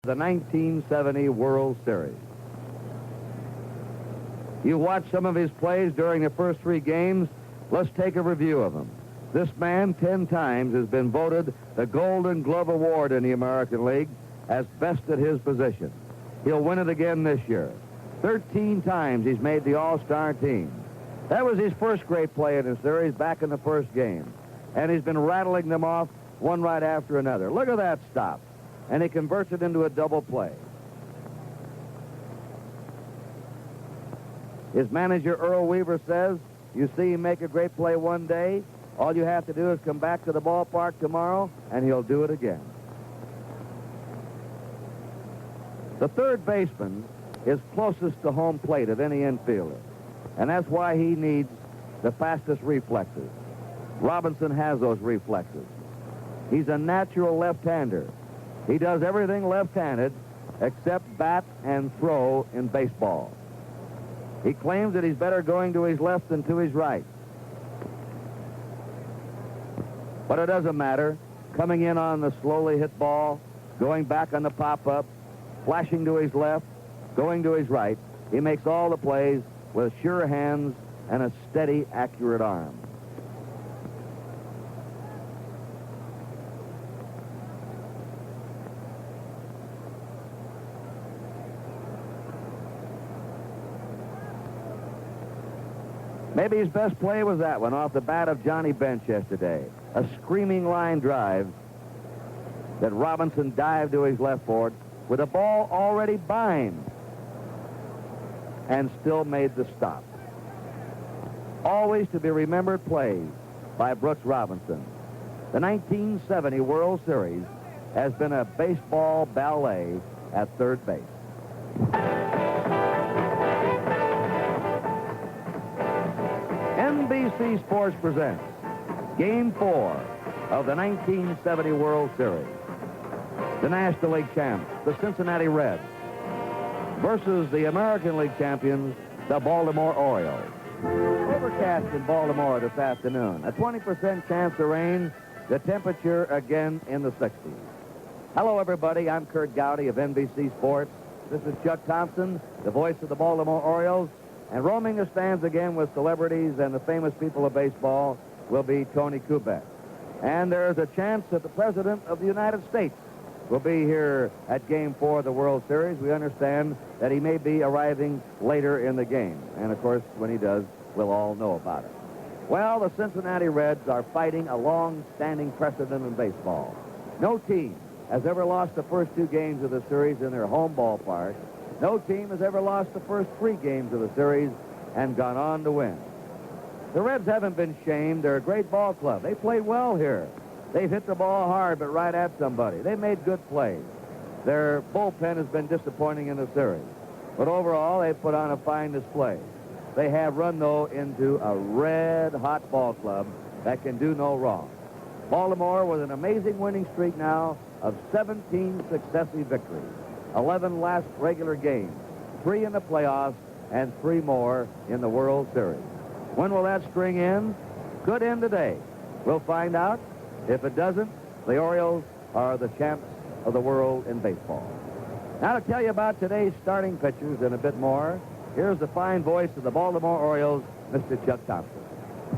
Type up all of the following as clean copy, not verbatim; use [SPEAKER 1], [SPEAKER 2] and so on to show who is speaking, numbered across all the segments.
[SPEAKER 1] The 1970 World Series. You watched some of his plays during the first three games. Let's take a review of them. This man 10 times has been voted the Golden Glove Award in the American League as best at his position. He'll win it again this year. 13 times he's made the All-Star team. That was his first great play in the series back in the first game. And he's been rattling them off one right after another. Look at that stop. And he converts it into a double play. His manager, Earl Weaver, says, you see him make a great play one day, all you have to do is come back to the ballpark tomorrow, and he'll do it again. The third baseman is closest to home plate of any infielder, and that's why he needs the fastest reflexes. Robinson has those reflexes. He's a natural left-hander. He does everything left-handed except bat and throw in baseball. He claims that he's better going to his left than to his right. But it doesn't matter. Coming in on the slowly hit ball, going back on the pop-up, flashing to his left, going to his right. He makes all the plays with sure hands and a steady, accurate arm. Maybe his best play was that one off the bat of Johnny Bench yesterday. A screaming line drive that Robinson dived to his left for with a ball already bind and still made the stop. Always to be remembered plays by Brooks Robinson. The 1970 World Series has been a baseball ballet at third base. NBC Sports presents Game 4 of the 1970 World Series. The National League champs, the Cincinnati Reds, versus the American League champions, the Baltimore Orioles. Overcast in Baltimore this afternoon. A 20% chance of rain. The temperature again in the 60s. Hello, everybody. I'm Kurt Gowdy of NBC Sports. This is Chuck Thompson, the voice of the Baltimore Orioles. And roaming the stands again with celebrities and the famous people of baseball will be Tony Kubek. And there's a chance that the President of the United States will be here at Game 4 of the World Series. We understand that he may be arriving later in the game. And, of course, when he does, we'll all know about it. Well, the Cincinnati Reds are fighting a long-standing precedent in baseball. No team has ever lost the first two games of the series in their home ballpark. No team has ever lost the first three games of the series and gone on to win. The Reds haven't been shamed. They're a great ball club. They played well here. They've hit the ball hard, but right at somebody. They made good plays. Their bullpen has been disappointing in the series. But overall, they put on a fine display. They have run, though, into a red-hot ball club that can do no wrong. Baltimore with an amazing winning streak now of 17 successive victories. 11 last regular games, 3 in the playoffs, and 3 more in the World Series. When will that string end? Could end today. We'll find out. If it doesn't, the Orioles are the champs of the world in baseball. Now to tell you about today's starting pitchers and a bit more, here's the fine voice of the Baltimore Orioles, Mr. Chuck Thompson.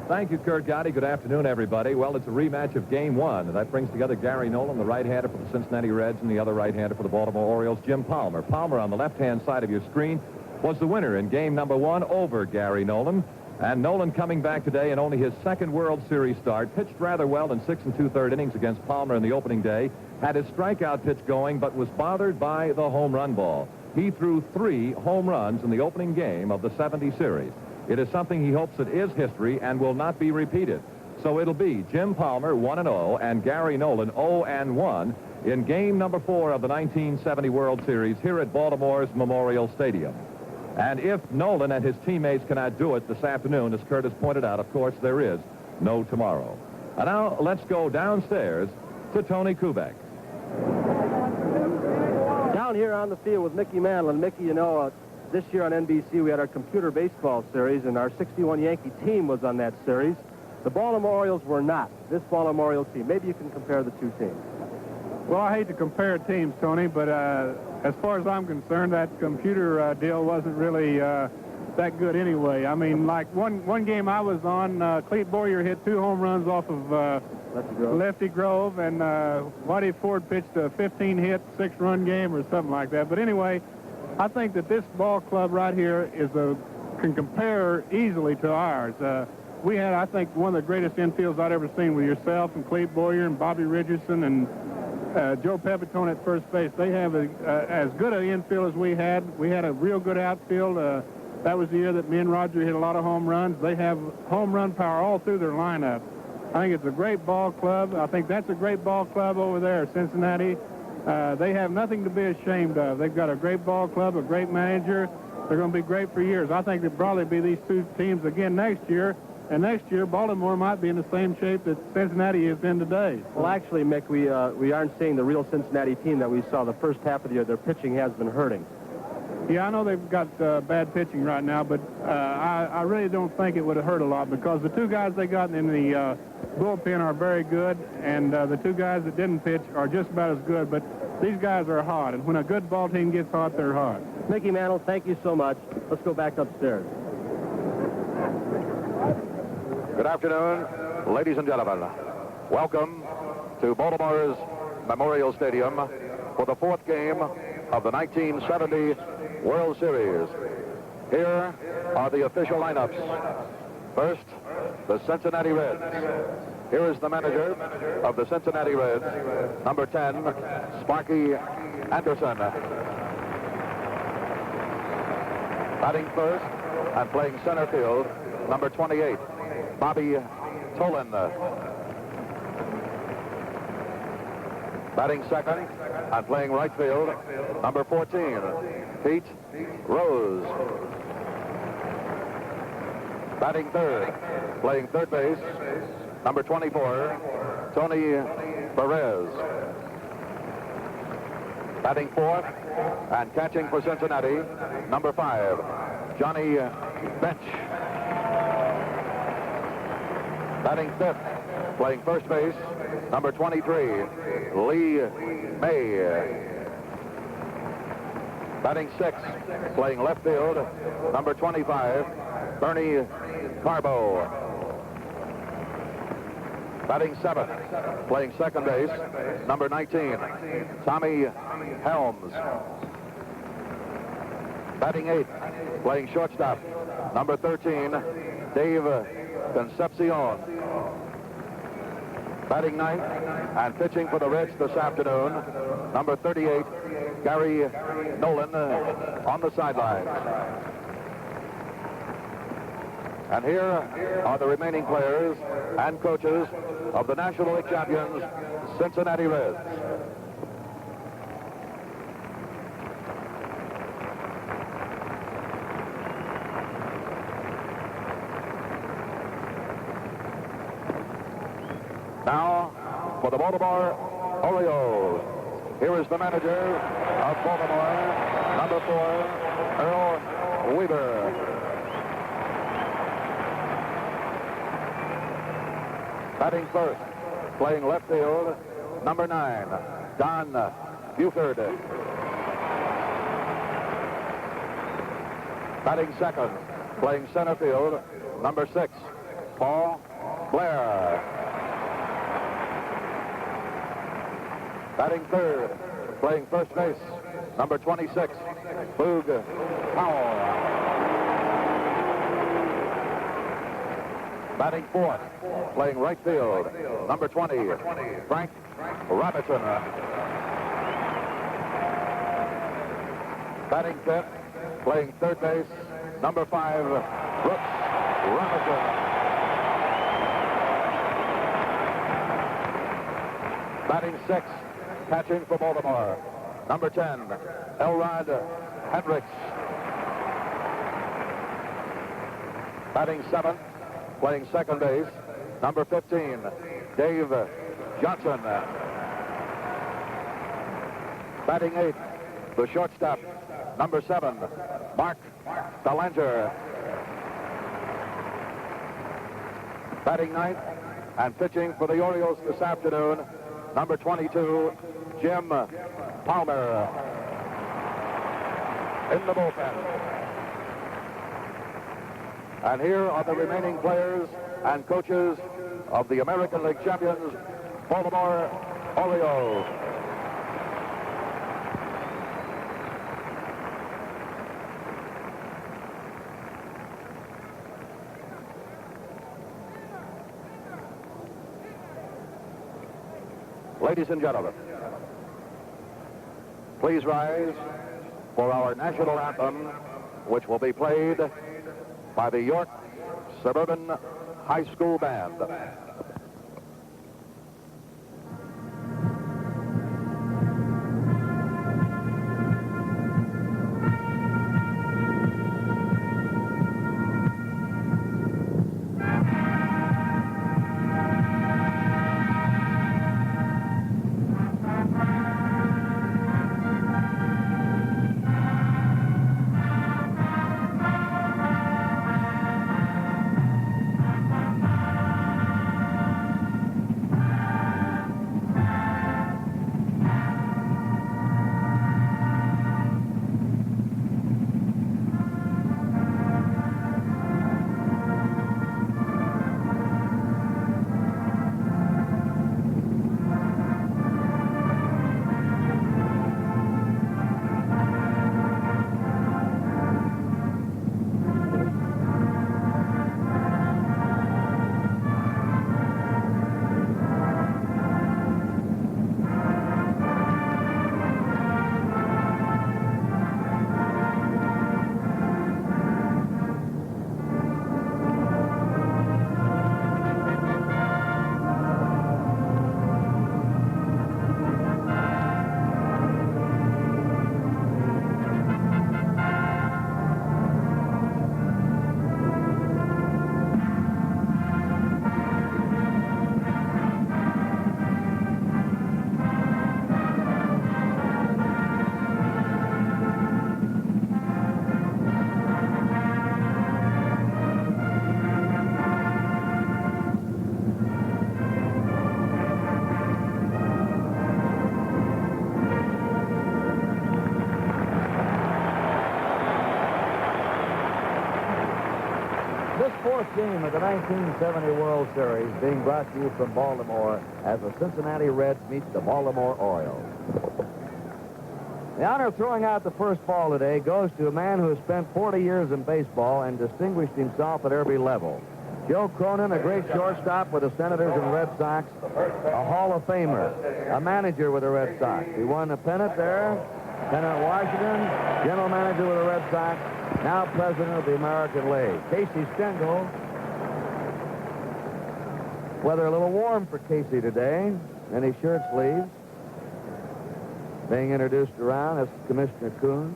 [SPEAKER 2] Thank you, Kurt Gowdy. Good afternoon, everybody. Well, it's a rematch of Game 1, and that brings together Gary Nolan, the right-hander for the Cincinnati Reds, and the other right-hander for the Baltimore Orioles, Jim Palmer. Palmer, on the left-hand side of your screen, was the winner in Game number 1 over Gary Nolan. And Nolan, coming back today in only his second World Series start, pitched rather well in 6 2/3 innings against Palmer in the opening day, had his strikeout pitch going, but was bothered by the home run ball. He threw 3 home runs in the opening game of the 70 series. It is something he hopes that is history and will not be repeated. So it'll be Jim Palmer 1-0 and Gary Nolan 0-1 in Game number 4 of the 1970 World Series here at Baltimore's Memorial Stadium. And if Nolan and his teammates cannot do it this afternoon, as Kurt has pointed out, of course, there is no tomorrow. And now let's go downstairs to Tony Kubek.
[SPEAKER 3] Down here on the field with Mickey Mantle. And Mickey, you know, this year on NBC we had our computer baseball series, and our 61 Yankee team was on that series. The Baltimore Orioles were not. This Baltimore Orioles team. Maybe you can compare the two teams.
[SPEAKER 4] Well, I hate to compare teams, Tony, but as far as I'm concerned, that computer deal wasn't really that good anyway. I mean, like one game I was on, Clete Boyer hit 2 home runs off of Lefty Grove, and Whitey Ford pitched a 15-hit, 6-run game or something like that. But anyway, I think that this ball club right here can compare easily to ours. We had, I think, one of the greatest infields I'd ever seen with yourself and Clete Boyer and Bobby Richardson and Joe Pepitone at first base. They have as good an infield as we had. We had a real good outfield. That was the year that me and Roger hit a lot of home runs. They have home run power all through their lineup. I think it's a great ball club. I think that's a great ball club over there, Cincinnati. They have nothing to be ashamed of. They've got a great ball club, a great manager. They're going to be great for years. I think they'll probably be these 2 teams again next year. And next year, Baltimore might be in the same shape that Cincinnati is in today.
[SPEAKER 3] Well, actually, Mick, we aren't seeing the real Cincinnati team that we saw the first half of the year. Their pitching has been hurting.
[SPEAKER 4] Yeah, I know they've got bad pitching right now, but I really don't think it would have hurt a lot because the 2 guys they got in the bullpen are very good, and the 2 guys that didn't pitch are just about as good. But these guys are hot, and when a good ball team gets hot, they're hot.
[SPEAKER 3] Mickey Mantle, thank you so much. Let's go back upstairs.
[SPEAKER 1] Good afternoon, ladies and gentlemen. Welcome to Baltimore's Memorial Stadium for the 4th game of the 1970 World Series. Here are the official lineups. First, the Cincinnati Reds. Here is the manager of the Cincinnati Reds, number 10, Sparky Anderson. Batting first and playing center field, number 28, Bobby Tolan. Batting second and playing right field, number 14, Pete Rose. Batting third, playing third base, number 24, Tony Perez. Batting fourth and catching for Cincinnati, number 5, Johnny Bench. Batting fifth, playing first base, number 23, Lee May. Batting sixth, playing left field, number 25, Bernie Carbo. Batting seventh, playing second base, number 19, Tommy Helms. Batting eighth, playing shortstop, number 13, Dave Concepcion. Batting ninth and pitching for the Reds this afternoon, number 38, Gary Nolan on the sidelines. And here are the remaining players and coaches of the National League champions, Cincinnati Reds. Now, for the Baltimore Orioles, here is the manager of Baltimore, number 4, Earl Weaver. Batting first, playing left field, number 9, Don Buford. Batting second, playing center field, number 6, Paul Blair. Batting third, playing first base, number 26, Boog Powell. Batting fourth, playing right field, number 20, Frank Robinson. Batting fifth, playing third base, number 5, Brooks Robinson. Batting sixth, catching for Baltimore, number 10, Elrod Hendricks. Batting seventh, playing second base, number 15, Dave Johnson. Batting eighth, the shortstop, number 7, Mark Belanger. Batting ninth and pitching for the Orioles this afternoon, number 22, Jim Palmer in the bullpen. And here are the remaining players and coaches of the American League champions, Baltimore Orioles. Ladies and gentlemen, please rise for our national anthem, which will be played by the York Suburban High School Band. This fourth game of the 1970 World Series being brought to you from Baltimore as the Cincinnati Reds meet the Baltimore Orioles. The honor of throwing out the first ball today goes to a man who has spent 40 years in baseball and distinguished himself at every level. Joe Cronin, a great shortstop with the Senators and Red Sox, a Hall of Famer, a manager with the Red Sox. He won a pennant there, pennant at Washington, general manager with the Red Sox, now president of the American League. Casey Stengel. Weather a little warm for Casey today in his shirt sleeves. Being introduced around as Commissioner Coons.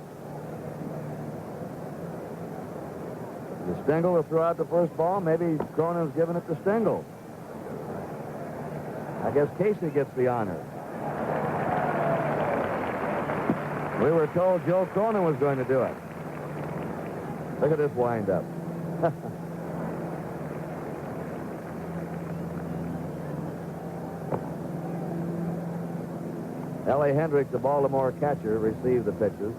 [SPEAKER 1] The Stengel will throw out the first ball. Maybe Cronin's giving it to Stengel. I guess Casey gets the honor. We were told Joe Cronin was going to do it. Look at this wind-up. L.A. Hendricks, the Baltimore catcher, received the pitches.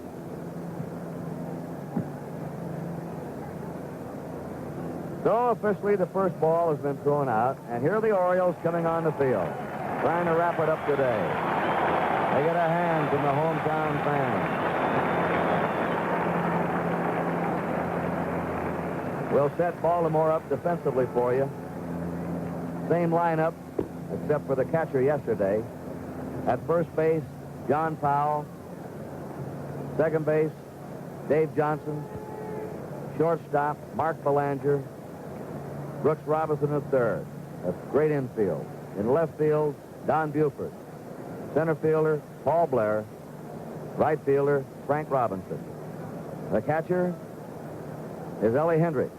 [SPEAKER 1] So officially the first ball has been thrown out, and here are the Orioles coming on the field, trying to wrap it up today. They get a hand from the hometown fans. We'll set Baltimore up defensively for you. Same lineup, except for the catcher yesterday. At first base, John Powell. Second base, Dave Johnson. Shortstop, Mark Belanger. Brooks Robinson at third. That's great infield. In left field, Don Buford. Center fielder, Paul Blair. Right fielder, Frank Robinson. The catcher is Ellie Hendricks.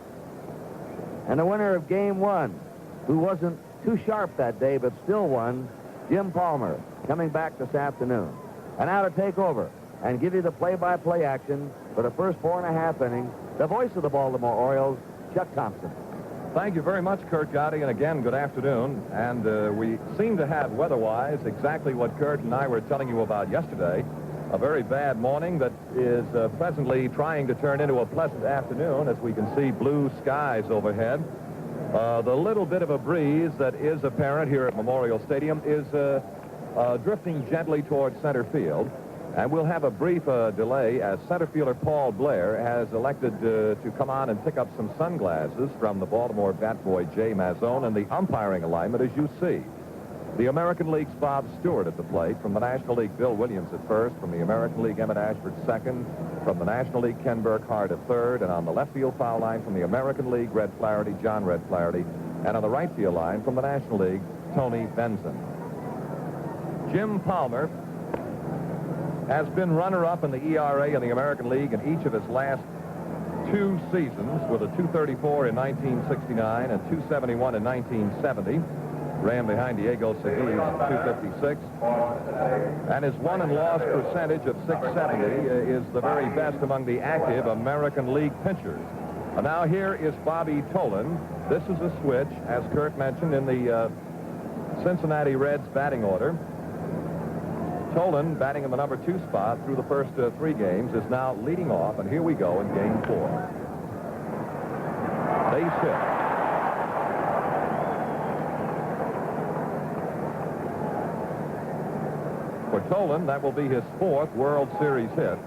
[SPEAKER 1] And the winner of Game 1, who wasn't too sharp that day but still won, Jim Palmer, coming back this afternoon. And now to take over and give you the play-by-play action for the first 4.5 innings, the voice of the Baltimore Orioles, Chuck Thompson.
[SPEAKER 2] thank you very much, Kurt Gotti, and again, good afternoon. And we seem to have, weather-wise, exactly what Kurt and I were telling you about yesterday. A very bad morning that is presently trying to turn into a pleasant afternoon as we can see blue skies overhead. The little bit of a breeze that is apparent here at Memorial Stadium is drifting gently towards center field. And we'll have a brief delay as center fielder Paul Blair has elected to come on and pick up some sunglasses from the Baltimore bat boy Jay Mazzone, and the umpiring alignment as you see. The American League's Bob Stewart at the plate. From the National League, Bill Williams at first. From the American League, Emmett Ashford second. From the National League, Ken Burkhardt at third. And on the left field foul line from the American League, Red Flaherty, John Red Flaherty. And on the right field line from the National League, Tony Benson. Jim Palmer has been runner-up in the ERA in the American League in each of his last 2 seasons, with a 234 in 1969 and 271 in 1970. Ran behind Diego Seguin at 256. And his won and loss percentage of .670 is the very best among the active American League pitchers. And now here is Bobby Tolan. This is a switch, as Kurt mentioned, in the Cincinnati Reds batting order. Tolan, batting in the number 2 spot through the first 3 games, is now leading off, and here we go in game 4. Base hit. For Tolan, that will be his 4th World Series hit.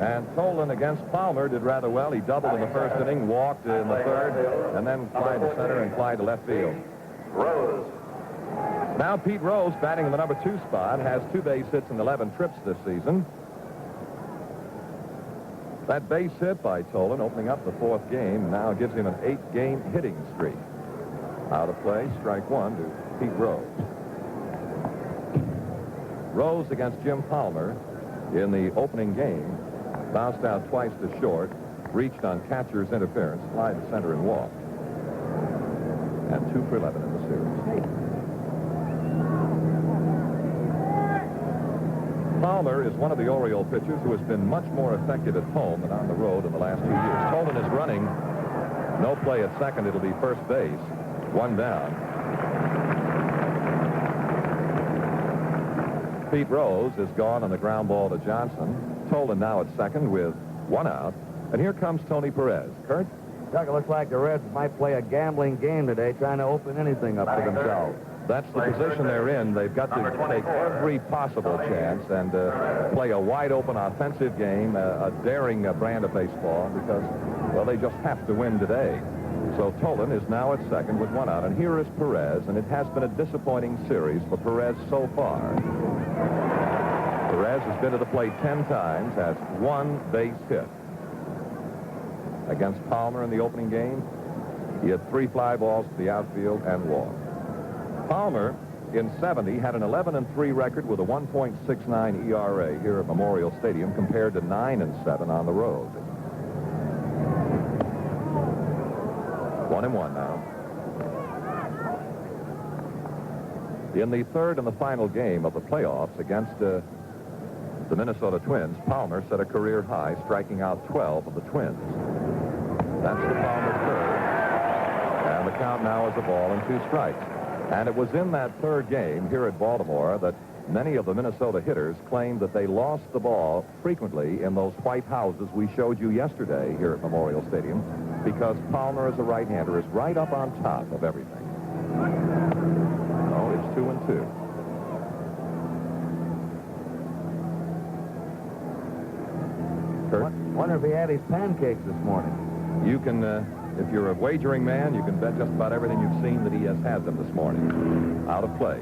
[SPEAKER 2] And Tolan against Palmer did rather well. He doubled in the first inning, walked in the third, and then flied to center and flied to left field. Rose. Now Pete Rose, batting in the number 2 spot, has 2 base hits and 11 trips this season. That base hit by Tolan, opening up the 4th game, now gives him an 8-game hitting streak. Out of play, strike 1 to Pete Rose. Rose against Jim Palmer in the opening game, bounced out twice to short, reached on catcher's interference, fly to center and walked. And 2 for 11 in the series. Palmer is one of the Oriole pitchers who has been much more effective at home than on the road in the last 2 years. Tolan is running. No play at second. It'll be first base. 1 down. Pete Rose is gone on the ground ball to Johnson. Tolan now at second with 1 out. And here comes Tony Perez. Kurt?
[SPEAKER 1] Doug, it looks like the Reds might play a gambling game today, trying to open anything up for themselves.
[SPEAKER 2] That's the position they're in. They've got to take every possible chance and play a wide-open offensive game, a daring brand of baseball, because, well, they just have to win today. So Tolan is now at second with 1 out. And here is Perez, and it has been a disappointing series for Perez so far. Perez has been to the plate 10 times, has 1 base hit. Against Palmer in the opening game, he had 3 fly balls to the outfield and walked. Palmer, in 70, had an 11-3 record with a 1.69 ERA here at Memorial Stadium compared to 9-7 on the road. 1-1 now. In the 3rd and the final game of the playoffs against the Minnesota Twins, Palmer set a career high, striking out 12 of the Twins. That's the Palmer 3rd. And the count now is a ball and 2 strikes. And it was in that 3rd game here at Baltimore that many of the Minnesota hitters claimed that they lost the ball frequently in those white houses we showed you yesterday here at Memorial Stadium, because Palmer, as a right-hander, is right up on top of everything. No, it's 2-2. Kurt?
[SPEAKER 1] Wonder if he had his pancakes this morning.
[SPEAKER 2] You can, if you're a wagering man, you can bet just about everything you've seen that he has had them this morning. Out of play.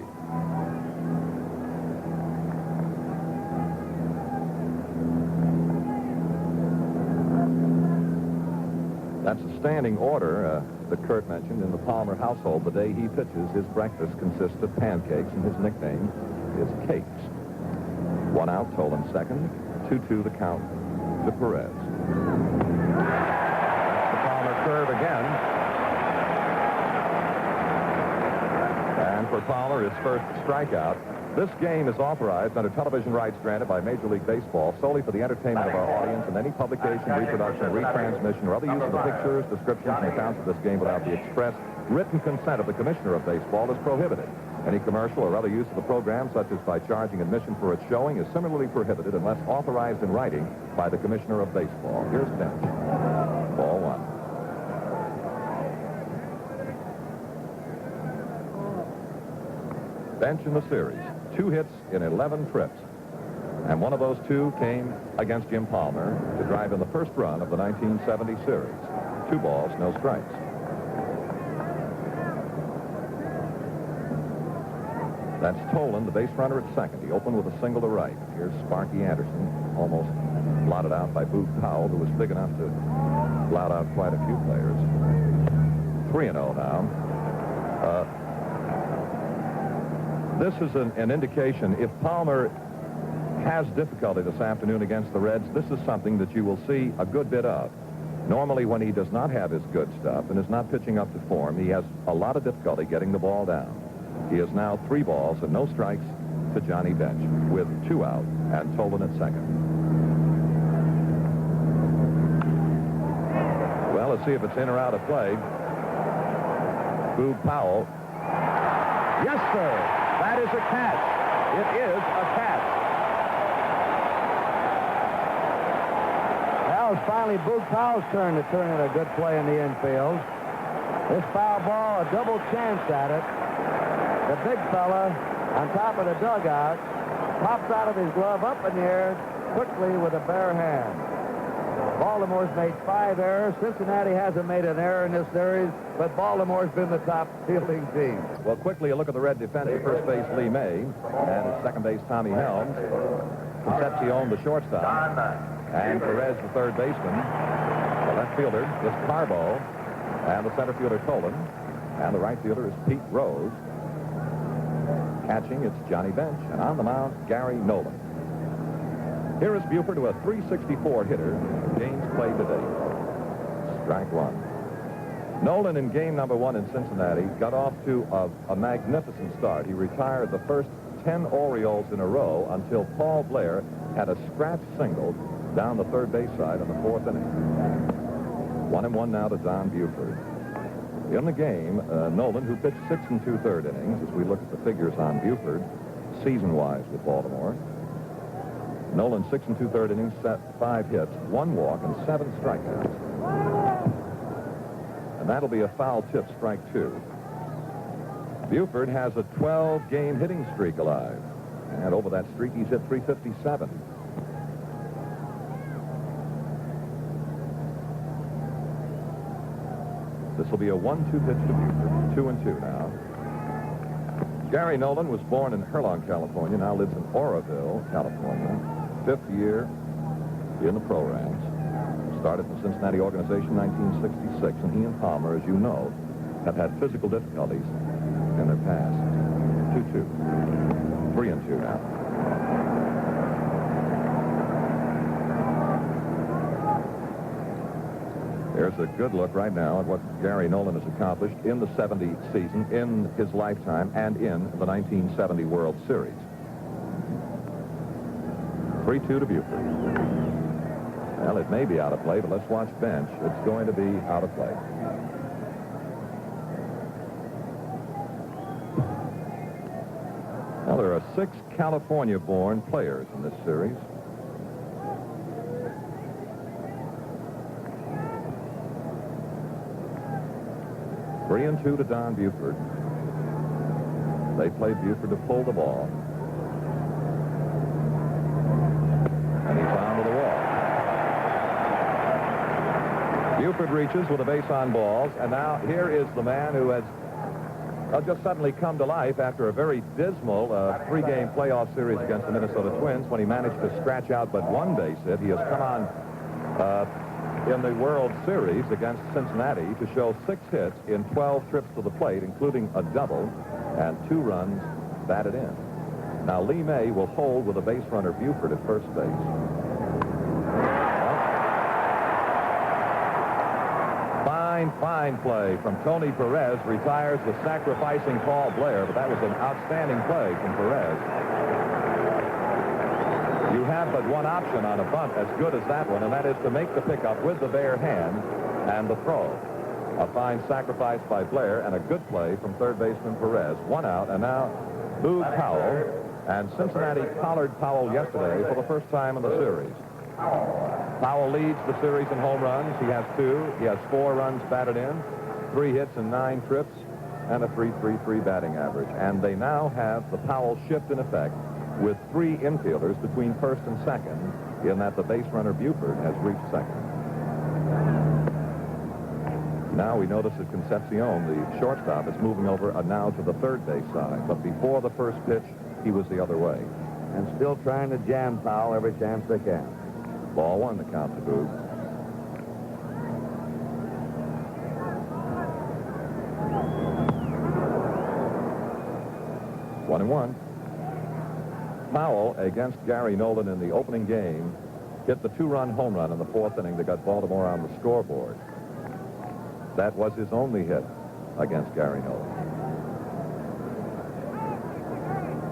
[SPEAKER 2] That's a standing order that Kurt mentioned in the Palmer household. The day he pitches, his breakfast consists of pancakes, and his nickname is Cakes. 1 out, Tolan second. 2-2 the count to Perez. That's the Palmer curve again. And for Palmer, his first strikeout. This game is authorized under television rights granted by Major League Baseball solely for the entertainment of our audience, and any publication, reproduction, retransmission, or other use of the pictures, descriptions, and accounts of this game without the express written consent of the Commissioner of Baseball is prohibited. Any commercial or other use of the program, such as by charging admission for its showing, is similarly prohibited unless authorized in writing by the Commissioner of Baseball. Here's Bench. Ball one. Bench in the series. 2 hits in 11 trips. And one of those 2 came against Jim Palmer to drive in the first run of the 1970 series. 2 balls, no strikes. That's Tolan, the base runner at second. He opened with a single to right. Here's Sparky Anderson, almost blotted out by Boog Powell, who was big enough to blot out quite a few players. 3-0 now. This is an indication. If Palmer has difficulty this afternoon against the Reds, this is something that you will see a good bit of. Normally, when he does not have his good stuff and is not pitching up to form, he has a lot of difficulty getting the ball down. He is now 3 balls and no strikes to Johnny Bench with 2 out and Tolan at second. Well, let's see if it's in or out of play. Boog Powell. Yes, sir. That is a catch. It is a catch.
[SPEAKER 1] Now it's finally Boog Powell's turn to turn in a good play in the infield. This foul ball, a double chance at it. The big fella on top of the dugout pops out of his glove up in the air quickly with a bare hand. Baltimore's made 5 errors. Cincinnati hasn't made an error in this series, but Baltimore's been the top fielding team.
[SPEAKER 2] Well, quickly a look at the Red defender. First base, Lee May, and at second base, Tommy Helms. Concepcion, the shortstop, and Perez, the third baseman. The left fielder is Carbo, and the center fielder, Tolan, and the right fielder is Pete Rose. Catching, it's Johnny Bench, and on the mound, Gary Nolan. Here is Buford, to a .364 hitter. Games played today. Strike one. Nolan in game number 1 in Cincinnati got off to a magnificent start. He retired the first 10 Orioles in a row until Paul Blair had a scratch single down the third base side in the 4th inning. 1-1 now to Don Buford. In the game, Nolan, who pitched 6 2/3 innings, as we look at the figures on Buford, season-wise with Baltimore. Nolan 6 2/3 innings, 5 hits, 1 walk, and 7 strikeouts. And that'll be a foul tip, strike 2. Buford has a 12-game hitting streak alive. And over that streak, he's hit .357. This will be a 1-2 pitch to Buford. 2-2 now. Gary Nolan was born in Herlong, California, now lives in Oroville, California. 5th year in the pro ranks. Started the Cincinnati organization in 1966, and he and Palmer, as you know, have had physical difficulties in their past. 2-2. 3-2 now. There's a good look right now at what Gary Nolan has accomplished in the '70 season, in his lifetime, and in the 1970 World Series. 3-2 to Buford. Well, it may be out of play, but let's watch Bench. It's going to be out of play. Now, there are 6 California-born players in this series. Three and 2 to Don Buford. They played Buford to pull the ball. And he's on to the wall. Buford reaches with a base on balls, and now here is the man who has just suddenly come to life after a very dismal 3-game playoff series against the Minnesota Twins when he managed to scratch out but 1 base hit. He has come on in the World Series against Cincinnati to show 6 hits in 12 trips to the plate, including a double and 2 runs batted in. Now, Lee May will hold with a base runner Buford at first base. Fine play from Tony Perez. Retires the sacrificing Paul Blair, but that was an outstanding play from Perez. have but one option on a bunt as good as that one, and that is to make the pickup with the bare hand and the throw. A fine sacrifice by Blair and a good play from third baseman Perez. One out, and now Boog Powell. And Cincinnati collared Powell yesterday for the first time in the series. Powell leads the series in home runs. He has 2. He has 4 runs batted in, 3 hits and 9 trips, and a .333 batting average. And they now have the Powell shift in effect with 3 infielders between first and second, in that the base runner Buford has reached second. Now we notice that Concepcion, the shortstop, is moving over now to the third base side. But before the first pitch, he was the other way.
[SPEAKER 1] And still trying to jam Powell every chance they can.
[SPEAKER 2] Ball 1 to count to Boog. One and one. Powell, against Gary Nolan in the opening game, hit the 2-run home run in the 4th inning that got Baltimore on the scoreboard. That was his only hit against Gary Nolan.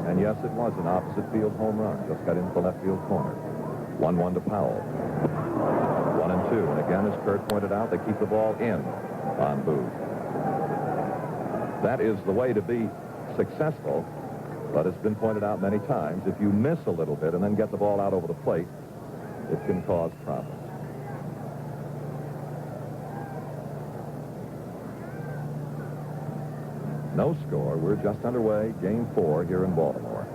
[SPEAKER 2] And yes, it was an opposite field home run. Just got into the left field corner. 1-1 to Powell. 1-2. And again, as Kurt pointed out, they keep the ball in on Boog. That is the way to be successful, but it's been pointed out many times, if you miss a little bit and then get the ball out over the plate, it can cause problems. No score. We're just underway. Game 4 here in Baltimore.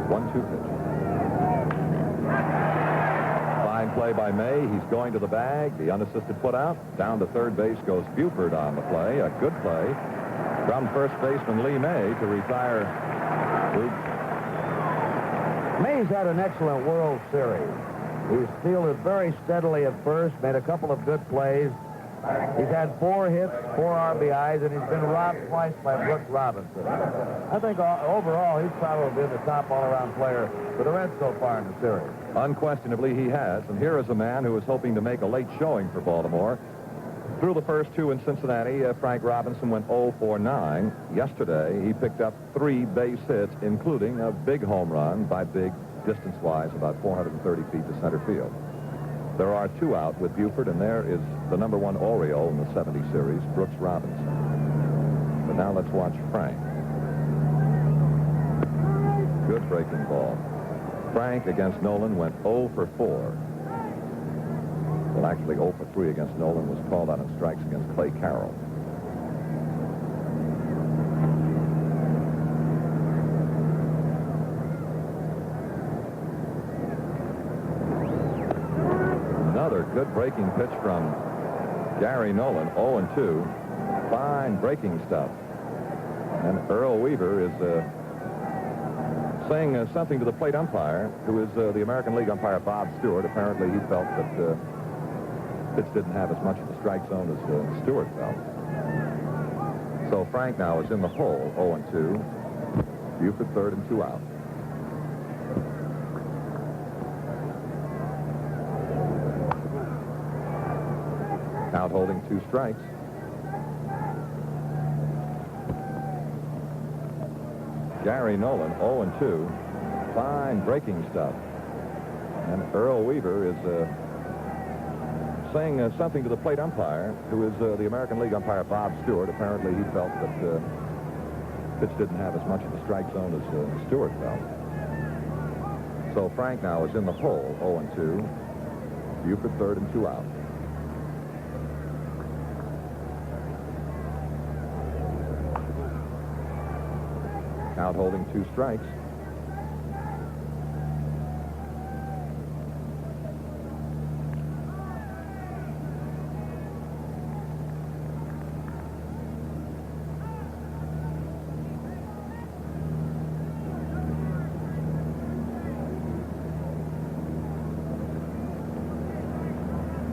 [SPEAKER 2] 1-2 pitch. Fine play by May. He's going to the bag. The unassisted put out. Down to third base goes Buford on the play. A good play from first baseman Lee May to retire.
[SPEAKER 1] May's had an excellent World Series. He's fielded very steadily at first, made a couple of good plays. He's had 4 hits, 4 RBIs, and he's been robbed twice by Brooks Robinson. I think overall he's probably been the top all-around player for the Reds so far in the series.
[SPEAKER 2] Unquestionably, he has. And here is a man who is hoping to make a late showing for Baltimore. Through the first 2 in Cincinnati, Frank Robinson went 0 for 9. Yesterday, he picked up 3 base hits, including a big home run by Big, distance-wise, about 430 feet to center field. There are 2 out with Buford, and there is the #1 Oriole in the 70 series, Brooks Robinson. But now let's watch Frank. Good breaking ball. Frank against Nolan went 0 for 4. Well, actually 0 for 3 against Nolan, was called out on strikes against Clay Carroll. Another good breaking pitch from Gary Nolan, 0-2. Fine breaking stuff. And Earl Weaver is saying something to the plate umpire, who is the American League umpire Bob Stewart. Apparently he felt that pitch didn't have as much of the strike zone as Stewart felt. So Frank now is in the hole, 0-2. Buford third and 2 out. Out holding 2 strikes. Gary Nolan, 0-2. Fine breaking stuff. And Earl Weaver is saying something to the plate umpire, who is the American League umpire Bob Stewart. Apparently he felt that pitch didn't have as much of the strike zone as Stewart felt. So Frank now is in the hole, 0-2. Buford third and 2 out. Out holding 2 strikes.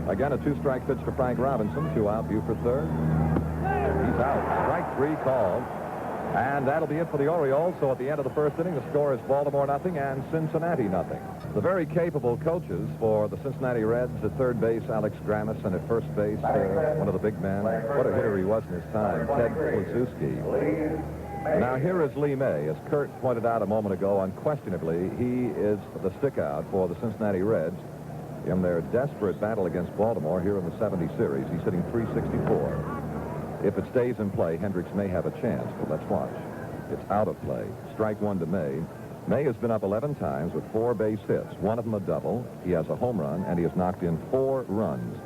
[SPEAKER 2] Again, a 2-strike pitch to Frank Robinson. 2 out, Buford third. He's out. Strike 3 called. And that'll be it for the Orioles. So at the end of the first inning, the score is Baltimore 0 and Cincinnati 0. The very capable coaches for the Cincinnati Reds at third base, Alex Grammas, and at first base, one of the big men. What a hitter he was in his time, Ted Kluszewski. Now Now, here is Lee May. As Kurt pointed out a moment ago, unquestionably, he is the stick-out for the Cincinnati Reds in their desperate battle against Baltimore here in the 70 series. He's hitting .364. If it stays in play, Hendricks may have a chance, but let's watch. It's out of play. Strike one to May. May has been up 11 times with 4 base hits, one of them a double. He has a home run, and he has knocked in 4 runs.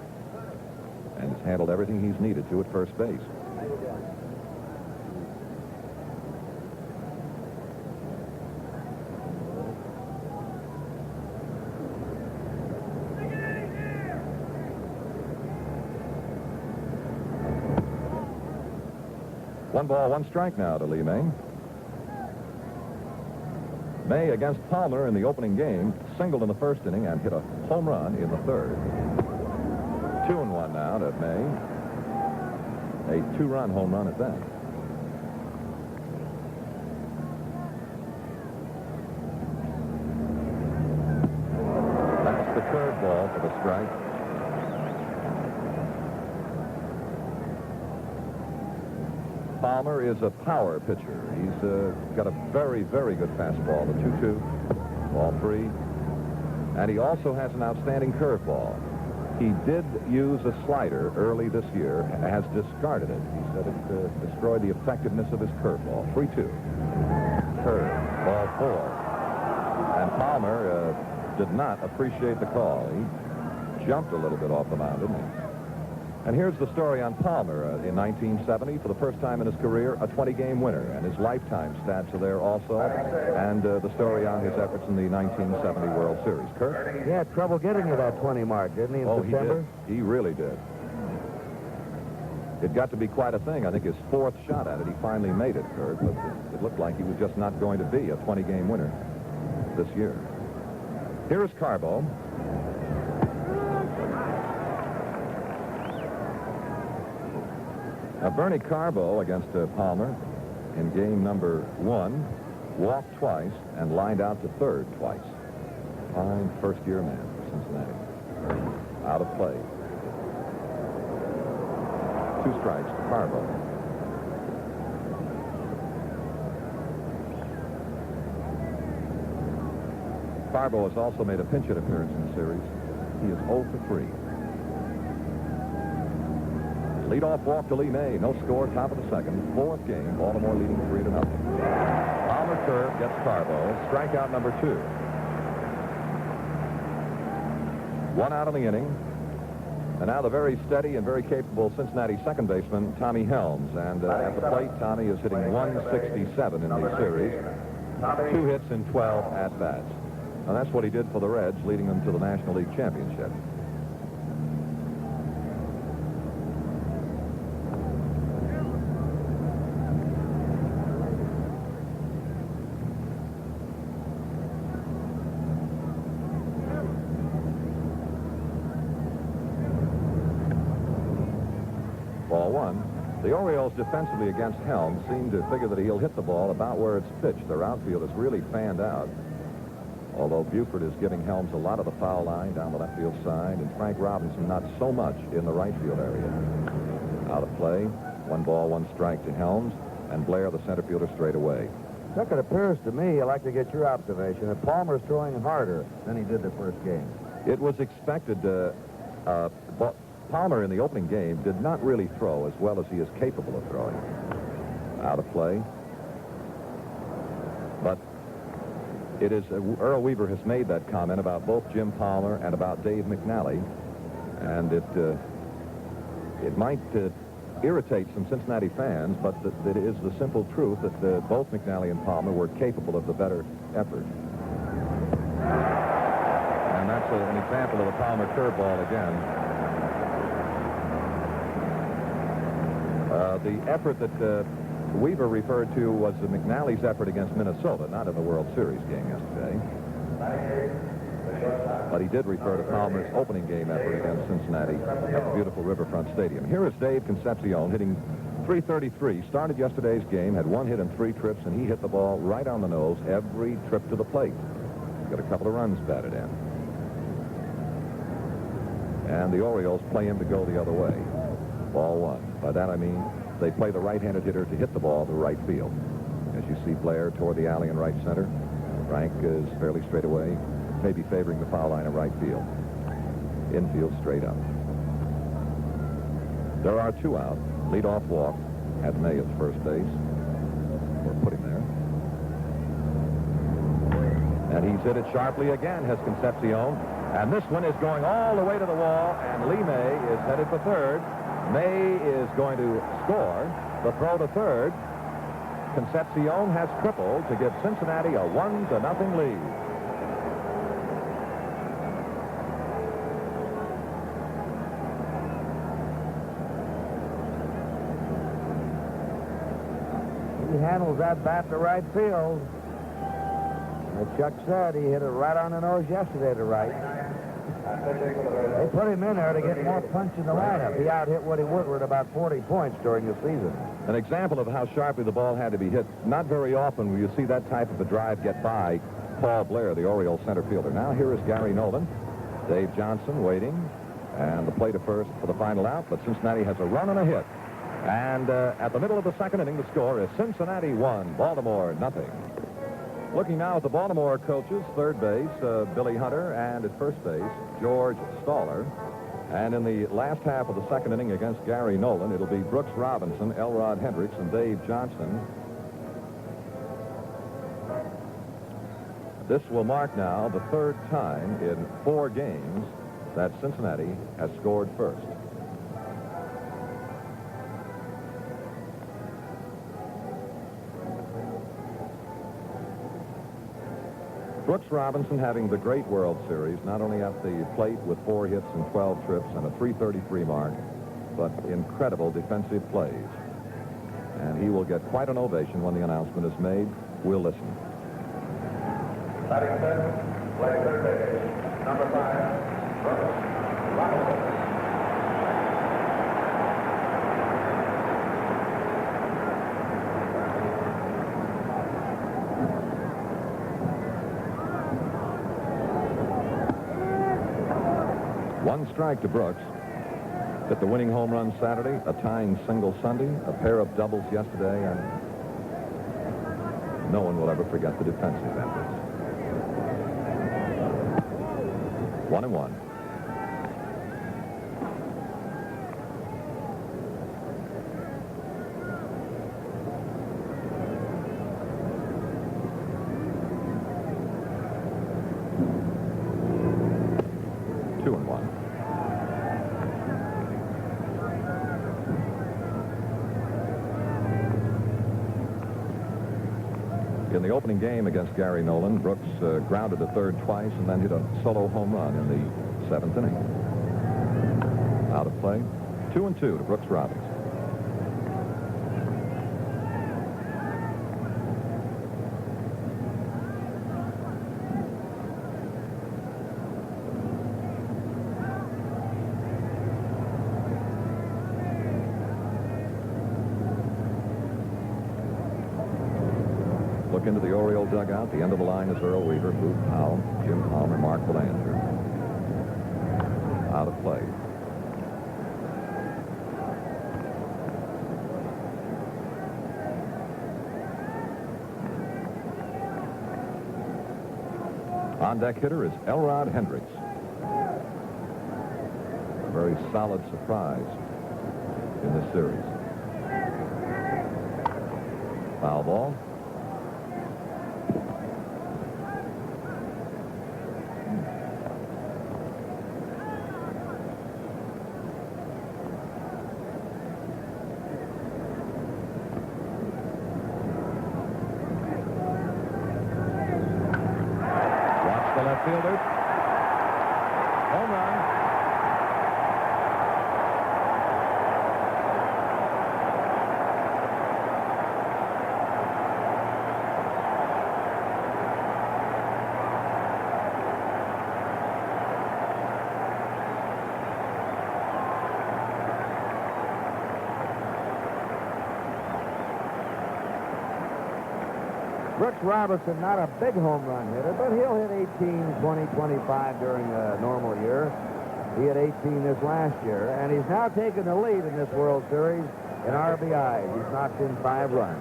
[SPEAKER 2] And has handled everything he's needed to at first base. One ball, one strike now to Lee May. May against Palmer in the opening game singled in the first inning and hit a home run in the third. 2-1 now to May. A 2-run home run at that. That's the curveball for the strike. Palmer is a power pitcher. He's got a very, very good fastball, the 2-2, ball 3. And he also has an outstanding curveball. He did use a slider early this year, has discarded it. He said it destroyed the effectiveness of his curveball. 3-2. Curve, ball 4. And Palmer did not appreciate the call. He jumped a little bit off the mound, didn't he? And here's the story on Palmer. In 1970, for the first time in his career, a 20-game winner. And his lifetime stats are there also. And the story on his efforts in the 1970 World Series. Kurt?
[SPEAKER 1] He had trouble getting to that 20 mark, didn't he, in September?
[SPEAKER 2] He did. He really did. It got to be quite a thing. I think his 4th shot at it, he finally made it, Kurt. But it looked like he was just not going to be a 20-game winner this year. Here is Carbo. Now, Bernie Carbo against Palmer in game number 1 walked twice and lined out to third twice. Fine first-year man for Cincinnati. Out of play. 2 strikes to Carbo. Carbo has also made a pinch-hit appearance in the series. He is 0 for 3. Leadoff walk to Lee May. No score, top of the second. 4th game. Baltimore leading 3-0. Palmer curve gets Carbo. Strikeout number 2. 1 out of the inning. And now the very steady and very capable Cincinnati second baseman, Tommy Helms. And at the plate, Tommy is hitting 167 in the series. 2 hits in 12 at-bats. And that's what he did for the Reds, leading them to the National League Championship. Ball 1. The Orioles defensively against Helms seem to figure that he'll hit the ball about where it's pitched. Their outfield is really fanned out. Although Buford is giving Helms a lot of the foul line down the left field side, and Frank Robinson not so much in the right field area. Out of play. 1 ball, 1 strike to Helms, and Blair, the center fielder, straight away.
[SPEAKER 1] Look, it appears to me, I'd like to get your observation, that Palmer's throwing harder than he did the first game.
[SPEAKER 2] It was expected. Palmer in the opening game did not really throw as well as he is capable of throwing. Out of play. But it is, Earl Weaver has made that comment about both Jim Palmer and about Dave McNally. And it might irritate some Cincinnati fans, but it is the simple truth that both McNally and Palmer were capable of the better effort. And that's an example of the Palmer curveball again. The effort that Weaver referred to was McNally's effort against Minnesota, not in the World Series game yesterday. But he did refer to Palmer's opening game effort against Cincinnati at the beautiful Riverfront Stadium. Here is Dave Concepcion hitting .333. Started yesterday's game, had 1 hit and 3 trips, and he hit the ball right on the nose every trip to the plate. Got a couple of runs batted in. And the Orioles play him to go the other way. Ball 1. By that I mean they play the right-handed hitter to hit the ball to right field. As you see Blair toward the alley in right center. Frank is fairly straight away, maybe favoring the foul line of right field. Infield straight up. There are 2 out. Leadoff walk. Had May at first base. Or put him there. And he's hit it sharply again, has Concepcion. And this one is going all the way to the wall, and Lee May is headed for third. May is going to score. The throw to third. Concepcion has tripled to give Cincinnati a 1-0 lead.
[SPEAKER 1] He handles that bat to right field. As Chuck said, he hit it right on the nose yesterday to right. They put him in there to get more punch in the lineup. He out-hit Woody Woodward about 40 points during the season.
[SPEAKER 2] An example of how sharply the ball had to be hit. Not very often will you see that type of a drive get by Paul Blair, the Orioles center fielder. Now here is Gary Nolan. Dave Johnson waiting. And the play to first for the final out. But Cincinnati has a run and a hit. And at the middle of the second inning, the score is Cincinnati 1, Baltimore 0. Looking now at the Baltimore coaches, third base, Billy Hunter, and at first base, George Staller. And in the last half of the second inning against Gary Nolan, it'll be Brooks Robinson, Elrod Hendricks, and Dave Johnson. This will mark now the 3rd time in 4 games that Cincinnati has scored first. Brooks Robinson having the great World Series, not only at the plate with 4 hits and 12 trips and a .333 mark, but incredible defensive plays. And he will get quite an ovation when the announcement is made. We'll listen.
[SPEAKER 5] Batting fifth, play third base, number 5, Brooks Robinson.
[SPEAKER 2] One strike to Brooks. Hit the winning home run Saturday, a tying single Sunday, a pair of doubles yesterday, and no one will ever forget the defensive efforts. 1-1. In the opening game against Gary Nolan, Brooks grounded to third twice and then hit a solo home run in the 7th inning. Out of play, 2-2 to Brooks Robinson. Look into the Oriole dugout. The end of the line is Earl Weaver, Boot Powell, Jim Palmer, Mark Belanger. Out of play. On deck hitter is Elrod Hendricks. A very solid surprise in this series. Foul ball. Left fielder. Home run.
[SPEAKER 1] Brooks Robinson, not a big home run hitter, but he'll hit 18, 20, 25 during a normal year. He had 18 this last year, and he's now taken the lead in this World Series in RBIs. He's knocked in 5 runs.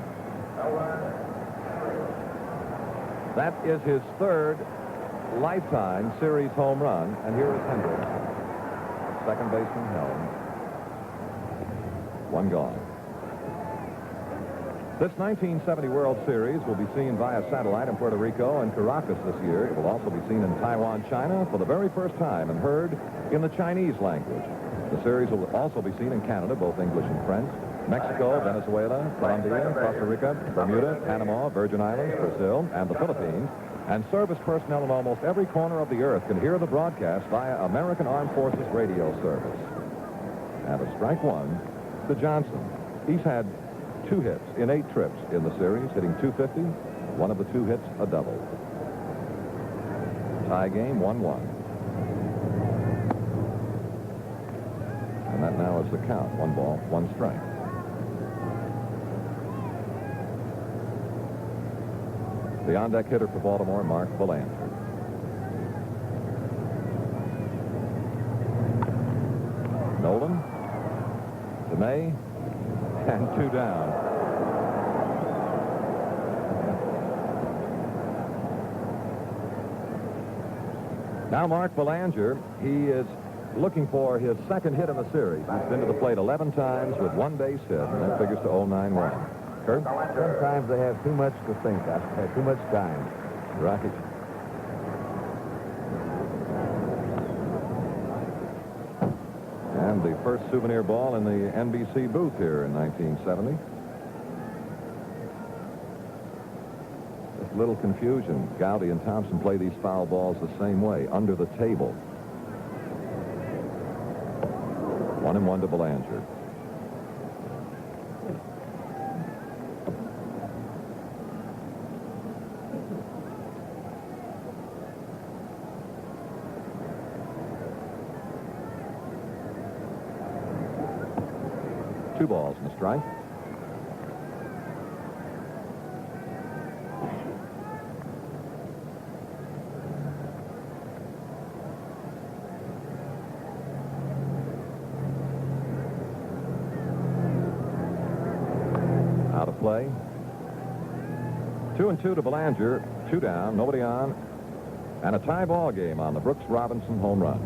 [SPEAKER 2] That is his third lifetime series home run. And here is Hendricks. Second baseman held. One gone. This 1970 World Series will be seen via satellite in Puerto Rico and Caracas this year. It will also be seen in Taiwan, China for the very first time and heard in the Chinese language. The series will also be seen in Canada, both English and French, Mexico, Venezuela, Colombia, Costa Rica, Bermuda, Panama, Virgin Islands, Brazil, and the Philippines. And service personnel in almost every corner of the earth can hear the broadcast via American Armed Forces radio service. And a strike one to Johnson. He's had 2 hits in 8 trips in the series, hitting .250. One of the 2 hits, a double. Tie game, 1-1. And that now is the count. 1 ball, 1 strike. The on-deck hitter for Baltimore, Mark Belanger. Nolan, DeMay, and 2 down. Now Mark Belanger, he is looking for his second hit in the series. He's been to the plate 11 times with 1 base hit, and that figures to 091. Kurt?
[SPEAKER 1] Sometimes they have too much to think. They have too much time.
[SPEAKER 2] Right. And the first souvenir ball in the NBC booth here in 1970. Just a little confusion. Gowdy and Thompson play these foul balls the same way, under the table. 1-1 to Belanger. Two balls and a strike. Out of play. 2-2 to Belanger. 2 down, nobody on, and a tie ball game on the Brooks Robinson home run.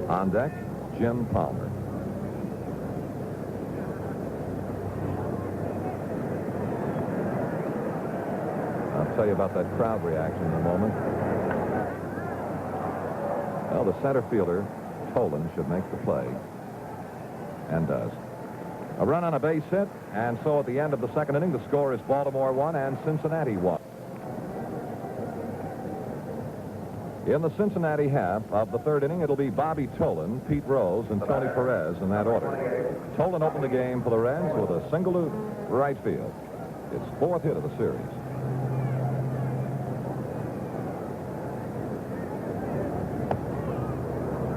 [SPEAKER 2] On deck, Jim Palmer. I'll tell you about that crowd reaction in a moment. Well, the center fielder, Tolan, should make the play, and does. A run on a base hit, and so at the end of the second inning, the score is Baltimore 1 and Cincinnati 1. In the Cincinnati half of the third inning, it'll be Bobby Tolan, Pete Rose, and Tony Perez in that order. Tolan opened the game for the Reds with a single to right field. Its 4th hit of the series.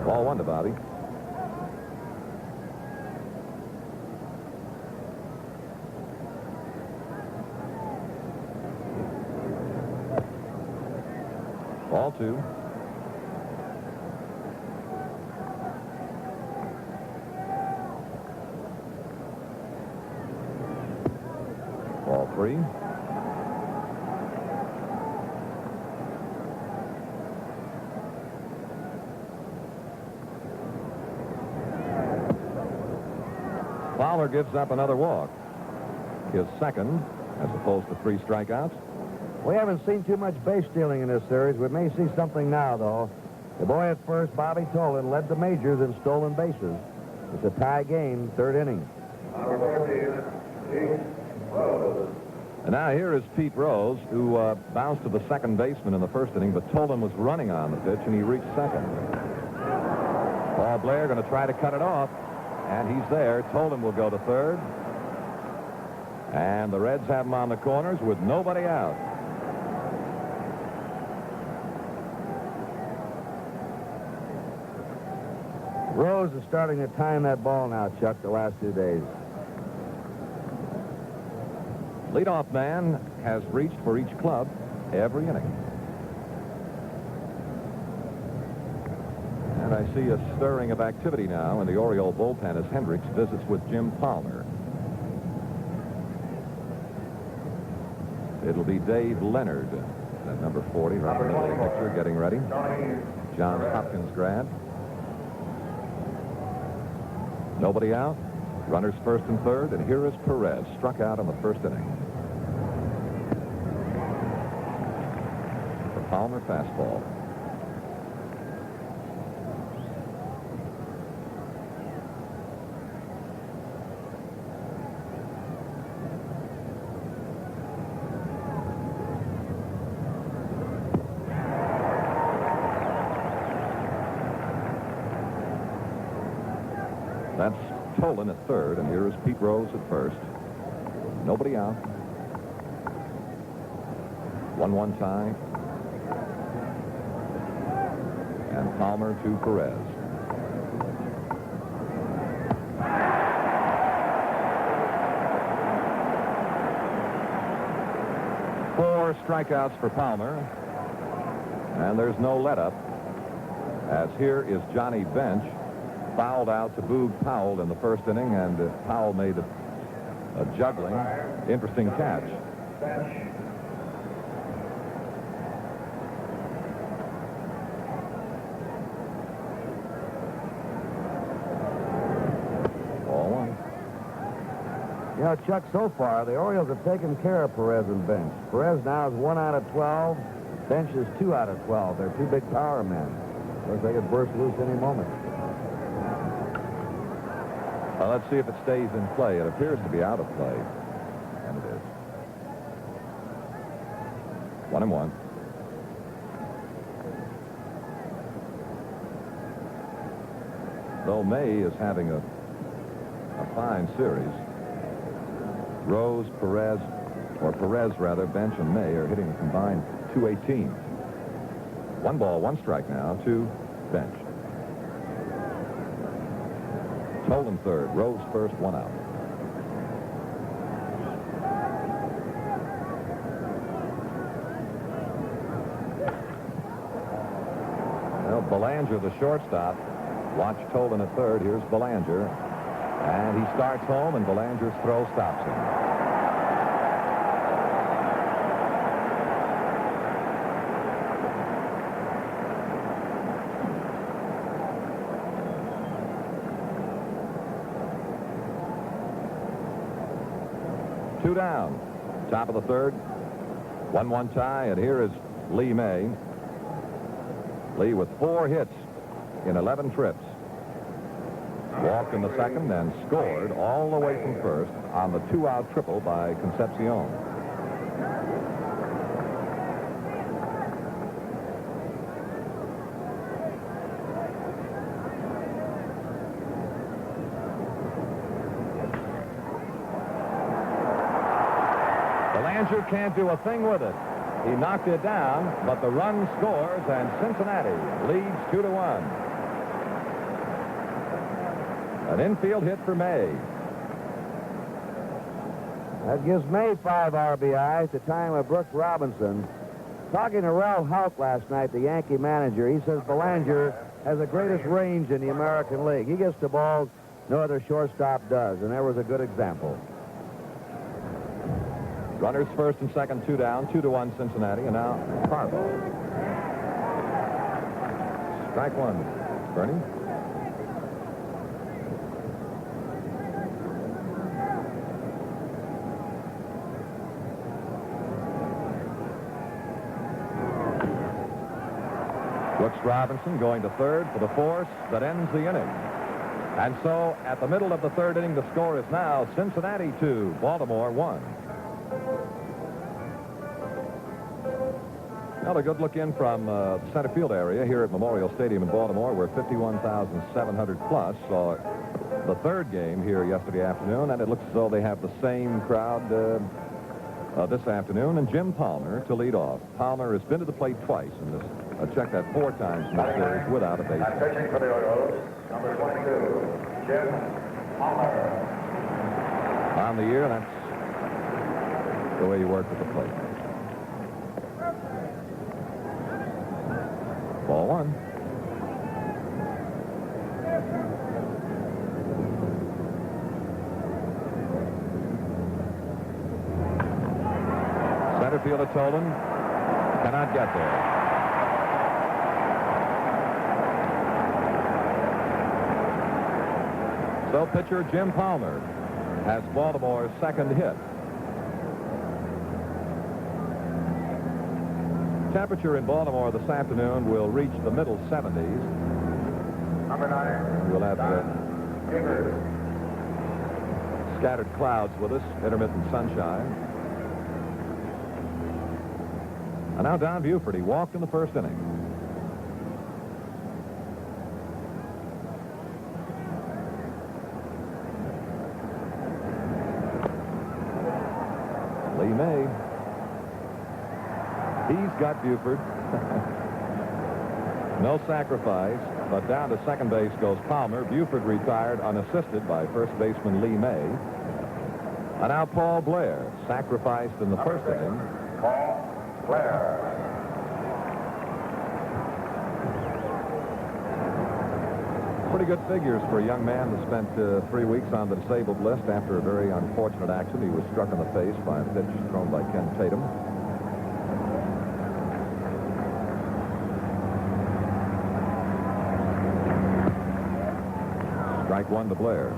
[SPEAKER 2] Ball 1 to Bobby. Ball 2. Ball 3. Fowler gives up another walk. His second, as opposed to 3 strikeouts.
[SPEAKER 1] We haven't seen too much base stealing in this series. We may see something now, though. The boy at first, Bobby Tolan, led the majors in stolen bases. It's a tie game, 3rd inning.
[SPEAKER 2] And now here is Pete Rose, who bounced to the second baseman in the first inning, but Tolan was running on the pitch, and he reached second. Paul Blair going to try to cut it off, and he's there. Tolan will go to third. And the Reds have him on the corners with nobody out.
[SPEAKER 1] Rose is starting to time that ball now, Chuck, the last 2 days.
[SPEAKER 2] Leadoff man has reached for each club every inning. And I see a stirring of activity now in the Oriole bullpen as Hendricks visits with Jim Palmer. It'll be Dave Leonard at number 40, right in the middle of the picture, getting ready. Johns Hopkins grad. Nobody out. Runners first and third, and here is Perez, struck out in the first inning. The Palmer fastball. That's Tolan at third, and here is Pete Rose at first. Nobody out. 1-1 tie. And Palmer to Perez. Four strikeouts for Palmer. And there's no let-up, as here is Johnny Bench. Fouled out to Boog Powell in the first inning, and Powell made a juggling, interesting catch. Ball one.
[SPEAKER 1] You know, Chuck, so far, the Orioles have taken care of Perez and Bench. Perez now is 1 out of 12. Bench is 2 out of 12. They're two big power men. Of course, they could burst loose any moment.
[SPEAKER 2] Let's see if it stays in play. It appears to be out of play. And it is. 1-1. Though May is having a fine series, Rose, Perez, rather, Bench and May are hitting a combined .218. 1 ball, 1 strike now to Bench. Tolan third, Rose first, 1 out. Well, Belanger, the shortstop. Watch Tolan at third. Here's Belanger. And he starts home, and Belanger's throw stops him. Two down. Top of the third. 1-1 tie, and here is Lee May. Lee with 4 hits in 11 trips. Walked in the second and scored all the way from first on the 2-out triple by Concepcion. Belanger can't do a thing with it. He knocked it down, but the run scores, and Cincinnati leads 2-1. An infield hit for May.
[SPEAKER 1] That gives May 5 RBIs to time with Brooks Robinson. Talking to Ralph Houk last night, the Yankee manager, he says Belanger has the greatest range in the American League. He gets the balls no other shortstop does, and there was a good example.
[SPEAKER 2] Runners first and second, 2 down, 2-1 Cincinnati, and now Carbo. Strike one. Bernie. Brooks Robinson going to third for the force that ends the inning. And so, at the middle of the third inning, the score is now Cincinnati 2, Baltimore 1. Another good look in from the center field area here at Memorial Stadium in Baltimore, where 51,700 plus saw the third game here yesterday afternoon, and it looks as though they have the same crowd this afternoon, and Jim Palmer to lead off. Palmer has been to the plate twice in this. Check that 4 times in the series without a base hit.
[SPEAKER 5] Pitching for the Orioles, number 22, Jim Palmer.
[SPEAKER 2] On the year, that's the way you work at the plate. Ball one. Center fielder Tolan cannot get there. So pitcher Jim Palmer has Baltimore's second hit. Temperature in Baltimore this afternoon will reach the middle 70s.
[SPEAKER 5] Number 9.
[SPEAKER 2] We'll have scattered clouds with us, intermittent sunshine. And now Don Buford. He walked in the first inning. Lee May. He's got Buford. No sacrifice, but down to second base goes Palmer. Buford retired unassisted by first baseman Lee May. And now Paul Blair, sacrificed in the first inning.
[SPEAKER 5] Paul Blair.
[SPEAKER 2] Pretty good figures for a young man that spent 3 weeks on the disabled list after a very unfortunate accident. He was struck in the face by a pitch thrown by Ken Tatum. Strike one to Blair.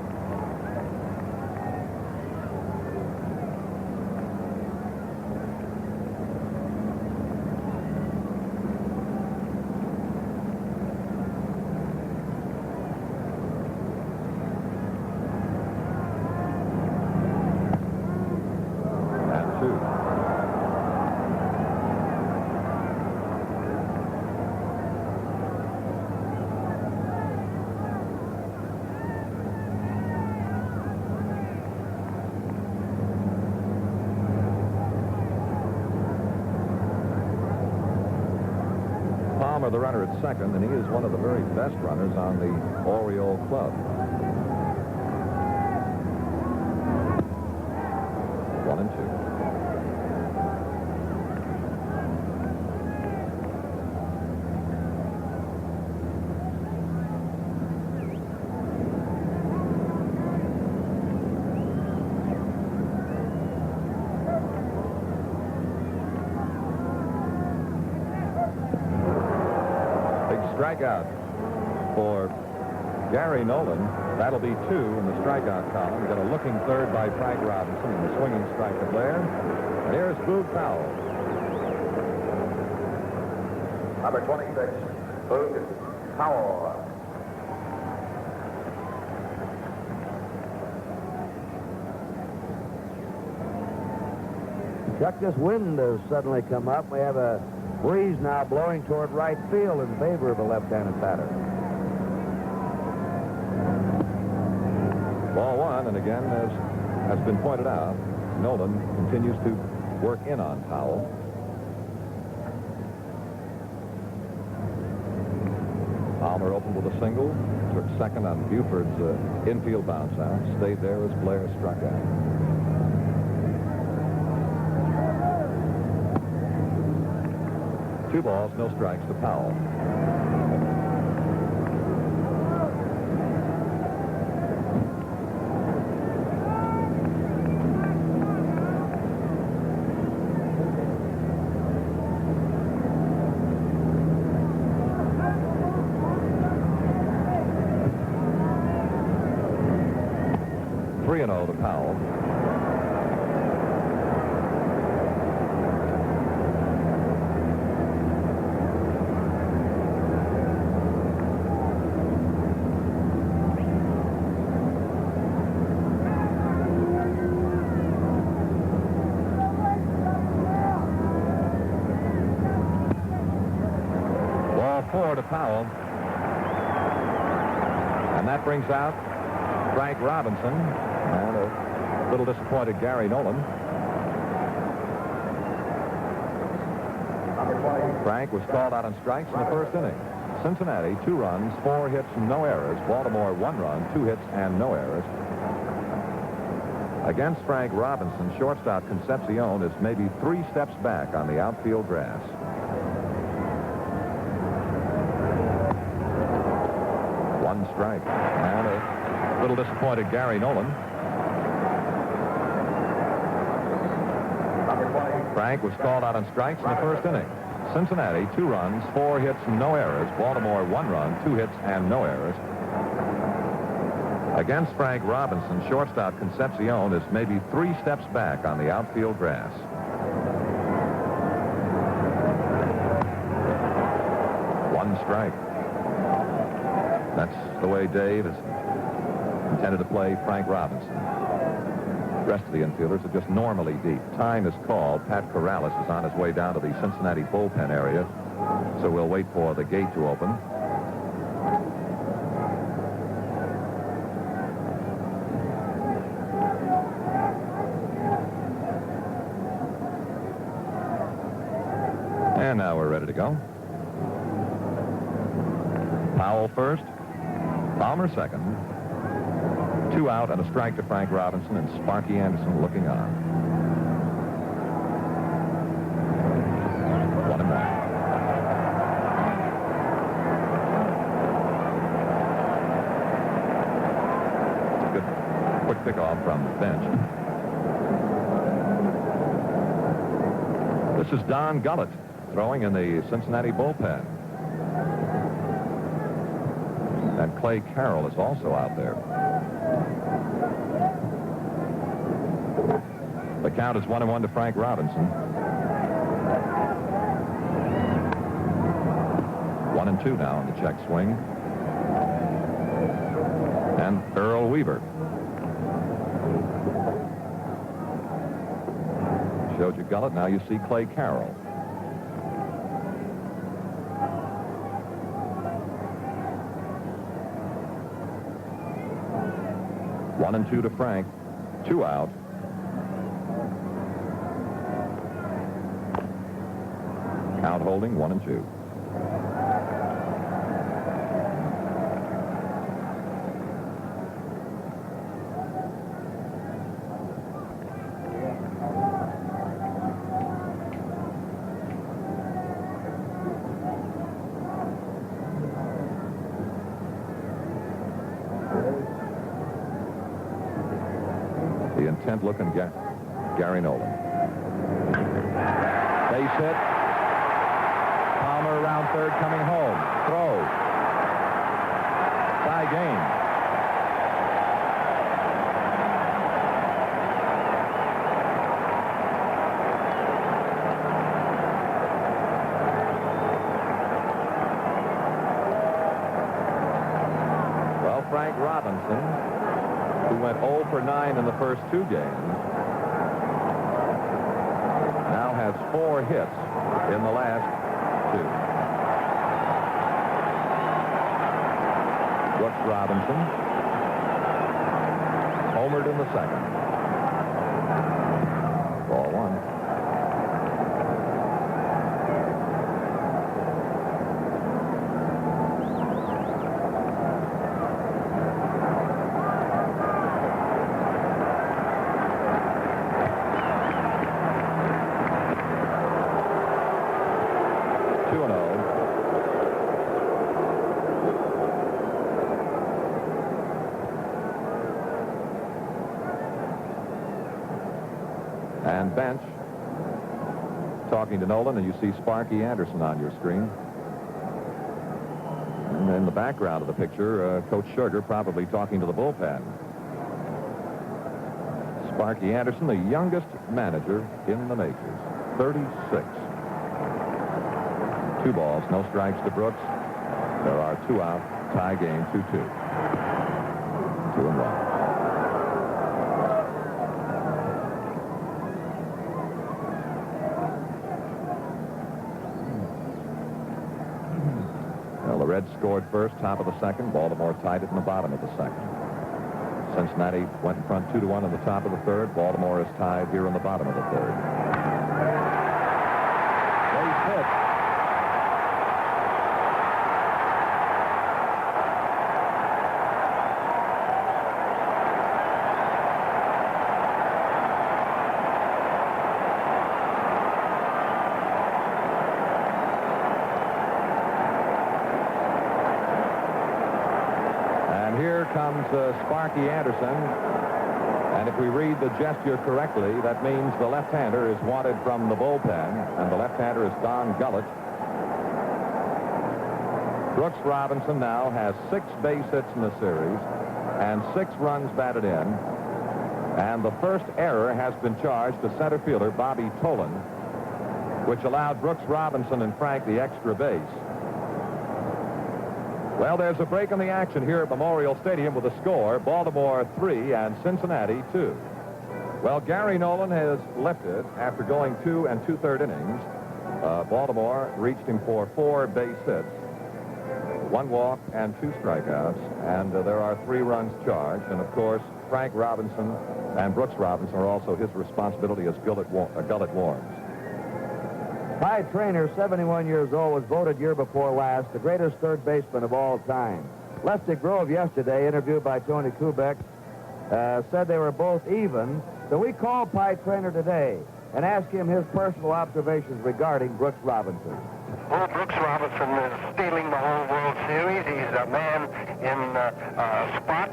[SPEAKER 2] The runner at second, and he is one of the very best runners on the Oriole club. 1-2. Strikeout for Gary Nolan. That'll be 2 in the strikeout column. We got a looking third by Frank Robinson and the swinging strike to Blair. And here's Boog Powell.
[SPEAKER 5] Number 26, Boog Powell.
[SPEAKER 1] Chuck, this wind has suddenly come up. We have a breeze now blowing toward right field in favor of the left-handed batter.
[SPEAKER 2] Ball one, and again, as has been pointed out, Nolan continues to work in on Powell. Palmer opened with a single, took second on Buford's infield bounce out, stayed there as Blair struck out. 2 balls, no strikes to Powell. Three and 0 to Powell. To Powell, and that brings out Frank Robinson and a little disappointed Gary Nolan. Frank was called out on strikes in the first inning. Cincinnati 2 runs, 4 hits, no errors. Baltimore 1 run, 2 hits and no errors. Against Frank Robinson, shortstop Concepcion is maybe 3 steps back on the outfield grass. Strike. And a little disappointed Gary Nolan.
[SPEAKER 5] Number 20,
[SPEAKER 2] Frank was called out on strikes in the first inning. Cincinnati, 2 runs, 4 hits, no errors. Baltimore, 1 run, 2 hits, and no errors. Against Frank Robinson, shortstop Concepcion is maybe 3 steps back on the outfield grass. One strike. That's the way Dave is intended to play Frank Robinson. The rest of the infielders are just normally deep. Time is called. Pat Corrales is on his way down to the Cincinnati bullpen area, so we'll wait for the gate to open. And now we're ready to go. Powell first, Palmer second. 2 out and a strike to Frank Robinson, and Sparky Anderson looking on. 1-1. Good quick pickoff from the bench. This is Don Gullett throwing in the Cincinnati bullpen. And Clay Carroll is also out there. The count is 1-1 to Frank Robinson. 1-2 now on the check swing. And Earl Weaver. Showed you Gullett, now you see Clay Carroll. One and 2 to Frank. 2 out. Count holding 1-2. The intent-looking Gary Nolan. Base hit. Palmer around third, coming home. Throw. Tie game. Well, Frank Robinson, who went 0 for 9 in the first 2 games, now has 4 hits in the last 2. Brooks Robinson homered in the second. Ball 1. And bench talking to Nolan, and you see Sparky Anderson on your screen. And in the background of the picture, Coach Sugar probably talking to the bullpen. Sparky Anderson, the youngest manager in the majors, 36. 2 balls, no strikes to Brooks. There are 2 out, tie game 2-2. 2-1. The Reds scored first, top of the second. Baltimore tied it in the bottom of the second. Cincinnati went in front 2-1 in the top of the third. Baltimore is tied here in the bottom of the third. Base hit. Here comes Sparky Anderson, And if we read the gesture correctly, that means the left-hander is wanted from the bullpen, and the left-hander is Don Gullett. Brooks Robinson now has 6 base hits in the series and 6 runs batted in. And the first error has been charged to center fielder Bobby Tolan, which allowed Brooks Robinson and Frank the extra base. Well, there's a break in the action here at Memorial Stadium with a score, Baltimore 3 and Cincinnati 2. Well, Gary Nolan has lifted after going 2 2/3 innings. Baltimore reached him for 4 base hits, 1 walk and 2 strikeouts, and there are 3 runs charged. And, of course, Frank Robinson and Brooks Robinson are also his responsibility as Gullett warms.
[SPEAKER 1] Ty Trainer, 71 years old, was voted year before last the greatest third baseman of all time. Lefty Grove yesterday, interviewed by Tony Kubek, said they were both even. So we called Ty Trainer today and asked him his personal observations regarding Brooks Robinson.
[SPEAKER 6] Well, Brooks Robinson is stealing the whole World Series. He's a man in a spot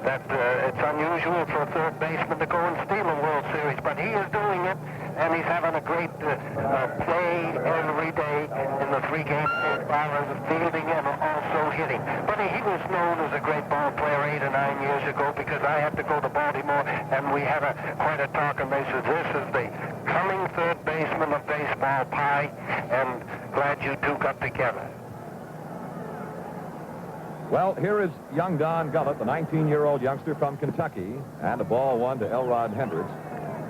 [SPEAKER 6] that it's unusual for a third baseman to go and steal a World Series, but he is doing it, and he's having a great play every day in the 3 games so far as fielding and also hitting. But he was known as a great ball player 8 or 9 years ago, because I had to go to Baltimore, and we had quite a talk, and they said, this is the coming third baseman of baseball, Pie, and glad you two got together.
[SPEAKER 2] Well, here is young Don Gullett, the 19-year-old youngster from Kentucky, and a ball 1 to Elrod Hendricks.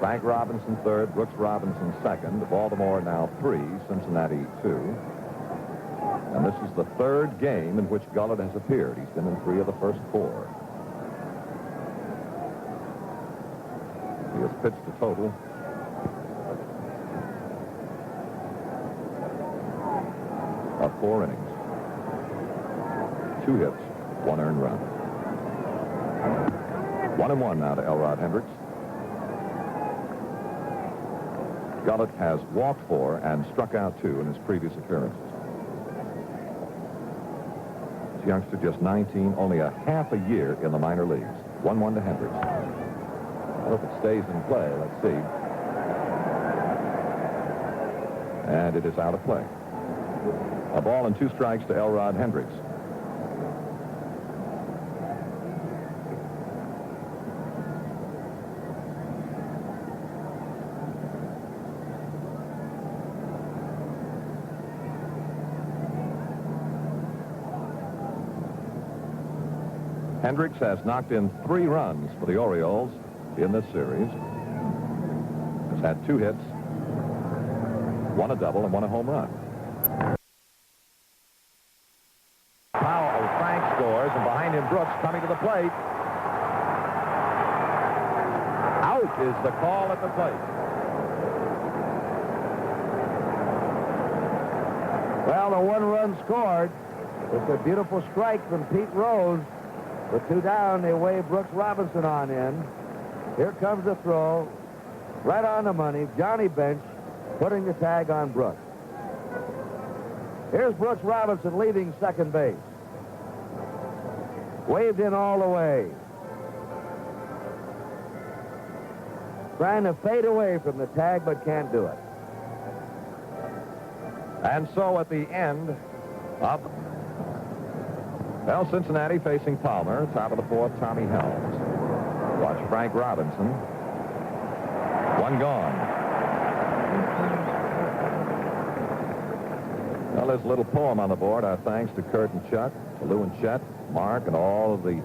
[SPEAKER 2] Frank Robinson third, Brooks Robinson second. Baltimore now 3, Cincinnati 2. And this is the 3rd game in which Gullett has appeared. He's been in 3 of the first 4. He has pitched a total of 4 innings, 2 hits, 1 earned run. 1-1 now to Elrod Hendricks. Gullett has walked 4 and struck out 2 in his previous appearances. This youngster, just 19, only a half a year in the minor leagues. 1-1 to Hendricks. Well, if it stays in play, let's see. And it is out of play. A ball and 2 strikes to Elrod Hendricks. Hendricks has knocked in 3 runs for the Orioles in this series. Has had 2 hits, 1 a double, and 1 a home run. Frank scores, and behind him Brooks coming to the plate. Out is the call at the plate.
[SPEAKER 1] Well, the 1 run scored. It's a beautiful strike from Pete Rose. With 2 down, they wave Brooks Robinson on in. Here comes the throw. Right on the money. Johnny Bench putting the tag on Brooks. Here's Brooks Robinson leaving second base. Waved in all the way. Trying to fade away from the tag, but can't do it.
[SPEAKER 2] And so at the end of... Well, Cincinnati facing Palmer. Top of the 4th, Tommy Helms. Watch Frank Robinson. 1 gone. Well, there's a little poem on the board. Our thanks to Kurt and Chuck, to Lou and Chet, Mark, and all of the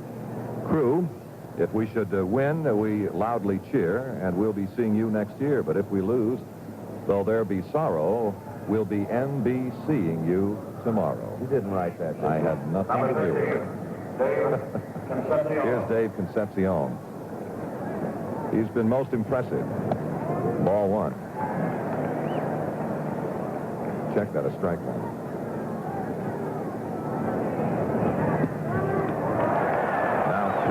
[SPEAKER 2] crew. If we should win, we loudly cheer, and we'll be seeing you next year. But if we lose, though there be sorrow, we'll be NBCing you tomorrow.
[SPEAKER 1] You didn't write that, did you?
[SPEAKER 2] I had nothing to do with it. Here's Dave Concepcion. He's been most impressive. Ball 1. Check that, a strike 1. Now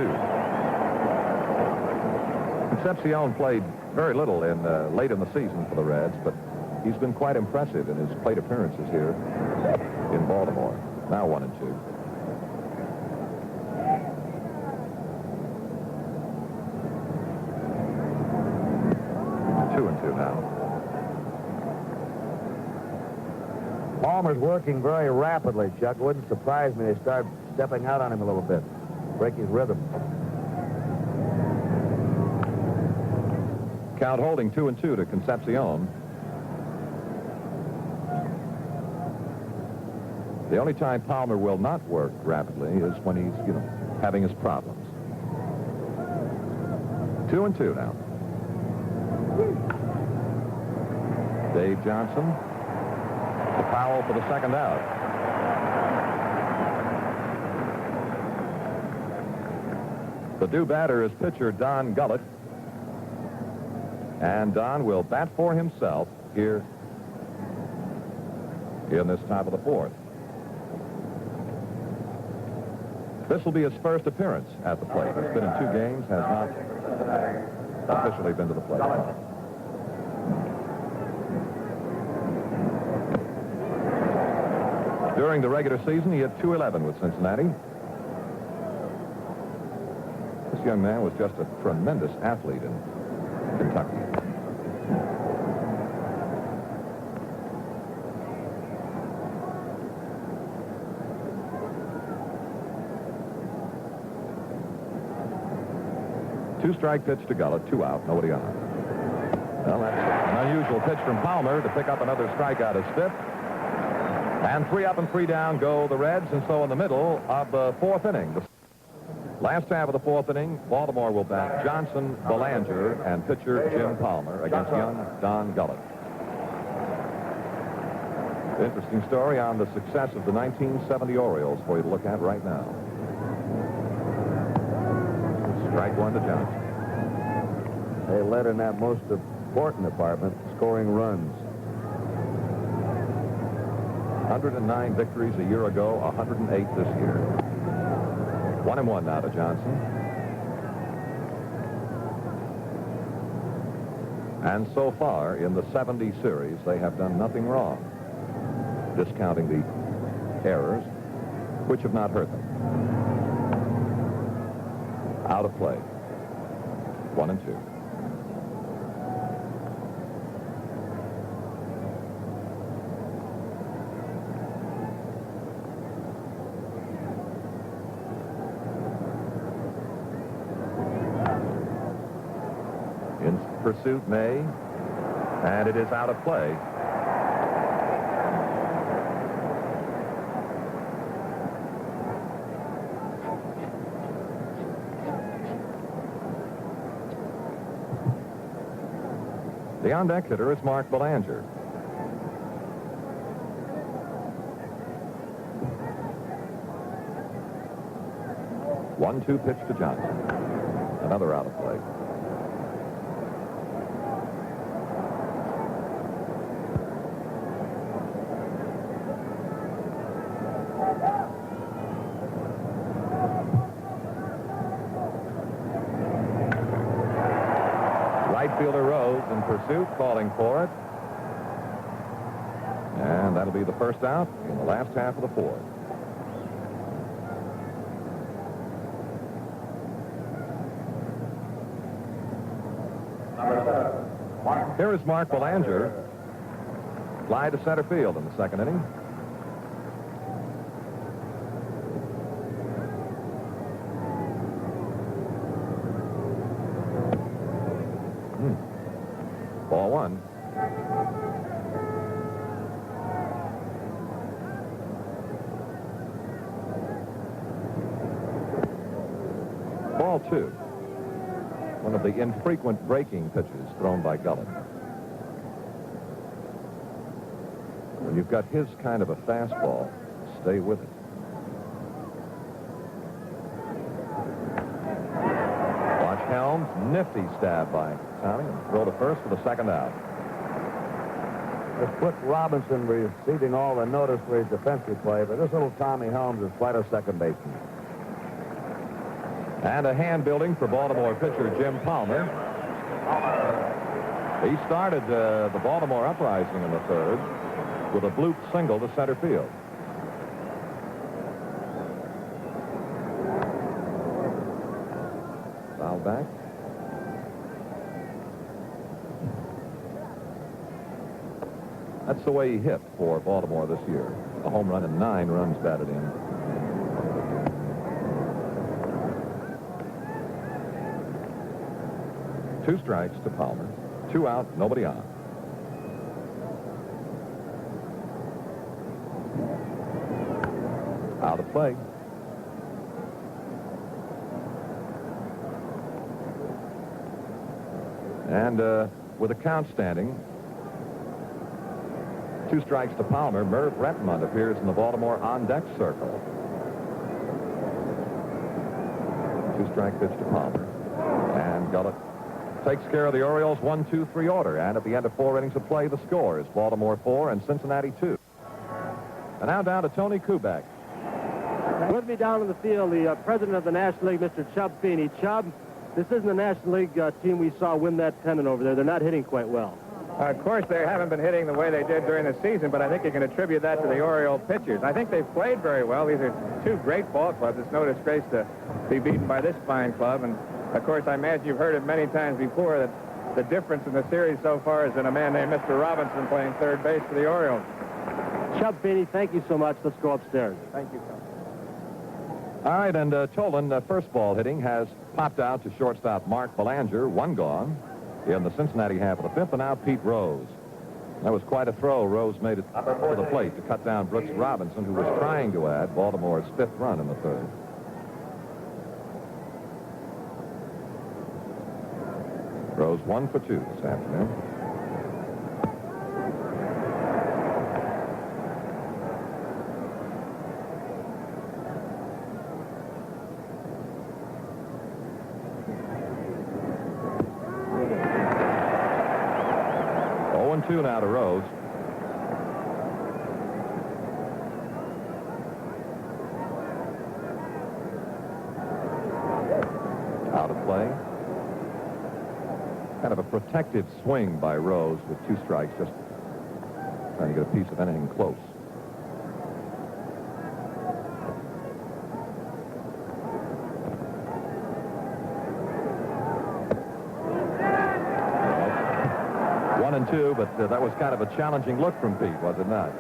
[SPEAKER 2] 2. Concepcion played very little in late in the season for the Reds, but he's been quite impressive in his plate appearances here in Baltimore. Now 1 and 2. 2-2 now.
[SPEAKER 1] Palmer's working very rapidly, Chuck. Wouldn't surprise me they start stepping out on him a little bit. Break his rhythm.
[SPEAKER 2] Count holding 2-2 to Concepcion. The only time Palmer will not work rapidly is when he's, having his problems. 2-2 now. Dave Johnson. The foul for the second out. The due batter is pitcher Don Gullett. And Don will bat for himself here in this top of the fourth. This will be his first appearance at the plate. He's been in 2 games, has not officially been to the plate. During the regular season, he hit .211 with Cincinnati. This young man was just a tremendous athlete in Kentucky. Two-strike pitch to Gullett, 2 out, nobody on. Well, that's an unusual pitch from Palmer to pick up another strikeout as 5th. And 3 up and 3 down go the Reds, and so in the middle of the 4th inning. The last half of the 4th inning, Baltimore will bat Johnson, Belanger, and pitcher Jim Palmer against young Don Gullett. Interesting story on the success of the 1970 Orioles for you to look at right now. Strike 1 to Johnson.
[SPEAKER 1] They led in that most important department, scoring runs.
[SPEAKER 2] 109 victories a year ago, 108 this year. 1-1 now to Johnson. And so far in the 70 series, they have done nothing wrong, discounting the errors, which have not hurt them. Out of play. 1-2. In pursuit, May, and it is out of play. The on-deck hitter is Mark Belanger. One-two pitch to Johnson. Another out of play. Right fielder Rose in pursuit, calling for it. And that'll be the first out in the last half of the 4th. Here is Mark Belanger. Fly to center field in the 2nd inning. Ball 1. Ball 2. One of the infrequent breaking pitches thrown by Gullett. When you've got his kind of a fastball, stay with it. Watch Helms, nifty stab by Tommy, and throw to first for the 2nd out.
[SPEAKER 1] With Quick Robinson receiving all the notice for his defensive play, but this little Tommy Helms is quite a second baseman.
[SPEAKER 2] And a hand building for Baltimore pitcher Jim Palmer. He started the Baltimore uprising in the 3rd with a bloop single to center field. Foul back. That's the way he hit for Baltimore this year. A home run and 9 runs batted in. Two strikes to Palmer. 2 out, nobody on. Out of play. And with the count standing, 2 strikes to Palmer, Merv Retmund appears in the Baltimore on-deck circle. 2-strike pitch to Palmer. And Gullett takes care of the Orioles 1-2-3 order. And at the end of 4 innings of play, the score is Baltimore 4 and Cincinnati 2. And now down to Tony Kubek.
[SPEAKER 3] With me down in the field, the president of the National League, Mr. Chub Feeney. Chub, this isn't the National League team we saw win that pennant over there. They're not hitting quite well.
[SPEAKER 7] Of course, they haven't been hitting the way they did during the season, but I think you can attribute that to the Oriole pitchers. I think they've played very well. These are 2 great ball clubs. It's no disgrace to be beaten by this fine club. And, of course, I imagine you've heard it many times before that the difference in the series so far has been a man named Mr. Robinson playing third base for the Orioles.
[SPEAKER 3] Chub Feeney, thank you so much. Let's go upstairs.
[SPEAKER 7] Thank you, Tom.
[SPEAKER 2] All right, and Tolan, first ball hitting, has popped out to shortstop Mark Belanger, 1 gone in the Cincinnati half of the 5th, and now Pete Rose. That was quite a throw. Rose made it to the plate to cut down Brooks Robinson, who was trying to add Baltimore's 5th run in the 3rd. Rose 1 for 2 this afternoon. Now to Rose. Out of play. Kind of a protected swing by Rose with 2 strikes, just trying to get a piece of anything close. And 2, but that was kind of a challenging look from Pete, was it not?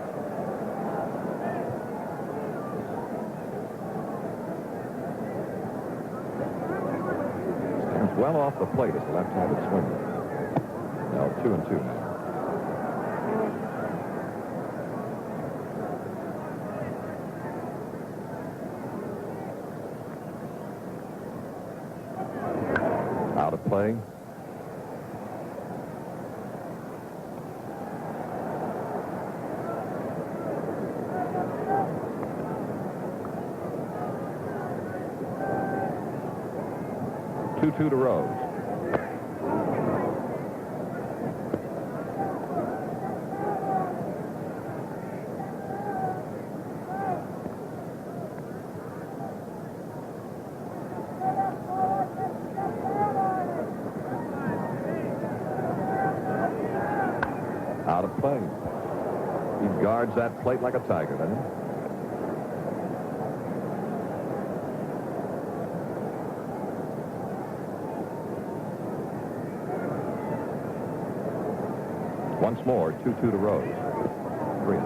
[SPEAKER 2] Stands well off the plate as a left-handed swinger. Now 2 and 2 now. Out of play. Two to Rose. Out of play. He guards that plate like a tiger, doesn't he? Once more, 2-2 to Rose. 3.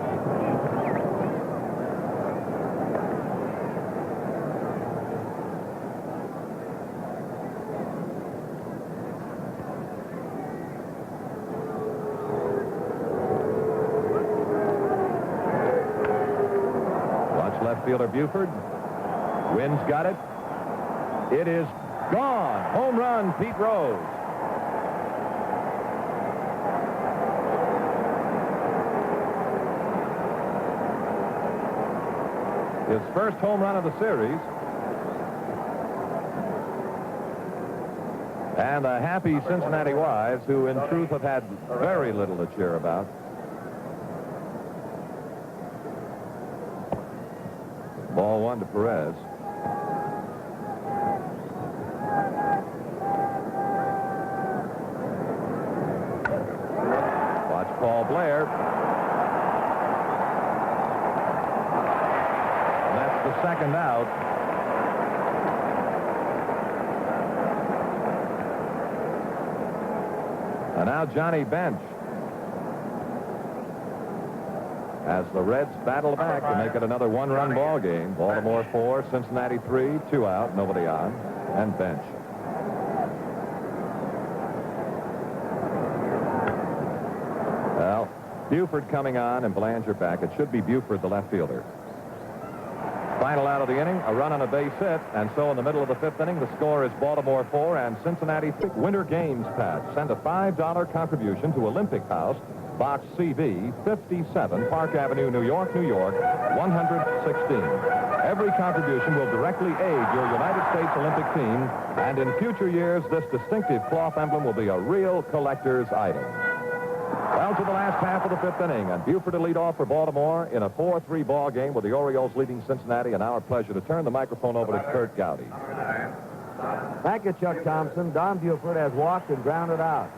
[SPEAKER 2] Watch left fielder Buford. Wynn's got it. It is gone. Home run, Pete Rose. His first home run of the series. And the happy Cincinnati wives, who in truth have had very little to cheer about. Ball 1 to Perez. Watch Paul Blair. The second out. And now Johnny Bench. as the Reds battle back to make it another one-run ball game. Baltimore 4, Cincinnati 3, 2 out, nobody on, and bench. Well, Buford coming on and Belanger back. It should be Buford, the left fielder. Final out of the inning, a run on a base hit, and so in the middle of the 5th inning, the score is Baltimore 4 and Cincinnati 6. Winter Games patch. Send a $5 contribution to Olympic House, Box CV, 57, Park Avenue, New York, New York, 116. Every contribution will directly aid your United States Olympic team, and in future years, this distinctive cloth emblem will be a real collector's item. Well, to the last half of the 5th inning, and Buford to lead off for Baltimore in a 4-3 ball game with the Orioles leading Cincinnati, and our pleasure to turn the microphone over to Kurt Gowdy.
[SPEAKER 1] Thank you, Chuck Thompson. Don Buford has walked and grounded out.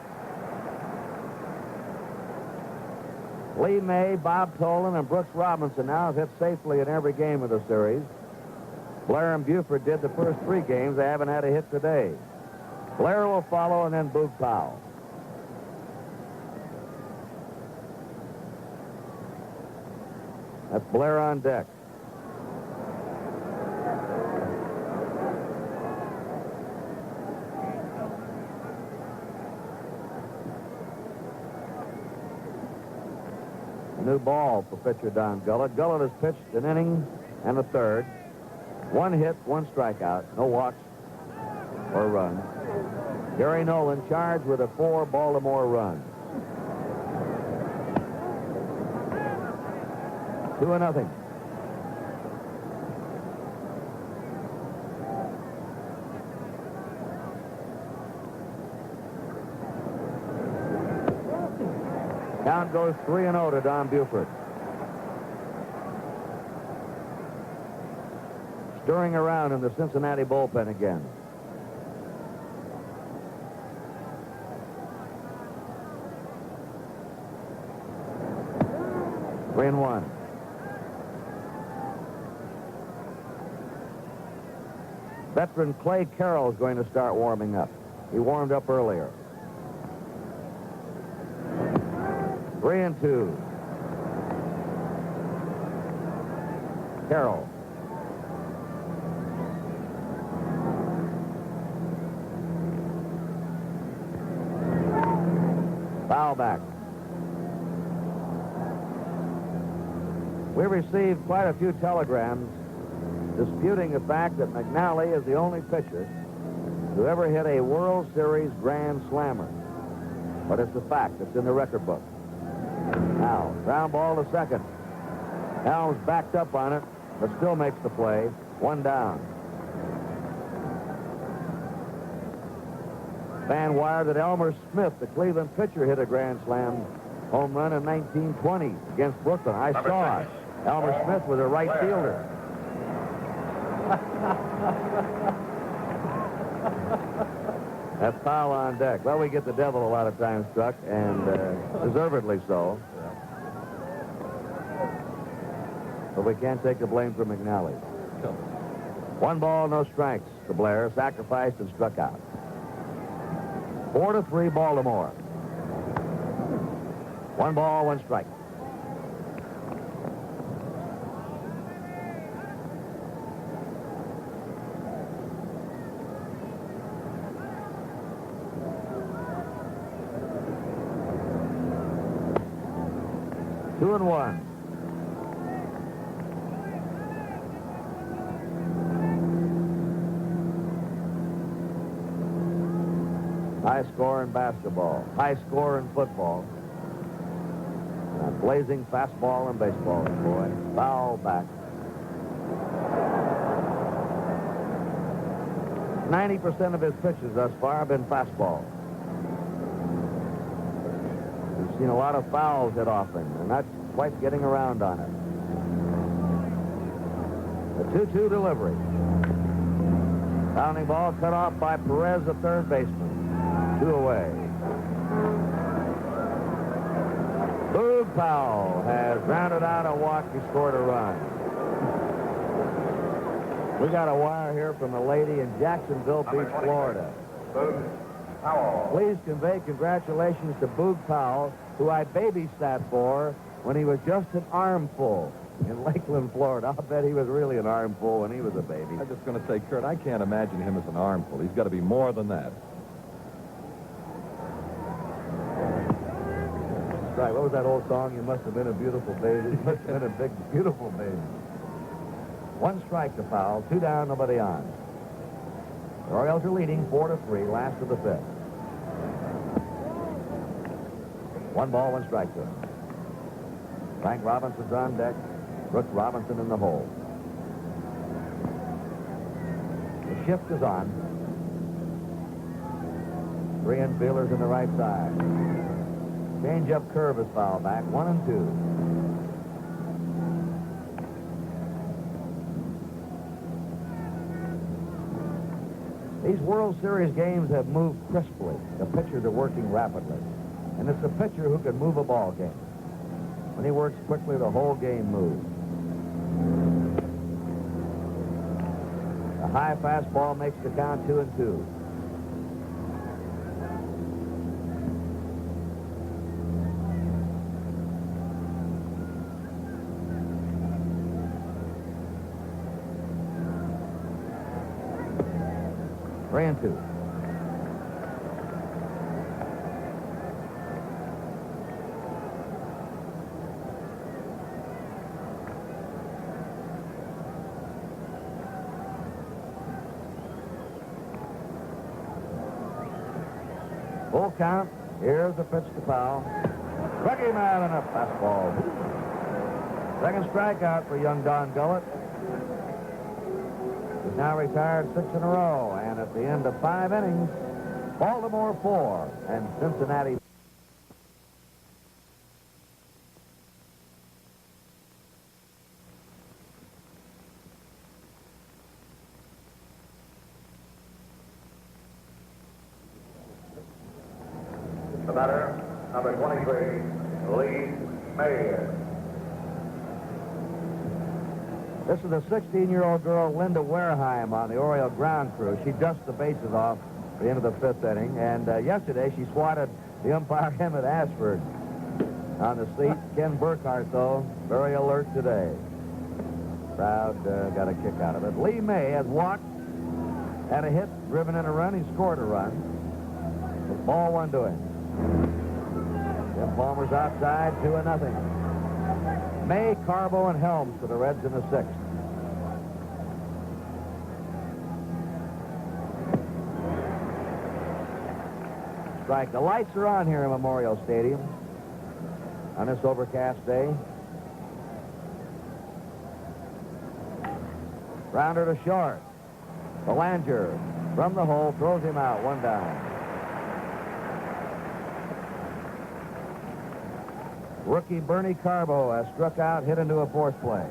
[SPEAKER 1] Lee May, Bob Tolan, and Brooks Robinson now have hit safely in every game of the series. Blair and Buford did the first 3 games. They haven't had a hit today. Blair will follow, and then Boog Powell. That's Blair on deck. A new ball for pitcher Don Gullett. Gullett has pitched an inning and a third. 1 hit, 1 strikeout. No walks or runs. Gary Nolan charged with a 4 Baltimore runs. 2-0. Count goes 3-0 to Don Buford. Stirring around in the Cincinnati bullpen again. Three and 1. Veteran Clay Carroll is going to start warming up. He warmed up earlier. 3 and 2. Carroll. Foul back. We received quite a few telegrams disputing the fact that McNally is the only pitcher to ever hit a World Series grand slammer. But it's a fact. It's in the record book. Now, ground ball to second. Helms backed up on it, but still makes the play. 1 down. Fan wire that Elmer Smith, the Cleveland pitcher, hit a grand slam home run in 1920 against Brooklyn. I saw it. Elmer Smith was a right fielder. That's foul on deck. Well, we get the devil a lot of times, Chuck, and deservedly so. But we can't take the blame for McNally. 1 ball, no strikes to Blair. Sacrificed and struck out. 4-3 Baltimore. 1 ball, 1 strike. Two and 1. High score in basketball. High score in football. And a blazing fastball in baseball, boy. Foul back. 90% of his pitches thus far have been fastballs. We've seen a lot of fouls hit off him. They're not quite getting around on it. The 2-2 delivery. Pounding ball cut off by Perez, the third baseman. 2 away. Boog Powell has rounded out a walk. He scored a run. We got a wire here from a lady in Jacksonville Beach, Florida. Please convey congratulations to Boog Powell, who I babysat for when he was just an armful in Lakeland, Florida. I'll bet he was really an armful when he was a baby.
[SPEAKER 2] I was just going to say, Kurt, I can't imagine him as an armful. He's got to be more than that.
[SPEAKER 1] Right, what was that old song? You must have been a beautiful baby. You must have been a big, beautiful baby. One strike to foul, 2 down, nobody on. The Orioles are leading 4-3, last of the 5th. 1 ball, 1 strike to him. Frank Robinson's on deck. Brooks Robinson in the hole. The shift is on. 3 infielders in the right side. Change-up curve is foul back. 1-2. These World Series games have moved crisply. The pitchers are working rapidly. And it's the pitcher who can move a ball game. When he works quickly, the whole game moves. A high fastball makes the count 2-2. Three and 2. Full count. Here's the pitch to foul. Struck him out on a fastball. Second strikeout for young Don Gullett. He's now retired 6 in a row. And at the end of 5 innings, Baltimore 4 and Cincinnati.
[SPEAKER 5] The batter, number 23, Lee Mayer.
[SPEAKER 1] This is a 16-year-old girl, Linda Wareheim, on the Oriole ground crew. She dusts the bases off at the end of the 5th inning. And yesterday, she swatted the umpire, Emmett Ashford, on the seat. Ken Burkhart, though, very alert today. Crowd got a kick out of it. Lee May has walked, had a hit, driven in a run. He scored a run. It's ball 1 to him. Jim Palmer's outside, 2-0. May, Carbo, and Helms for the Reds in the 6th. Strike. The lights are on here in Memorial Stadium on this overcast day. Grounder to short. Belanger from the hole throws him out. 1 down. Rookie Bernie Carbo has struck out, hit into a 4th play.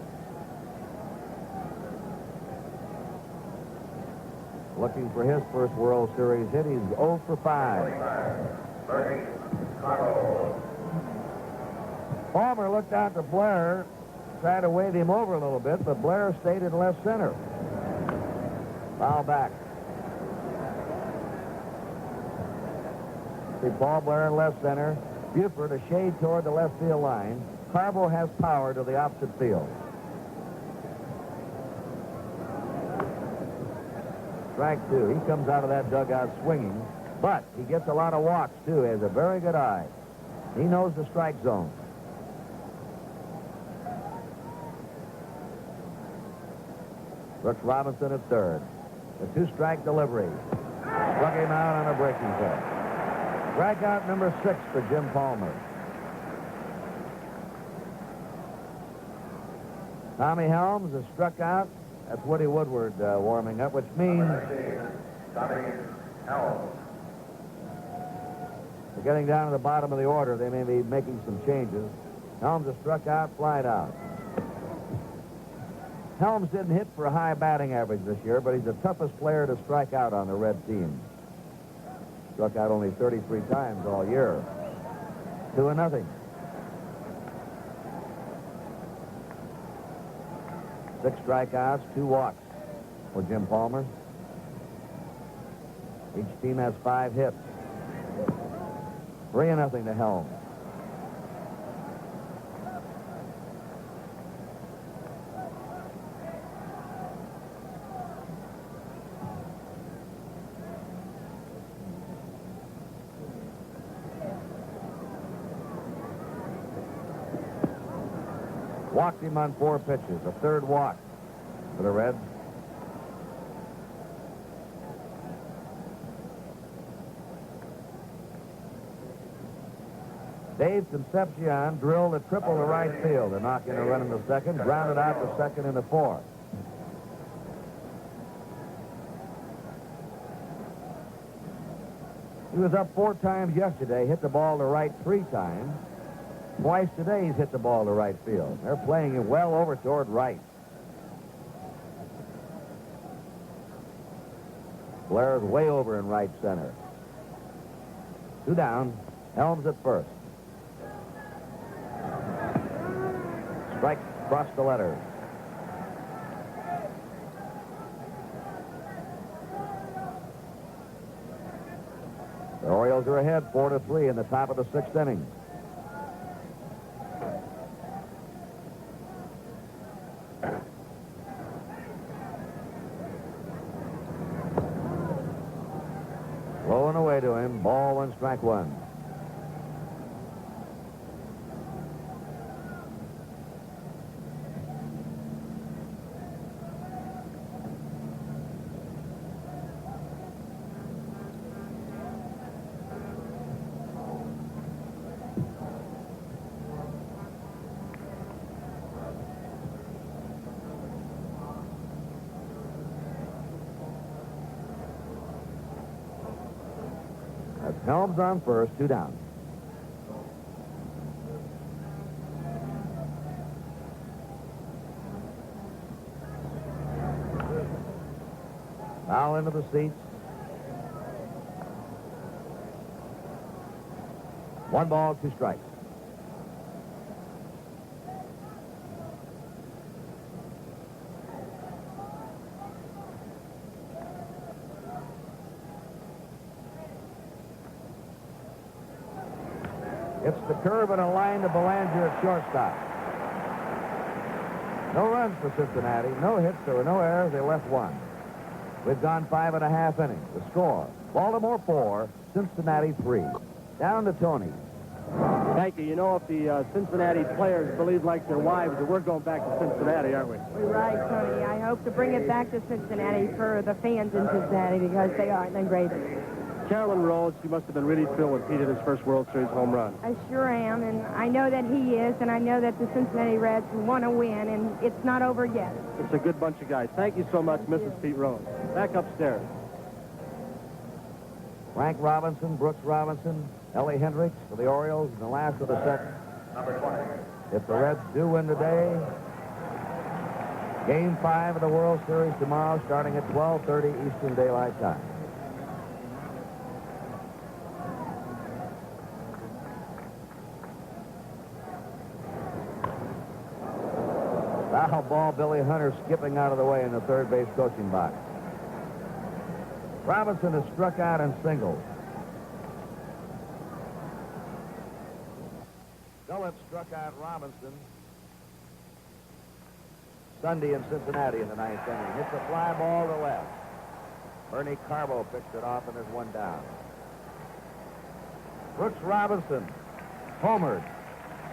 [SPEAKER 1] Looking for his first World Series hit. He's 0 for 5.
[SPEAKER 5] Bernie Carbo.
[SPEAKER 1] Palmer looked out to Blair, tried to wave him over a little bit, but Blair stayed in left center. Foul back. See Paul Blair in left center. Buford a shade toward the left field line. Carbo has power to the opposite field. Strike 2. He comes out of that dugout swinging, but he gets a lot of walks, too. He has a very good eye. He knows the strike zone. Brooks Robinson at 3rd. The 2-strike delivery. Struck him out on a breaking pitch. Strikeout number 6 for Jim Palmer. Tommy Helms is struck out. That's Woody Woodward warming up, which means
[SPEAKER 5] Tommy Helms.
[SPEAKER 1] they're getting down to the bottom of the order. They may be making some changes. Helms is struck out, flied out. Helms didn't hit for a high batting average this year, but he's the toughest player to strike out on the Red team. Struck out only 33 times all year. 2-0. Six strikeouts, 2 walks for Jim Palmer. Each team has 5 hits. 3-0 to Helms. Walked him on 4 pitches. A third walk for the Reds. Dave Concepcion drilled a triple to right field to knock in a run in the second, grounded out the second in the fourth. He was up 4 times yesterday, hit the ball to right 3 times. Twice today he's hit the ball to right field. They're playing him well over toward right. Blair's way over in right center. 2 down. Helms at first. Strike across the letters. The Orioles are ahead 4-3 in the top of the 6th inning. Low and away to him. Ball 1, strike 1. Helms on first, 2 down. Foul into the seats. 1 ball, 2 strikes. It's the curve and a line to Belanger at shortstop. No runs for Cincinnati. No hits. There were no errors. They left 1. We've gone 5.5 innings. The score, Baltimore 4, Cincinnati 3. Down to Tony.
[SPEAKER 3] Thank you. You know, if the Cincinnati players believe like their wives, that we're going back to Cincinnati, aren't we?
[SPEAKER 8] You're right, Tony. I hope to bring it back to Cincinnati for the fans in Cincinnati because they are the greatest.
[SPEAKER 3] Carolyn Rose, she must have been really thrilled when Pete hit his first World Series home run.
[SPEAKER 8] I sure am, and I know that he is, and I know that the Cincinnati Reds want to win, and it's not over yet.
[SPEAKER 3] It's a good bunch of guys. Thank you so much, Mrs. Pete Rose. Back upstairs.
[SPEAKER 1] Frank Robinson, Brooks Robinson, Ellie Hendricks for the Orioles in the last of the second.
[SPEAKER 5] Number 20.
[SPEAKER 1] If the Reds do win today, Game 5 of the World Series tomorrow starting at 12:30 Eastern Daylight Time. Foul ball, Billy Hunter skipping out of the way in the third base coaching box. Robinson has struck out and singled. Phillips struck out Robinson Sunday in Cincinnati in the 9th inning. Hits a fly ball to left. Bernie Carbo picks it off, and there's 1 down. Brooks Robinson homered,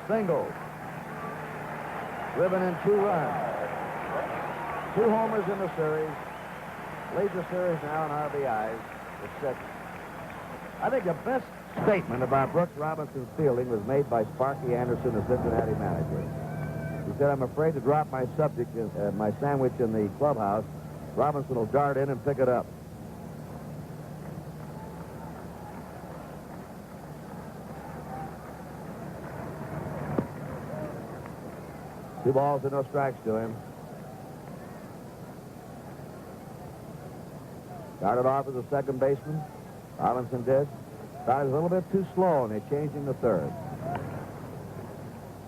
[SPEAKER 1] singled, driven in 2 runs. 2 homers in the series. Leads the series now in RBIs with 6. I think the best statement about Brooks Robinson's fielding was made by Sparky Anderson, the Cincinnati manager. He said, "I'm afraid to drop my my sandwich in the clubhouse. Robinson will dart in and pick it up." Two balls and no strikes to him. Started off as a second baseman. Robinson did. Thought he was a little bit too slow, and they changed him to third.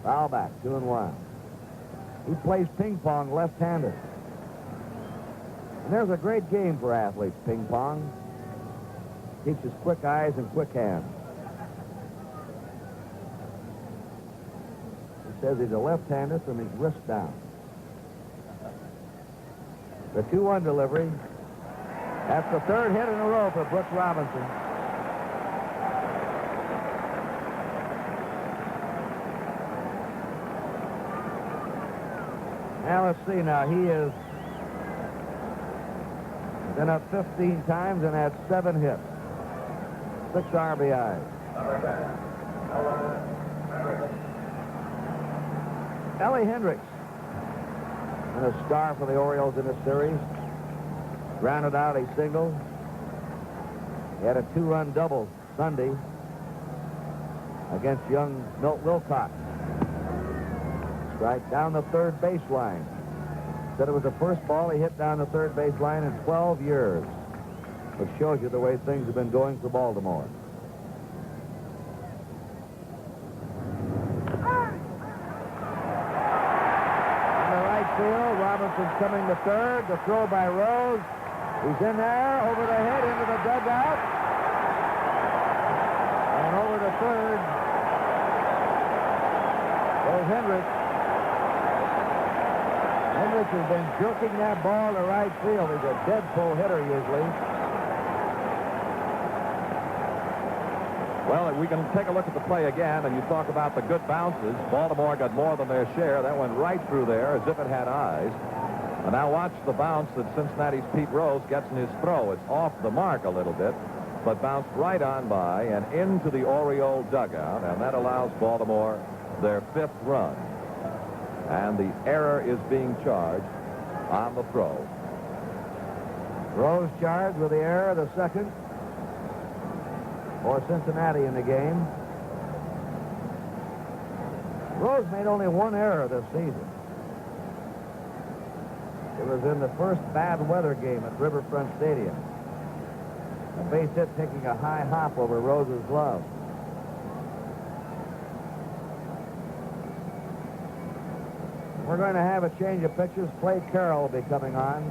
[SPEAKER 1] Foul back, 2-1. He plays ping pong left-handed. And there's a great game for athletes, ping pong. Teaches quick eyes and quick hands. He says he's a left-hander from his wrist down. The 2-1 delivery. That's the third hit in a row for Brooks Robinson. Now, let's see now. He has been up 15 times and had 7 hits. 6 RBIs. Ellie Hendricks, and a star for the Orioles in this series, grounded out a single. He had a 2-run double Sunday against young Milt Wilcox. Strike down the third baseline. Said it was the first ball he hit down the third baseline in 12 years, which shows you the way things have been going for Baltimore. In the right field, Robinson's coming to third. The throw by Rose. He's in there, over the head, into the dugout. And over to third goes Hendricks. Hendricks has been jerking that ball to right field. He's a dead pull hitter usually.
[SPEAKER 2] Well, we can take a look at the play again, and you talk about the good bounces. Baltimore got more than their share. That went right through there as if it had eyes. And now watch the bounce that Cincinnati's Pete Rose gets in his throw. It's off the mark a little bit, but bounced right on by and into the Oriole dugout, and that allows Baltimore their 5th run. And the error is being charged on the throw.
[SPEAKER 1] Rose charged with the error, the second for Cincinnati in the game. Rose made only 1 error this season. It was in the first bad weather game at Riverfront Stadium. A base hit taking a high hop over Rose's glove. We're going to have a change of pitches. Clay Carroll will be coming on.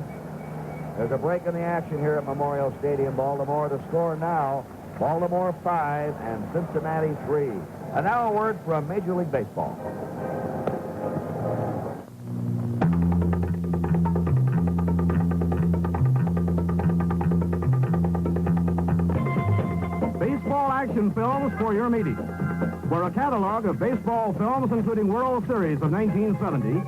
[SPEAKER 1] There's a break in the action here at Memorial Stadium, Baltimore. The score now, Baltimore 5 and Cincinnati 3. And now a word from Major League Baseball.
[SPEAKER 9] Baseball action films for your meeting. For a catalog of baseball films, including World Series of 1970,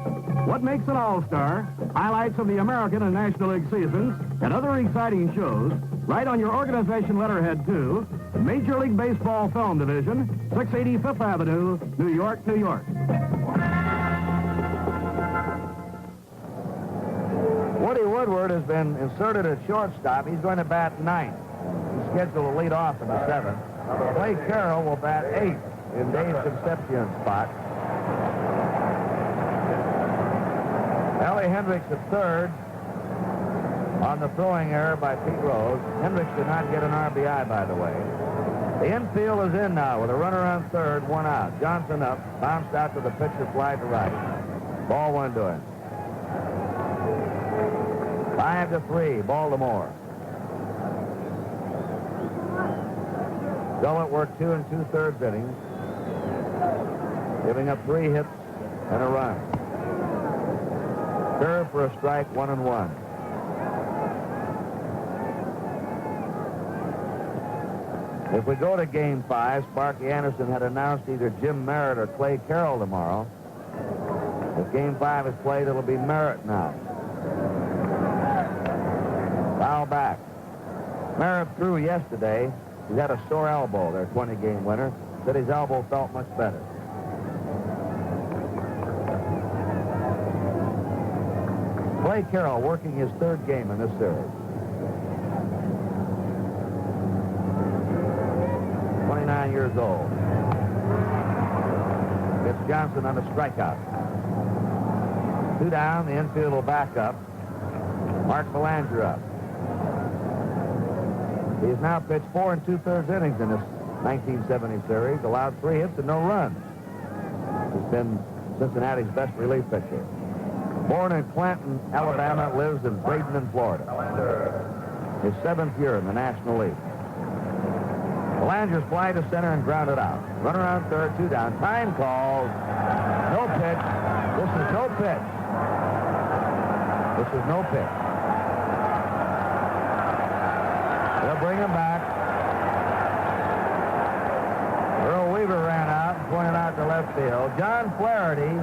[SPEAKER 9] What Makes an All-Star, highlights of the American and National League seasons, and other exciting shows, write on your organization letterhead to Major League Baseball Film Division, 680 Fifth Avenue, New York, New York.
[SPEAKER 1] Woody Woodward has been inserted at shortstop. He's going to bat 9th. He's scheduled to lead off in the 7th. Clay Carroll will bat 8th in Dave Concepcion's spot. Ellie Hendricks at 3rd on the throwing error by Pete Rose. Hendricks did not get an RBI, by the way. The infield is in now with a runner on 3rd, 1 out. Johnson up, bounced out to the pitcher, fly to right. Ball 1 to him. 5-3, Baltimore. Gullett worked 2 2/3 innings, giving up 3 hits and a run. Curve for a strike, 1-1. If we go to Game 5, Sparky Anderson had announced either Jim Merritt or Clay Carroll tomorrow. If Game 5 is played, it'll be Merritt now. Foul back. Merritt threw yesterday. He's had a sore elbow, their 20-game winner. Said his elbow felt much better. Clay Carroll working his 3rd game in this series. 29 years old. Gets Johnson on a strikeout. 2 down, the infield will back up. Mark Belanger up. He's now pitched 4 2/3 innings in this 1970 series, allowed 3 hits and no runs. He's been Cincinnati's best relief pitcher. Born in Clanton, Alabama, lives in Bradenton, Florida. His 7th year in the National League. Belanger's fly to center and grounded out. Runner on 3rd, 2 down. Time called. No pitch. This is no pitch. This is no pitch. They'll bring him back. Earl Weaver ran out and pointed out to left field. John Flaherty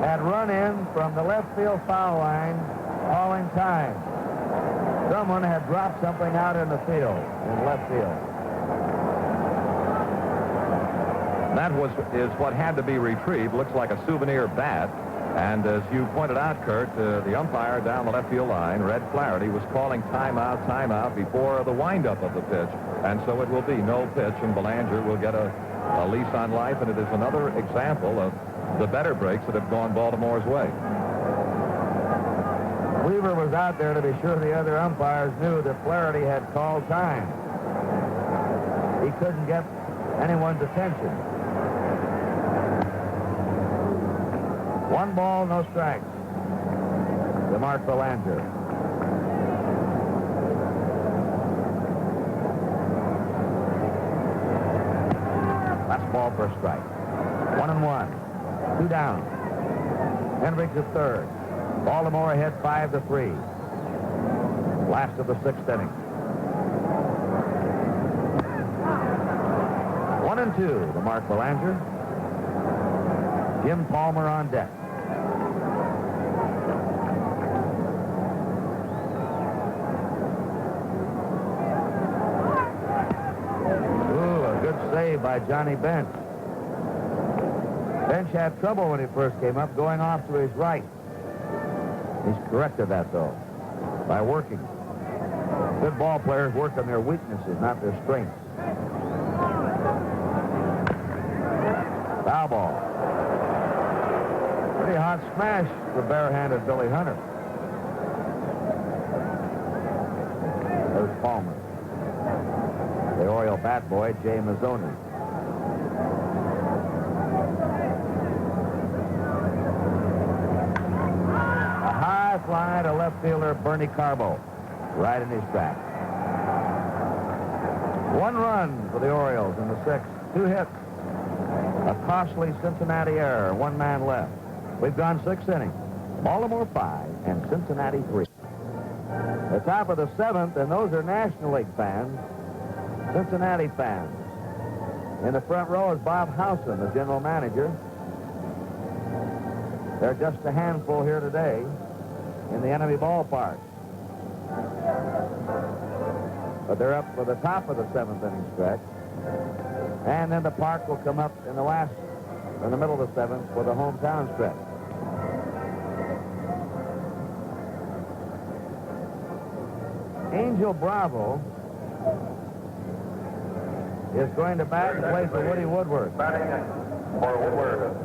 [SPEAKER 1] had run in from the left field foul line, calling time. Someone had dropped something out in the field, in left field.
[SPEAKER 2] That is what had to be retrieved. Looks like a souvenir bat. And as you pointed out, Kurt, the umpire down the left field line, Red Flaherty, was calling timeout before the windup of the pitch. And so it will be no pitch, and Belanger will get a lease on life. And it is another example of the better breaks that have gone Baltimore's way.
[SPEAKER 1] Weaver was out there to be sure the other umpires knew that Flaherty had called time. He couldn't get anyone's attention. 1 ball, no strikes to Mark Belanger. Last ball for a strike. 1-1. 2 down. Hendricks at third. Baltimore ahead 5-3. Last of the 6th inning. 1-2 to Mark Belanger. Jim Palmer on deck. Ooh, a good save by Johnny Bench. Bench had trouble when he first came up, going off to his right. He's corrected that, though, by working. Good ball players work on their weaknesses, not their strengths. Foul ball. Pretty hot smash for bare-handed Billy Hunter. There's Palmer. The Oriole bat boy, Jay Mazzoni. A high fly to left fielder Bernie Carbo, right in his track. 1 run for the Orioles in the 6th. 2 hits. A costly Cincinnati error. 1 man left. We've gone 6 innings. Baltimore 5 and Cincinnati 3. The top of the 7th, and those are National League fans, Cincinnati fans. In the front row is Bob Howson, the general manager. They're just a handful here today in the enemy ballpark. But they're up for the top of the 7th inning stretch. And then the park will come up in the middle of the 7th for the hometown stretch. Angel Bravo is going to bat in place of Woody Woodward.
[SPEAKER 5] Batting for Woodward,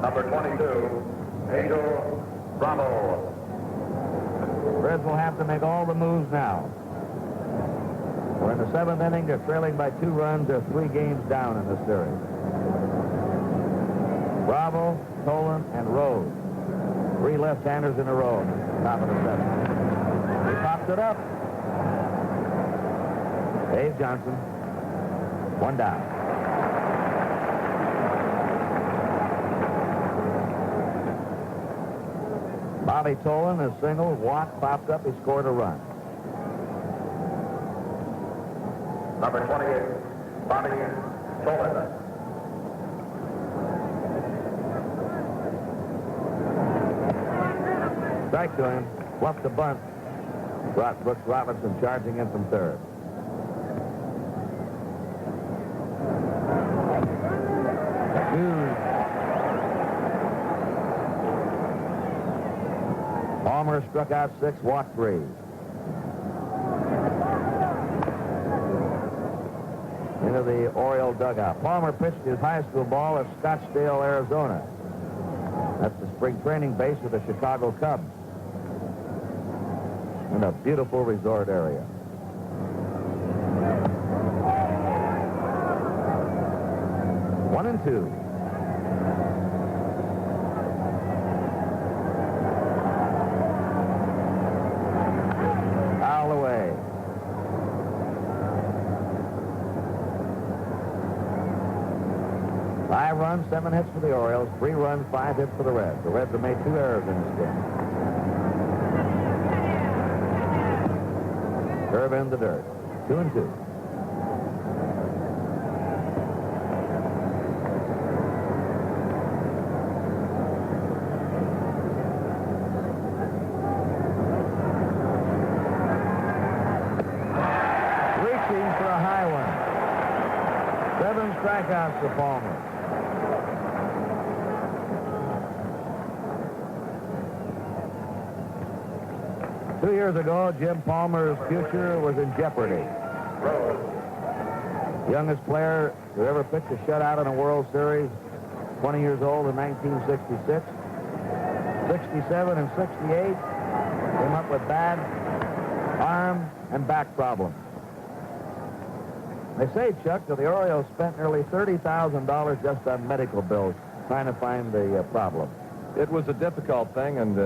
[SPEAKER 5] number 22, Angel Bravo.
[SPEAKER 1] Reds will have to make all the moves now. We're in the 7th inning. They're trailing by 2 runs. They're 3 games down in the series. Bravo, Tolan, and Rose. 3 left-handers in a row. Top of the 7th. He pops it up. Dave Johnson. 1 down. Bobby Tolan is single. Watt popped up. He scored a run.
[SPEAKER 5] Number 28, Bobby Tolan.
[SPEAKER 1] Strike to him. Bluffed the bunt. Brought Brooks Robinson charging in from third. Palmer struck out 6, walked 3. Into the Oriole dugout. Palmer pitched his high school ball at Scottsdale, Arizona. That's the spring training base of the Chicago Cubs. In a beautiful resort area. One and 2. Foul away. Five runs, 7 hits for the Orioles, 3 runs, 5 hits for the Reds. The Reds have made 2 errors in this game. Curve in the dirt. 2 and 2. strikeouts for Palmer. Two years ago, Jim Palmer's future was in jeopardy. Youngest player to ever pitch a shutout in a World Series, 20 years old in 1966. 67 and 68, came up with bad arm and back problems. They say, Chuck, that the Orioles spent nearly $30,000 just on medical bills trying to find the problem.
[SPEAKER 2] It was a difficult thing, and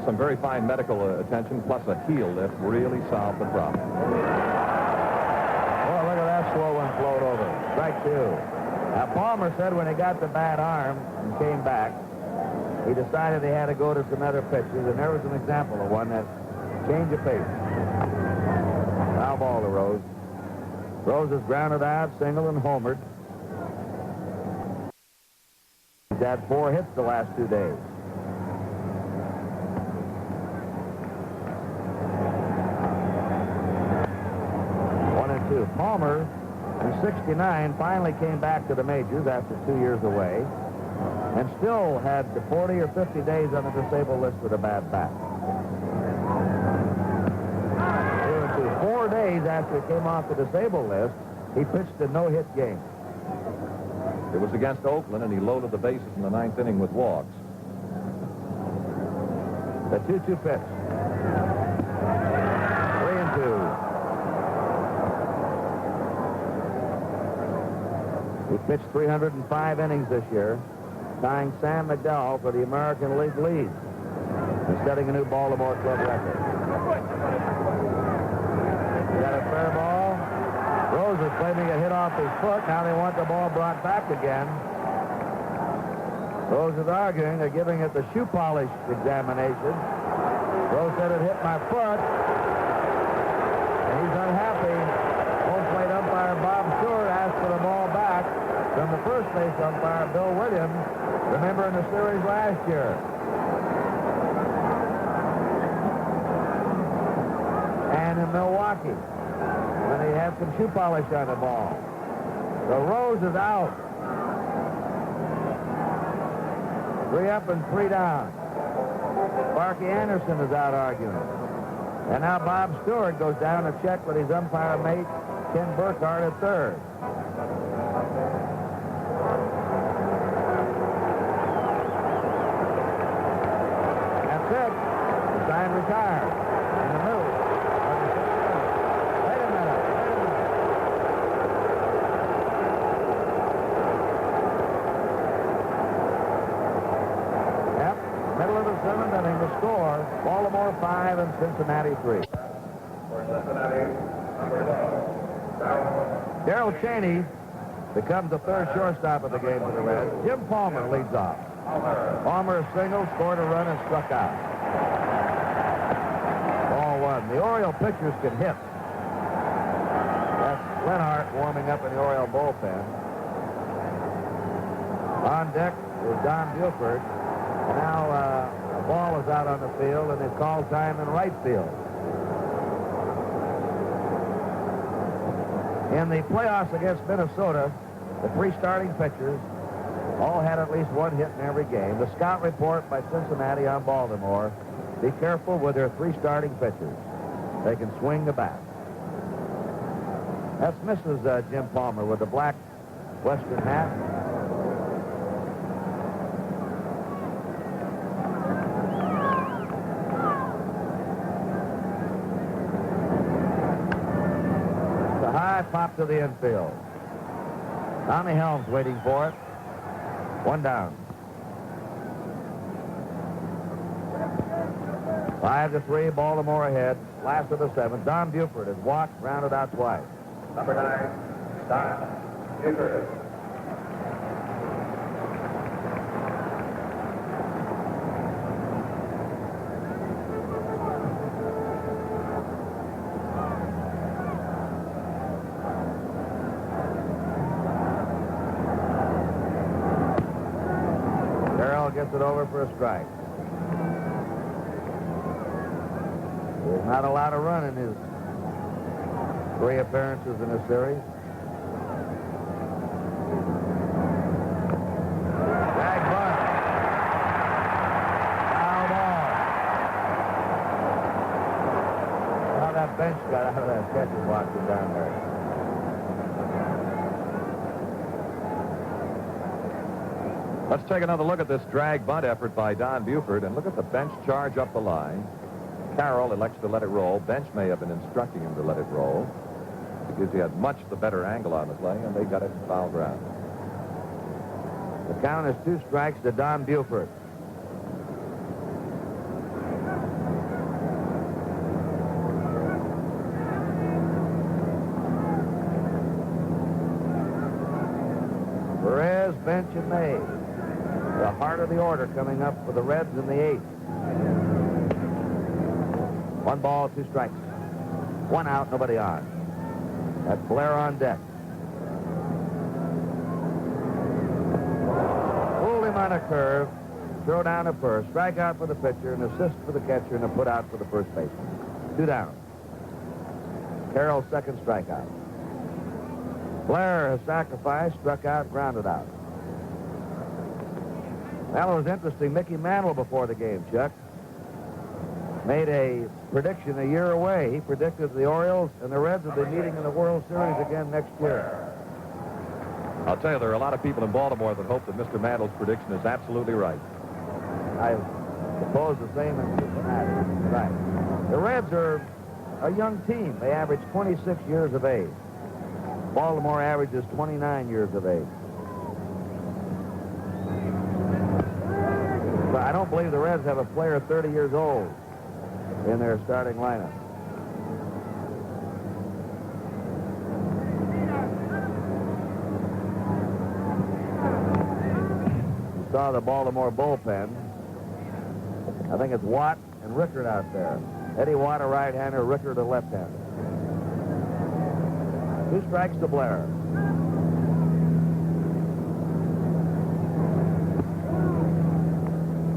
[SPEAKER 2] some very fine medical attention, plus a heel lift, really solved the problem.
[SPEAKER 1] Oh, look at that slow one float over. Strike two. Now, Palmer said when he got the bad arm and came back, he decided he had to go to some other pitches, and there was an example of one, that change of pace. Foul ball to Rose. Rose is grounded out, single, and homered. He's had 4 hits the last 2 days. One and two. Palmer, in '69, finally came back to the majors after 2 years away, and still had 40 or 50 days on the disabled list with a bad back. 4 days after he came off the disabled list, he pitched a no-hit game.
[SPEAKER 2] It was against Oakland, and he loaded the bases in the 9th inning with walks.
[SPEAKER 1] The 2-2 pitch. 3-2. He pitched 305 innings this year, tying Sam McDowell for the American League lead and setting a new Baltimore club record. He got a fair ball. Rose is claiming a hit off his foot. Now they want the ball brought back again. Rose is arguing. They're giving it the shoe polish examination. Rose said it hit my foot. And he's unhappy. Home plate umpire Bob Stewart asked for the ball back from the first base umpire Bill Williams, remember in the series last year. And in Milwaukee, when he had some shoe polish on the ball. So Rose is out. 3 up and 3 down. Sparky Anderson is out arguing. And now Bob Stewart goes down to check with his umpire mate, Ken Burkhardt, at third. That's it. The sign retired. In the middle. Wait a minute. Yep. Middle of the 7th inning. The score, Baltimore 5 and Cincinnati 3.
[SPEAKER 5] For Cincinnati, number 12,
[SPEAKER 1] Darrell Cheney becomes the third shortstop of the game for the Reds. Jim Palmer leads off. Palmer single, scored a run, and struck out. Ball one. The Oriole pitchers can hit. That's Lenhart warming up in the Oriole bullpen. On deck is Don Buford. And now a ball is out on the field, and it's call time in right field. In the playoffs against Minnesota, the 3 starting pitchers all had at least 1 hit in every game. The scout report by Cincinnati on Baltimore, be careful with their 3 starting pitchers. They can swing the bat. That's Mrs. Jim Palmer with the black Western hat. The high pop to the infield. Tommy Helms waiting for it. 1 down. 5-3, Baltimore ahead. Last of the 7th. Don Buford is walked, rounded out twice.
[SPEAKER 5] number 9, Don Buford.
[SPEAKER 1] Gets it over for a strike. There's not a lot of run in his 3 appearances in this series. Bench got out of that catcher's box and down there.
[SPEAKER 2] Let's take another look at this drag bunt effort by Don Buford, and look at the Bench charge up the line. Carroll elects to let it roll. Bench may have been instructing him to let it roll because he had much the better angle on the play, and they got it to foul ground.
[SPEAKER 1] The count is 2 strikes to Don Buford. Perez, Bench, and May. The heart of the order coming up for the Reds in the 8th. 1 ball, 2 strikes. 1 out, nobody on. That's Blair on deck. Pulled him on a curve, throw down to first, strike out for the pitcher, an assist for the catcher, and a put out for the first baseman. 2 down. Carroll's second strikeout. Blair has sacrificed, struck out, grounded out. Well, it was interesting. Mickey Mantle before the game, Chuck, made a prediction a year away. He predicted the Orioles and the Reds will be meeting in the World Series again next year.
[SPEAKER 2] I'll tell you, there are a lot of people in Baltimore that hope that Mr. Mantle's prediction is absolutely right.
[SPEAKER 1] I suppose the same in Cincinnati. Right. The Reds are a young team. They average 26 years of age. Baltimore averages 29 years of age. But I don't believe the Reds have a player 30 years old in their starting lineup. You saw the Baltimore bullpen. I think it's Watt and Rickard out there. Eddie Watt, a right-hander, Rickard, a left-hander. 2 strikes to Blair.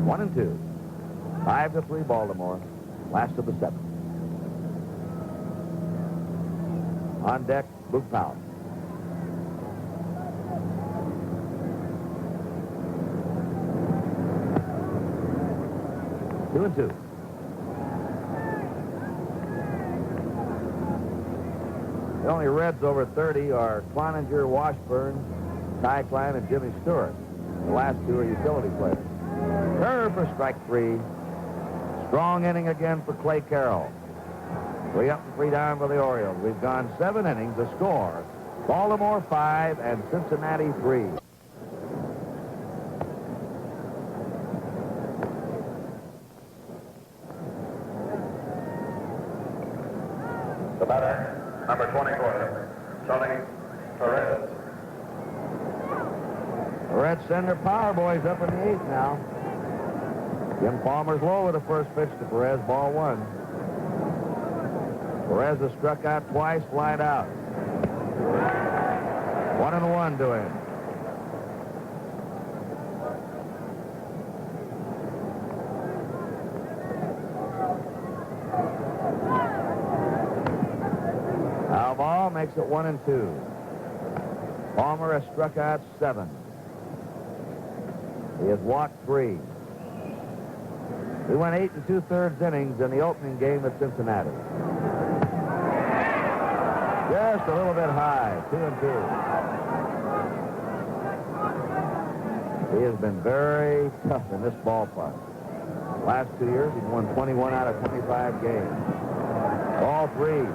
[SPEAKER 1] One and 2. 5-3 Baltimore. Last of the 7th. On deck, Luke Powell. Two and 2. The only Reds over 30 are Cloninger, Washburn, Ty Klein, and Jimmy Stewart. The last 2 are utility players. Curve for strike 3. Strong inning again for Clay Carroll. 3 up and 3 down for the Orioles. We've gone 7 innings. The score, Baltimore 5 and Cincinnati 3.
[SPEAKER 5] The batter, number 24, Tony Perez.
[SPEAKER 1] The Reds send their power boys up in the 8th now. Jim Palmer's low with the first pitch to Perez, ball 1. Perez has struck out twice, flied out. 1-1 to him. Foul ball makes it 1-2. Palmer has struck out 7. He has walked 3. We went 8 2/3 innings in the opening game at Cincinnati. Just a little bit high, 2-2. He has been very tough in this ballpark. Last 2 years, he's won 21 out of 25 games. All 3.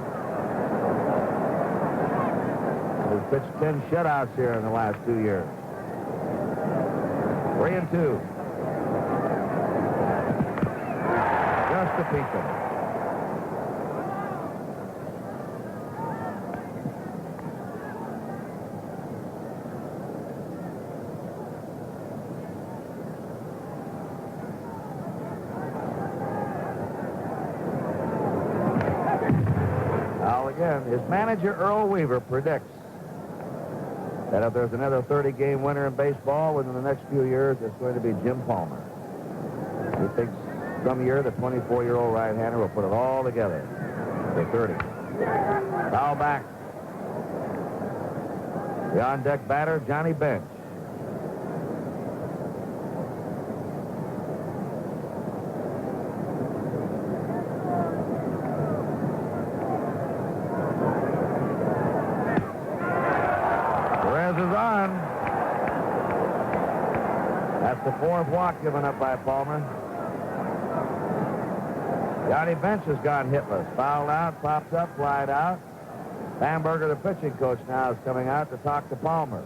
[SPEAKER 1] He's pitched 10 shutouts here in the last 2 years. 3-2. Just to beat them. Now again, his manager Earl Weaver predicts that if there's another 30-game winner in baseball within the next few years, it's going to be Jim Palmer. He thinks some year the 24-year-old right-hander will put it all together for 30. Foul back. The on-deck batter, Johnny Bench. That's the fourth walk given up by Palmer. Johnny Bench has gone hitless. Fouled out, popped up, flied out. Bamberger, the pitching coach, now is coming out to talk to Palmer.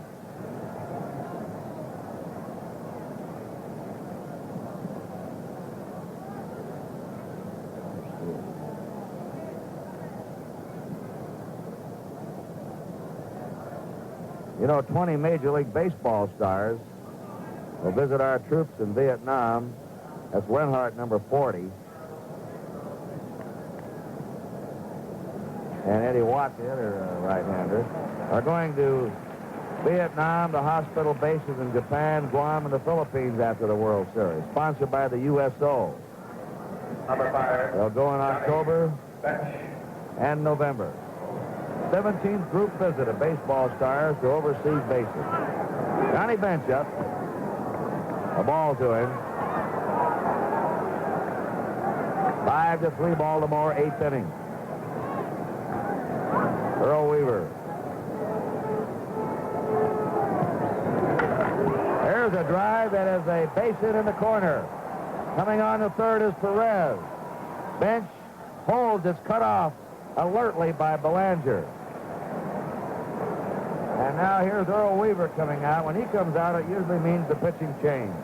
[SPEAKER 1] You know, 20 Major League Baseball stars will visit our troops in Vietnam. That's Lenhart, number 40. And Eddie Watt, the other right-hander, are going to Vietnam, the hospital bases in Japan, Guam, and the Philippines after the World Series, sponsored by the USO.
[SPEAKER 5] Number 5.
[SPEAKER 1] They'll go in October and November. 17th group visit of baseball stars to overseas bases. Johnny Bench up. A ball to him. 5-3 Baltimore, 8th inning. Earl Weaver. There's a drive that is a base hit in the corner. Coming on to third is Perez. Bench holds. It's cut off alertly by Belanger. And now here's Earl Weaver coming out. When he comes out, it usually means the pitching change.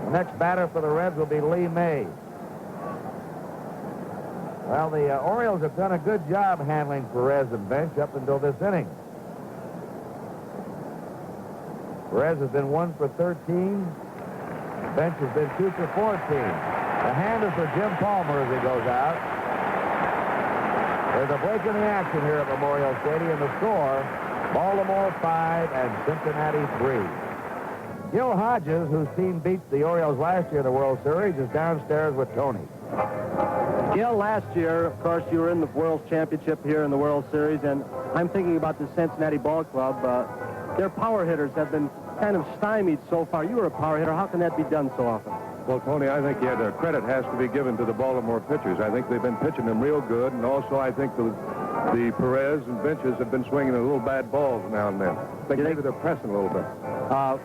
[SPEAKER 1] The next batter for the Reds will be Lee May. Well, the Orioles have done a good job handling Perez and Bench up until this inning. Perez has been 1 for 13. Bench has been 2 for 14. The hand is for Jim Palmer as he goes out. There's a break in the action here at Memorial Stadium. The score, Baltimore 5 and Cincinnati 3. Gil Hodges, whose team beat the Orioles last year in the World Series, is downstairs with Tony.
[SPEAKER 3] Gil, last year, of course, you were in the World Championship here in the World Series, and I'm thinking about the Cincinnati Ball Club. Their power hitters have been kind of stymied so far. You were a power hitter. How can that be done so often?
[SPEAKER 10] Well, Tony, I think the credit has to be given to the Baltimore pitchers. I think they've been pitching them real good, and also I think the Perez and Benches have been swinging a little bad balls now and then. I think maybe they're pressing a little bit.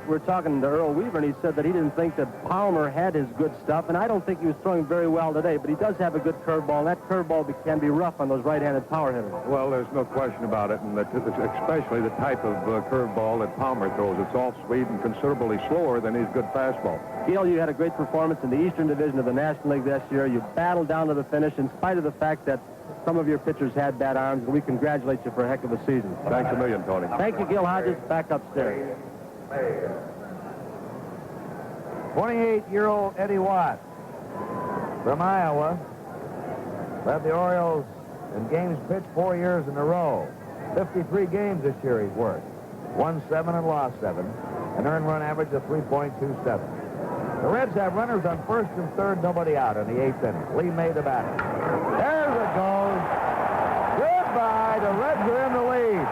[SPEAKER 3] We're talking to Earl Weaver, and he said that he didn't think that Palmer had his good stuff, and I don't think he was throwing very well today, but he does have a good curveball, and that curveball can be rough on those right-handed power hitters.
[SPEAKER 10] Well, there's no question about it, and especially the type of curveball that Palmer throws. It's off-speed and considerably slower than his good fastball.
[SPEAKER 3] Gil, you had a great performance in the Eastern Division of the National League this year. You battled down to the finish in spite of the fact that some of your pitchers had bad arms, and we congratulate you for a heck of a season.
[SPEAKER 10] Thanks a million, Tony.
[SPEAKER 3] Thank you, Gil Hodges. Back upstairs.
[SPEAKER 1] 28-year-old Eddie Watt from Iowa led the Orioles in games pitched 4 years in a row. 53 games this year he's worked. Won 7 and lost 7. An earned run average of 3.27. The Reds have runners on first and third, nobody out in the 8th inning. Lee May the batter. There's it goes. Goodbye. The Reds are in the lead.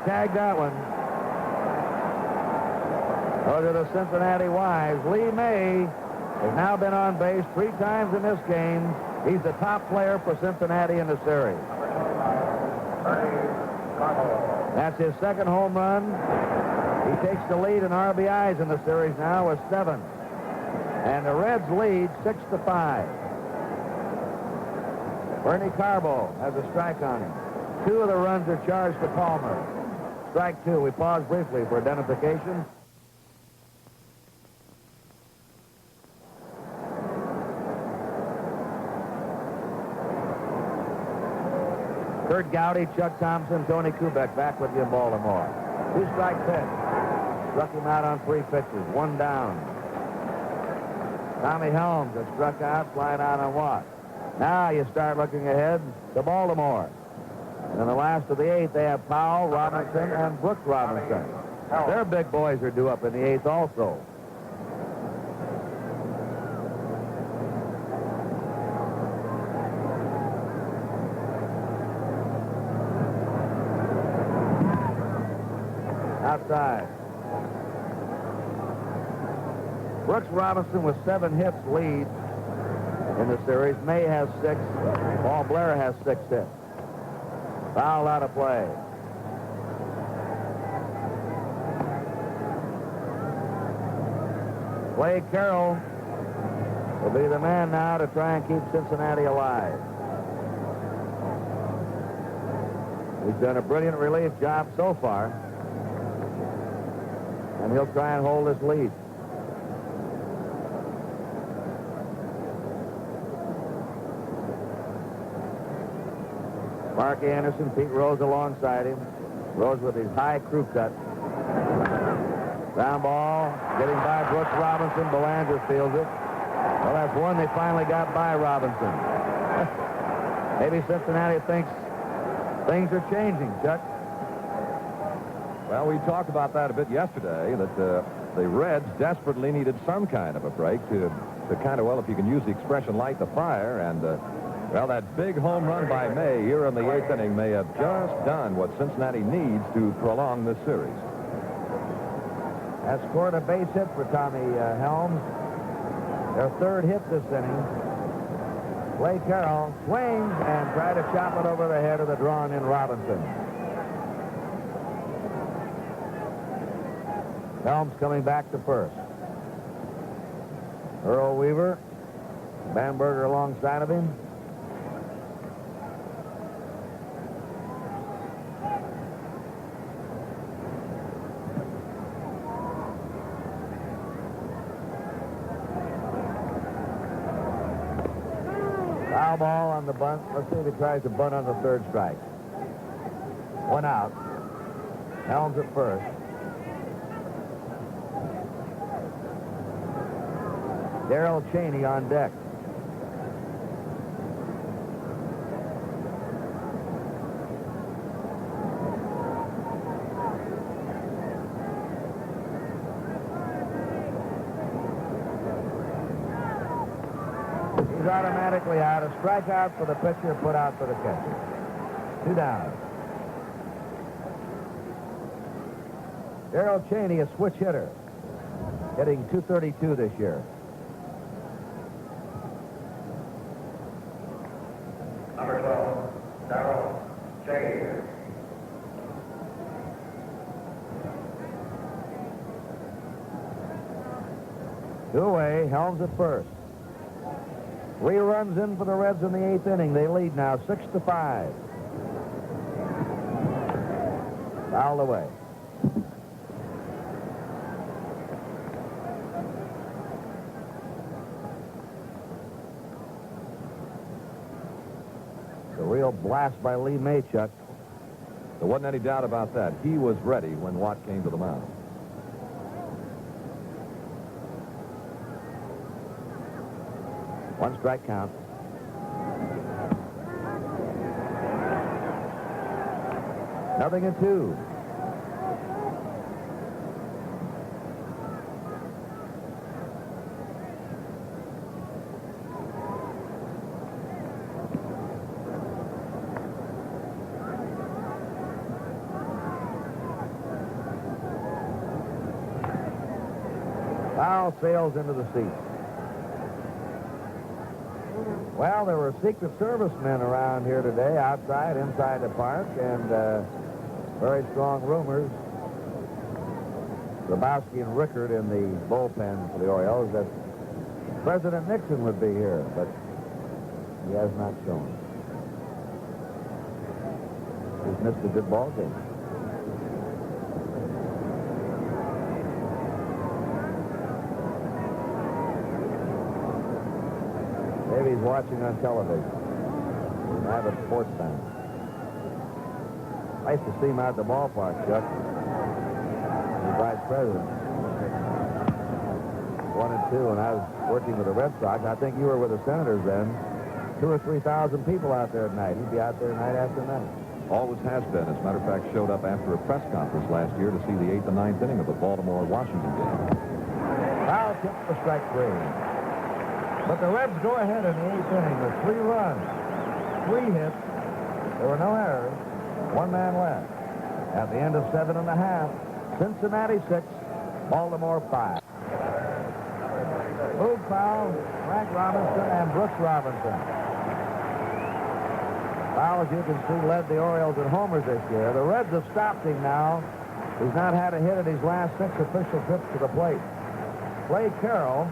[SPEAKER 1] Tagged that one. Those are the Cincinnati Wives. Lee May has now been on base 3 times in this game. He's the top player for Cincinnati in the series. That's his 2nd home run. He takes the lead in RBIs in the series now with 7. And the Reds lead 6-5. Bernie Carbo has a strike on him. 2 of the runs are charged to Palmer. Strike 2. We pause briefly for identification. Kurt Gowdy, Chuck Thompson, Tony Kubek back with you in Baltimore. 2-strike pitch. Struck him out on 3 pitches. 1 down. Tommy Helms has struck out, flying out on Watt. Now you start looking ahead to Baltimore. And in the last of the 8th, they have Powell, Robinson, and Brooks Robinson. Their big boys are due up in the 8th also. Outside. Brooks Robinson with 7 hits lead in the series. May has 6. Paul Blair has 6 hits. Foul out of play. Clay Carroll will be the man now to try and keep Cincinnati alive. He's done a brilliant relief job so far, and he'll try and hold this lead. Mark Anderson, Pete Rose alongside him. Rose with his high crew cut. Ground ball, getting by Brooks Robinson. Belanger fields it. Well, that's one they finally got by Robinson. Maybe Cincinnati thinks things are changing, Chuck.
[SPEAKER 2] Well, we talked about that a bit yesterday, that the Reds desperately needed some kind of a break to kind of, well, if you can use the expression, light the fire. And, well, that big home run by May here in the 8th inning may have just done what Cincinnati needs to prolong this series.
[SPEAKER 1] Has scored a base hit for Tommy Helms. Their 3rd hit this inning. Clay Carroll swings and tries to chop it over the head of the drawn-in Robinson. Helms coming back to first. Earl Weaver, Bamberger alongside of him. Foul ball on the bunt. Let's see if he tries to bunt on the 3rd strike. 1 out. Helms at first. Darrell Cheney on deck. He's automatically out. A strikeout for the pitcher, put out for the catcher. 2 down. Darrell Cheney, a switch hitter, hitting .232 this year.
[SPEAKER 5] Number 12, Darrell Cheney.
[SPEAKER 1] Two away. Helms at first. 3 runs in for the Reds in the 8th inning. They lead now 6-5. Fouled away. A real blast by Lee Maychuk.
[SPEAKER 2] There wasn't any doubt about that. He was ready when Watt came to the mound.
[SPEAKER 1] One strike count. Nothing in 2. Foul sails into the seat. Well, there were Secret Service men around here today, outside, inside the park, and very strong rumors. Grabowski and Rickard in the bullpen for the Orioles that President Nixon would be here, but he has not shown. He's missed a good ball game. Maybe he's watching on television. He's an avid sports fan. Nice to see him out at the ballpark, Chuck. He's vice president. 1-2, and I was working with the Red Sox. I think you were with the Senators then. 2,000 or 3,000 people out there tonight. He'd be out there night after night.
[SPEAKER 2] Always has been. As a matter of fact, showed up after a press conference last year to see the 8th and 9th inning of the Baltimore-Washington game.
[SPEAKER 1] Foul tip for strike 3. But the Reds go ahead in the 8th inning with 3 runs, 3 hits. There were no errors. 1 man left. At the end of 7 1/2, Cincinnati 6, Baltimore 5. Move foul, Frank Robinson and Brooks Robinson. Foul, as you can see, led the Orioles in homers this year. The Reds have stopped him now. He's not had a hit at his last 6 official trips to the plate. Clay Carroll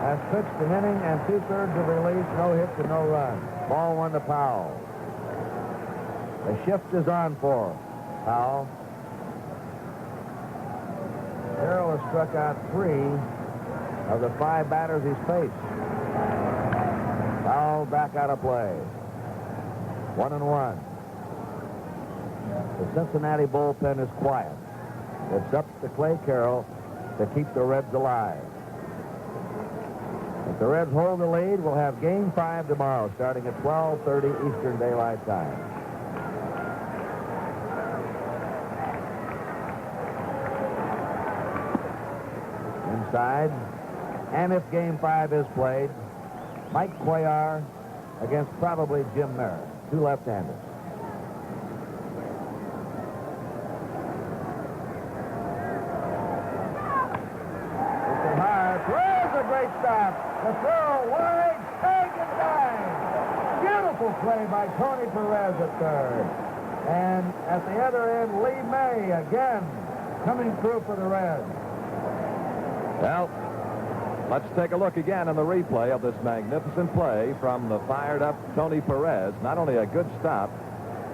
[SPEAKER 1] has pitched an inning and 2/3 of relief, no hits and no runs. Ball 1 to Powell. The shift is on for Powell. Carroll has struck out 3 of the 5 batters he's faced. Powell back out of play. 1-1. The Cincinnati bullpen is quiet. It's up to Clay Carroll to keep the Reds alive. If the Reds hold the lead, we'll have Game 5 tomorrow, starting at 12:30 Eastern Daylight Time. Inside, and if Game 5 is played, Mike Cuellar against probably Jim Merritt, 2 left-handers. Great stop. The throw wide, taken down. Beautiful play by Tony Perez at third. And at the other end, Lee May again coming through for the Reds.
[SPEAKER 2] Well, let's take a look again on the replay of this magnificent play from the fired-up Tony Perez. Not only a good stop,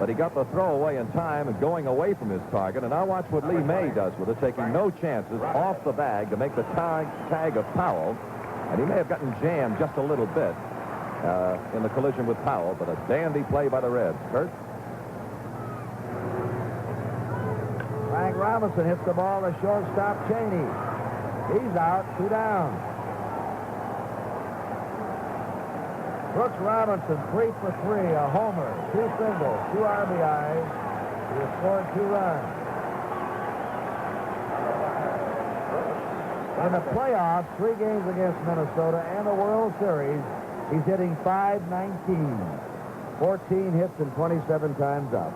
[SPEAKER 2] but he got the throw away in time and going away from his target. And now watch what Lee May does with it, taking no chances off the bag to make the tag of Powell. And he may have gotten jammed just a little bit in the collision with Powell, but a dandy play by the Reds. Kurt?
[SPEAKER 1] Frank Robinson hits the ball to shortstop Cheney. He's out, 2 down. Brooks Robinson, 3 for 3, a homer, 2 singles, 2 RBIs. He has scored 2 runs. In the playoffs, 3 games against Minnesota and the World Series, he's hitting .519, 14 hits and 27 times up.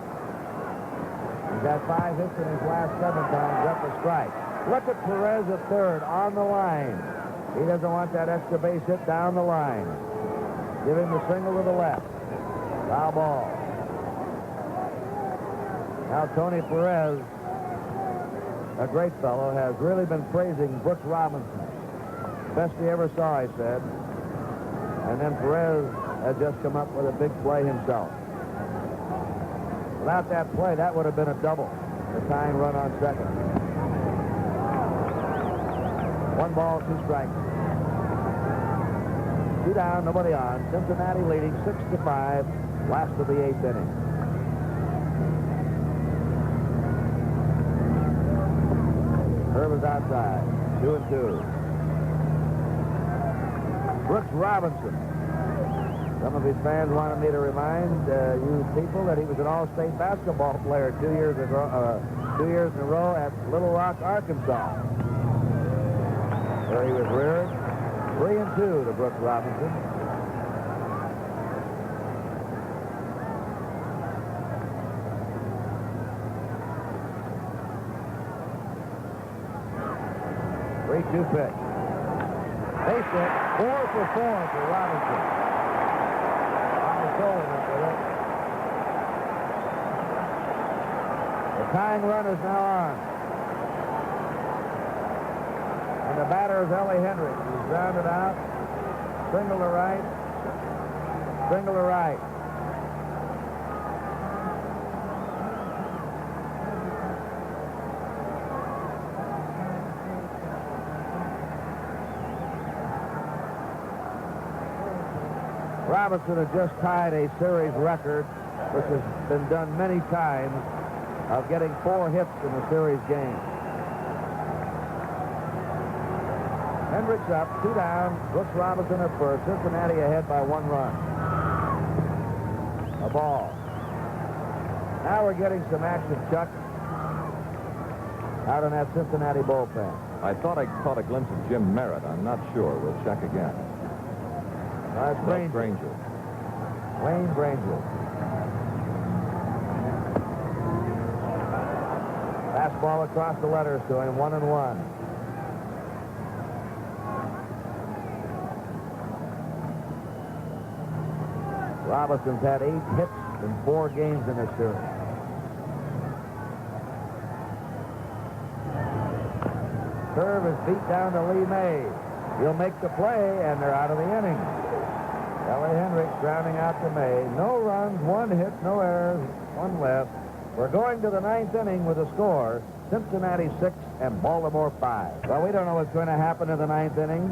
[SPEAKER 1] He's had 5 hits in his last 7 times up a strike. Look at Perez at third on the line. He doesn't want that extra base hit down the line. Give him the single to the left. Foul ball. Now Tony Perez, a great fellow, has really been praising Brooks Robinson. Best he ever saw, he said. And then Perez has just come up with a big play himself. Without that play, that would have been a double. The tying run on second. 1 ball, 2 strikes. 2 down, nobody on. Cincinnati leading 6-5, last of the 8th inning. Curve is outside, 2-2. Brooks Robinson. Some of his fans wanted me to remind you people that he was an all-state basketball player 2 years in a row at Little Rock, Arkansas, where he was reared. 3-2 to Brooks Robinson. Two pitch. Base hit, 4 for 4 for Robinson. On the shoulder with it. The tying run is now on. And the batter is Ellie Hendricks. He's grounded out. Single to right. Single to right. Robinson has just tied a series record, which has been done many times, of getting 4 hits in a series game. Hendricks up, 2 down. Brooks Robinson at first. Cincinnati ahead by 1 run. A ball. Now we're getting some action, Chuck, out in that Cincinnati bullpen.
[SPEAKER 2] I thought I caught a glimpse of Jim Merritt. I'm not sure. We'll check again.
[SPEAKER 1] That's Granger. Wayne Granger. Fastball across the letters to him, 1-1. Robinson's had 8 hits in 4 games in this series. Serve is beat down to Lee May. He'll make the play, and they're out of the inning. Ellie Hendricks grounding out to May. No runs, 1 hit, no errors, 1 left. We're going to the 9th inning with a score, Cincinnati 6 and Baltimore 5. Well, we don't know what's going to happen in the 9th inning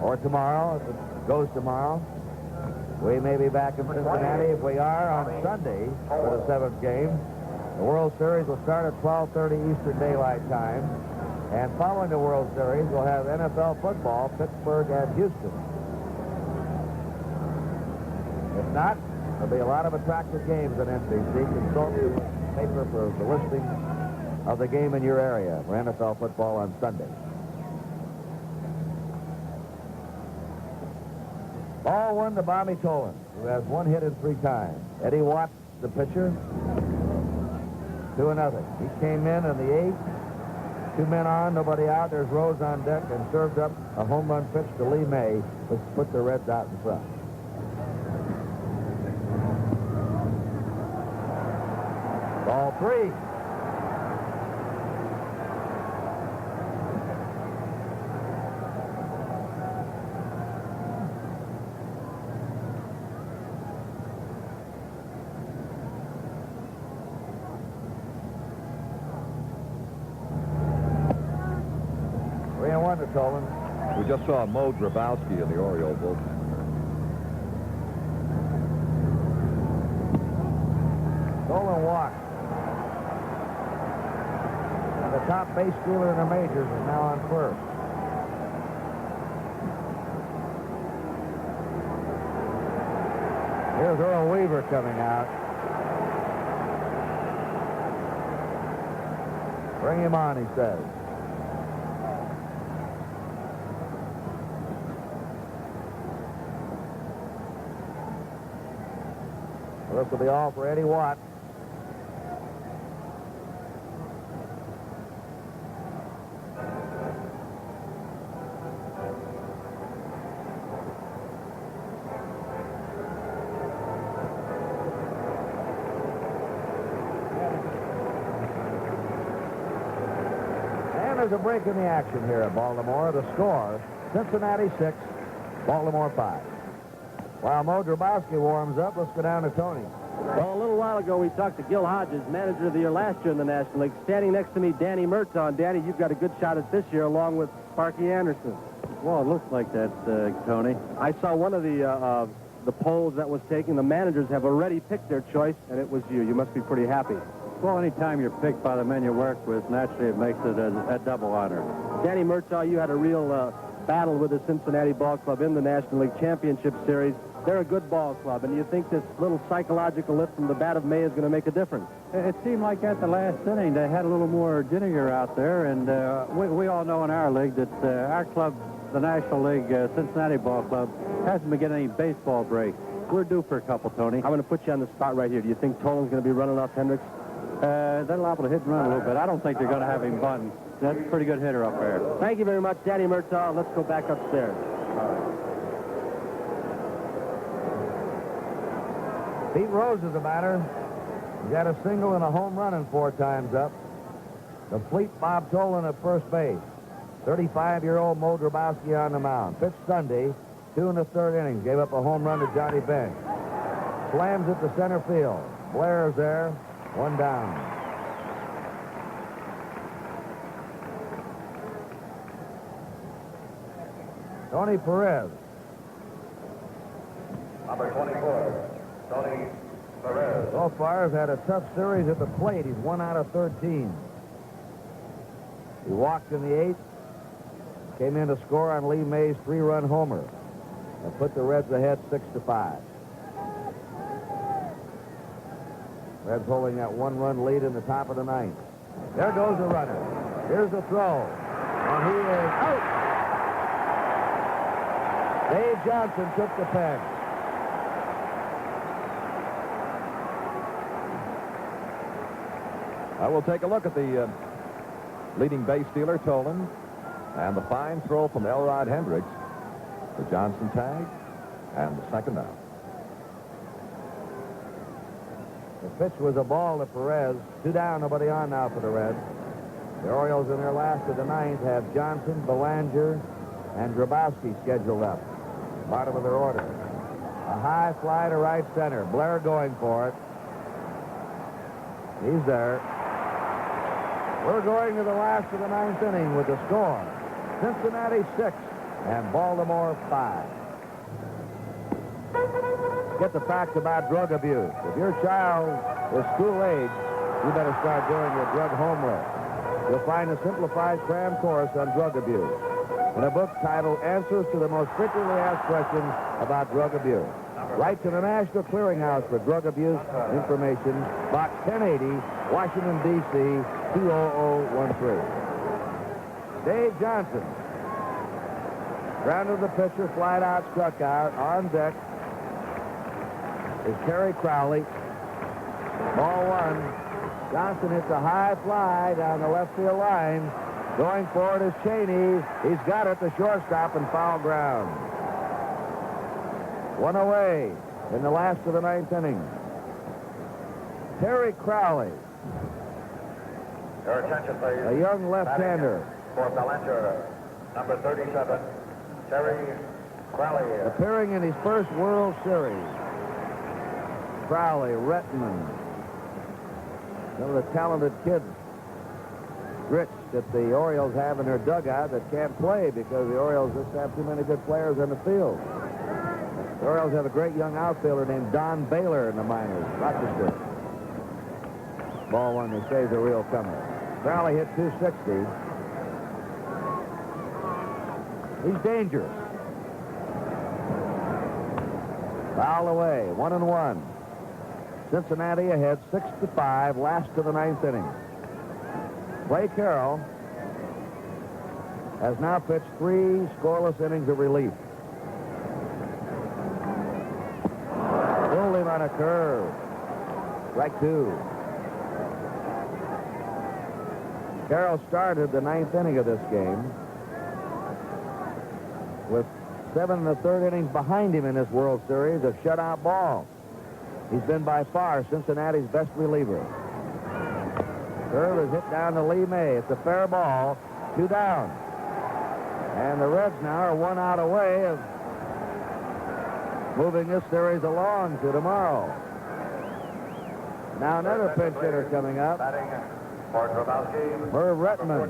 [SPEAKER 1] or tomorrow, if it goes tomorrow. We may be back in Cincinnati. If we are, on Sunday for the 7th game. The World Series will start at 12:30 Eastern Daylight Time. And following the World Series, we'll have NFL football, Pittsburgh and Houston. If not, there'll be a lot of attractive games on NBC. Consult the paper for the listing of the game in your area for NFL football on Sunday. Ball 1 to Bobby Tolan, who has 1 hit in 3 times. Eddie Watts, the pitcher, 2-0. He came in the 8th. 2 men on, nobody out. There's Rose on deck and served up a home run pitch to Lee May, which put the Reds out in front. Ball 3. Tolan.
[SPEAKER 2] We just saw Mo Grabowski in the Orioles bullpen.
[SPEAKER 1] Tolan walked. And the top base stealer in the majors is now on first. Here's Earl Weaver coming out. Bring him on, he says. This will be all for Eddie Watt. And there's a break in the action here at Baltimore. The score, Cincinnati 6, Baltimore 5. While Mo Grabowski warms up, let's go down to Tony.
[SPEAKER 3] Well, a little while ago, we talked to Gil Hodges, manager of the year last year in the National League. Standing next to me, Danny Merton. Danny, you've got a good shot at this year, along with Sparky Anderson.
[SPEAKER 11] Well, it looks like that, Tony.
[SPEAKER 3] I saw one of the polls that was taken. The managers have already picked their choice, and it was you. You must be pretty happy.
[SPEAKER 11] Well, anytime you're picked by the men you work with, naturally it makes it a double honor.
[SPEAKER 3] Danny Merton, you had a real battle with the Cincinnati Ball Club in the National League Championship Series. They're a good ball club, and you think this little psychological lift from the bat of May is going to make a difference?
[SPEAKER 11] It seemed like at the last inning they had a little more ginger out there, and we all know in our league that our club, the National League Cincinnati Ball Club, hasn't been getting any baseball breaks. We're due for a couple, Tony.
[SPEAKER 3] I'm going to put you on the spot right here. Do you think Tolan's going to be running off Hendricks?
[SPEAKER 11] They're liable to hit and run a little bit. I don't think they're going to have him bunting. That's a pretty good hitter up there.
[SPEAKER 3] Thank you very much, Danny Merton. Let's go back upstairs.
[SPEAKER 1] Pete Rose is the batter. He's got a single and a home run in 4 times up. The fleet Bob Tolan at first base. 35-year-old Mo Grabowski on the mound. Pitched Sunday, 2 in the 3rd innings. Gave up a home run to Johnny Bench. Slams it to center field. Blair's there. 1 down. Tony Perez.
[SPEAKER 5] Number 24, Tony Perez.
[SPEAKER 1] So far has had a tough series at the plate. He's 1 out of 13. He walked in the 8th. Came in to score on Lee May's 3-run homer. And put the Reds ahead 6-5. Reds holding that 1-run lead in the top of the 9th. There goes the runner. Here's the throw. And he is out. Dave Johnson took the pen.
[SPEAKER 2] I will take a look at the leading base stealer, Tolan, and the fine throw from Elrod Hendricks. The Johnson tag, and the second out.
[SPEAKER 1] The pitch was a ball to Perez. 2 down, nobody on now for the Reds. The Orioles in their last of the ninth have Johnson, Belanger, and Grabowski scheduled up. Bottom of their order. A high fly to right center. Blair going for it. He's there. We're going to the last of the ninth inning with the score. Cincinnati 6 and Baltimore 5. Get the facts about drug abuse. If your child is school age, you better start doing your drug homework. You'll find a simplified cram course on drug abuse in a book titled Answers to the Most Frequently Asked Questions About Drug Abuse. Write to the National Clearinghouse for Drug Abuse Information, Box 1080, Washington, D.C., 20013. Dave Johnson. Grounded the pitcher, flied out, struck out. On deck is Terry Crowley. Ball 1. Johnson hits a high fly down the left field line. Going for it is Cheney. He's got it, the shortstop, and foul ground. 1 away in the last of the ninth inning. Terry Crowley,
[SPEAKER 5] Your attention, please.
[SPEAKER 1] a young left-hander.
[SPEAKER 5] For Belanger, number 37, Terry Crowley.
[SPEAKER 1] Appearing in his first World Series. Crowley, Rettman, some of the talented kids, Grits, that the Orioles have in their dugout that can't play because the Orioles just have too many good players on the field. The Orioles have a great young outfielder named Don Baylor in the minors, Rochester. Ball 1, they say, is a real comer. Crowley hit 260. He's dangerous. Foul away, 1-1. Cincinnati ahead 6-5, last of the ninth inning. Clay Carroll has now pitched 3 scoreless innings of relief. Pulled him on a curve. Strike 2. Carroll started the ninth inning of this game with 7 1/3 innings behind him in this World Series of shutout ball. He's been by far Cincinnati's best reliever. Curve is hit down to Lee May. It's a fair ball. 2 down. And the Reds now are 1 out away of moving this series along to tomorrow. Now another pinch hitter coming up. Merv Rettman.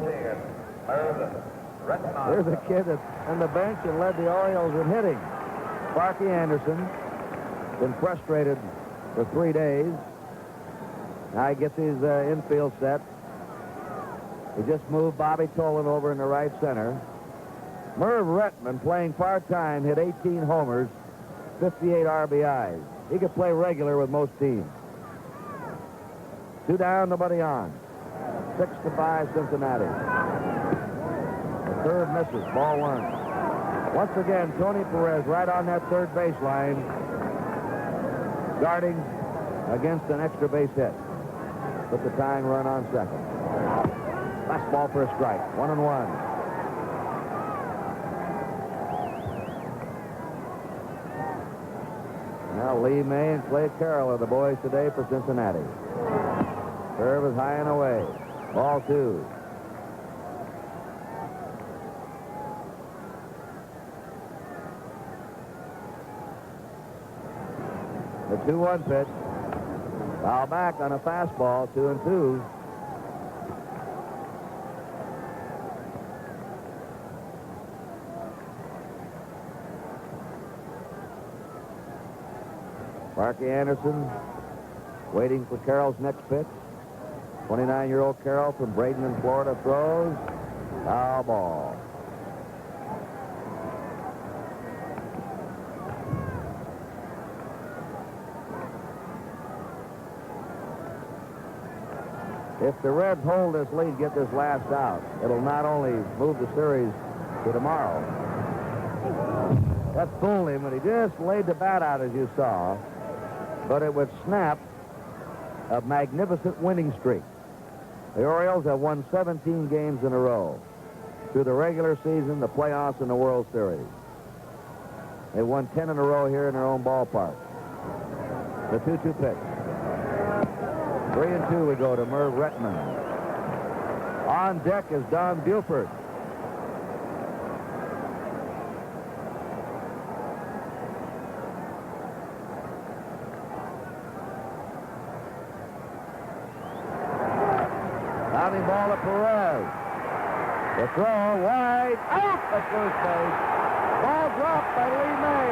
[SPEAKER 1] There's a kid that's on the bench and led the Orioles in hitting. Sparky Anderson. Been frustrated for 3 days. Now he gets his infield set. He just moved Bobby Tolan over in the right center. Merv Rettman, playing part-time, hit 18 homers, 58 RBIs. He could play regular with most teams. 2 down, nobody on. 6-5 Cincinnati. The curve misses, ball 1. Once again, Tony Perez right on that third baseline, guarding against an extra base hit. Put the tying run on second. Fastball for a strike. 1-1. Now Lee May and Clay Carroll are the boys today for Cincinnati. Curve is high and away. Ball 2. The 2-1 pitch. Foul back on a fastball, 2-2. Sparky Anderson waiting for Carroll's next pitch. 29-year-old Carroll from Bradenton, Florida, throws. Foul ball. If the Reds hold this lead, get this last out, it'll not only move the series to tomorrow. That fooled him when he just laid the bat out, as you saw, but it would snap a magnificent winning streak. The Orioles have won 17 games in a row through the regular season, the playoffs, and the World Series. They won 10 in a row here in their own ballpark. The 2-2 pitch. 3-2 we go to Merv Retman. On deck is Don Buford. Bounding ball to Perez. The throw wide out at first base. Ball dropped by Lee May.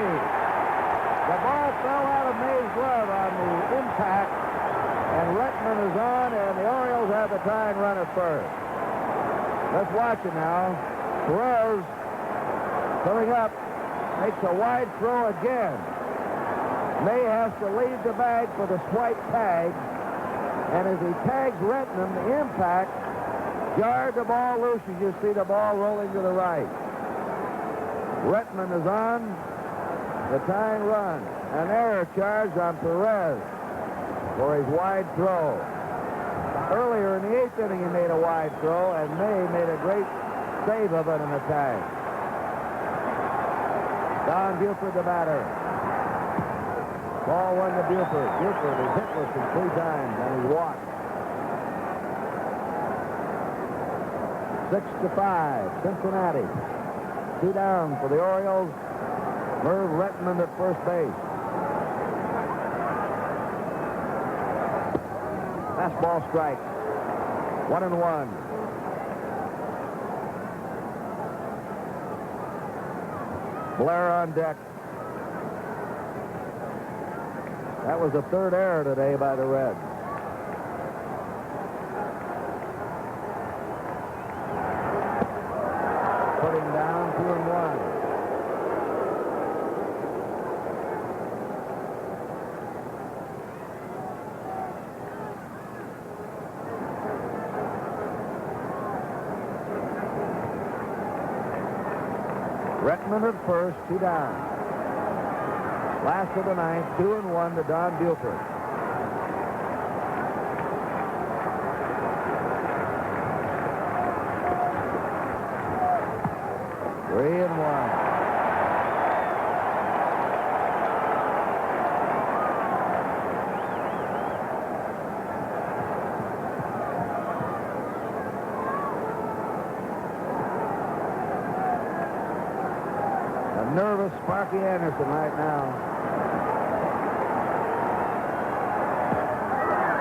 [SPEAKER 1] The ball fell out of May's glove on the impact, and Retman is on, and the Orioles have the tying run at first. Let's watch it now. Perez coming up, makes a wide throw again. May has to leave the bag for the swipe tag, and as he tags Retman, the impact jarred the ball loose. You just see the ball rolling to the right. Retman is on the tying run. An error charged on Perez for his wide throw. Earlier in the 8th inning, he made a wide throw, and May made a great save of it in the tag. Don Buford, the batter. Ball 1 to Buford. Buford is hitless in 3 times, and he's walked. 6-5, Cincinnati. 2 down for the Orioles. Merv Retman at first base. Fastball strike. 1-1. Blair on deck. That was the 3rd error today by the Reds. Putting down 2-1. Retman at first, 2 down. Last of the 9th, 2-1 to Don Buford. Three and 1. A nervous Sparky Anderson right now.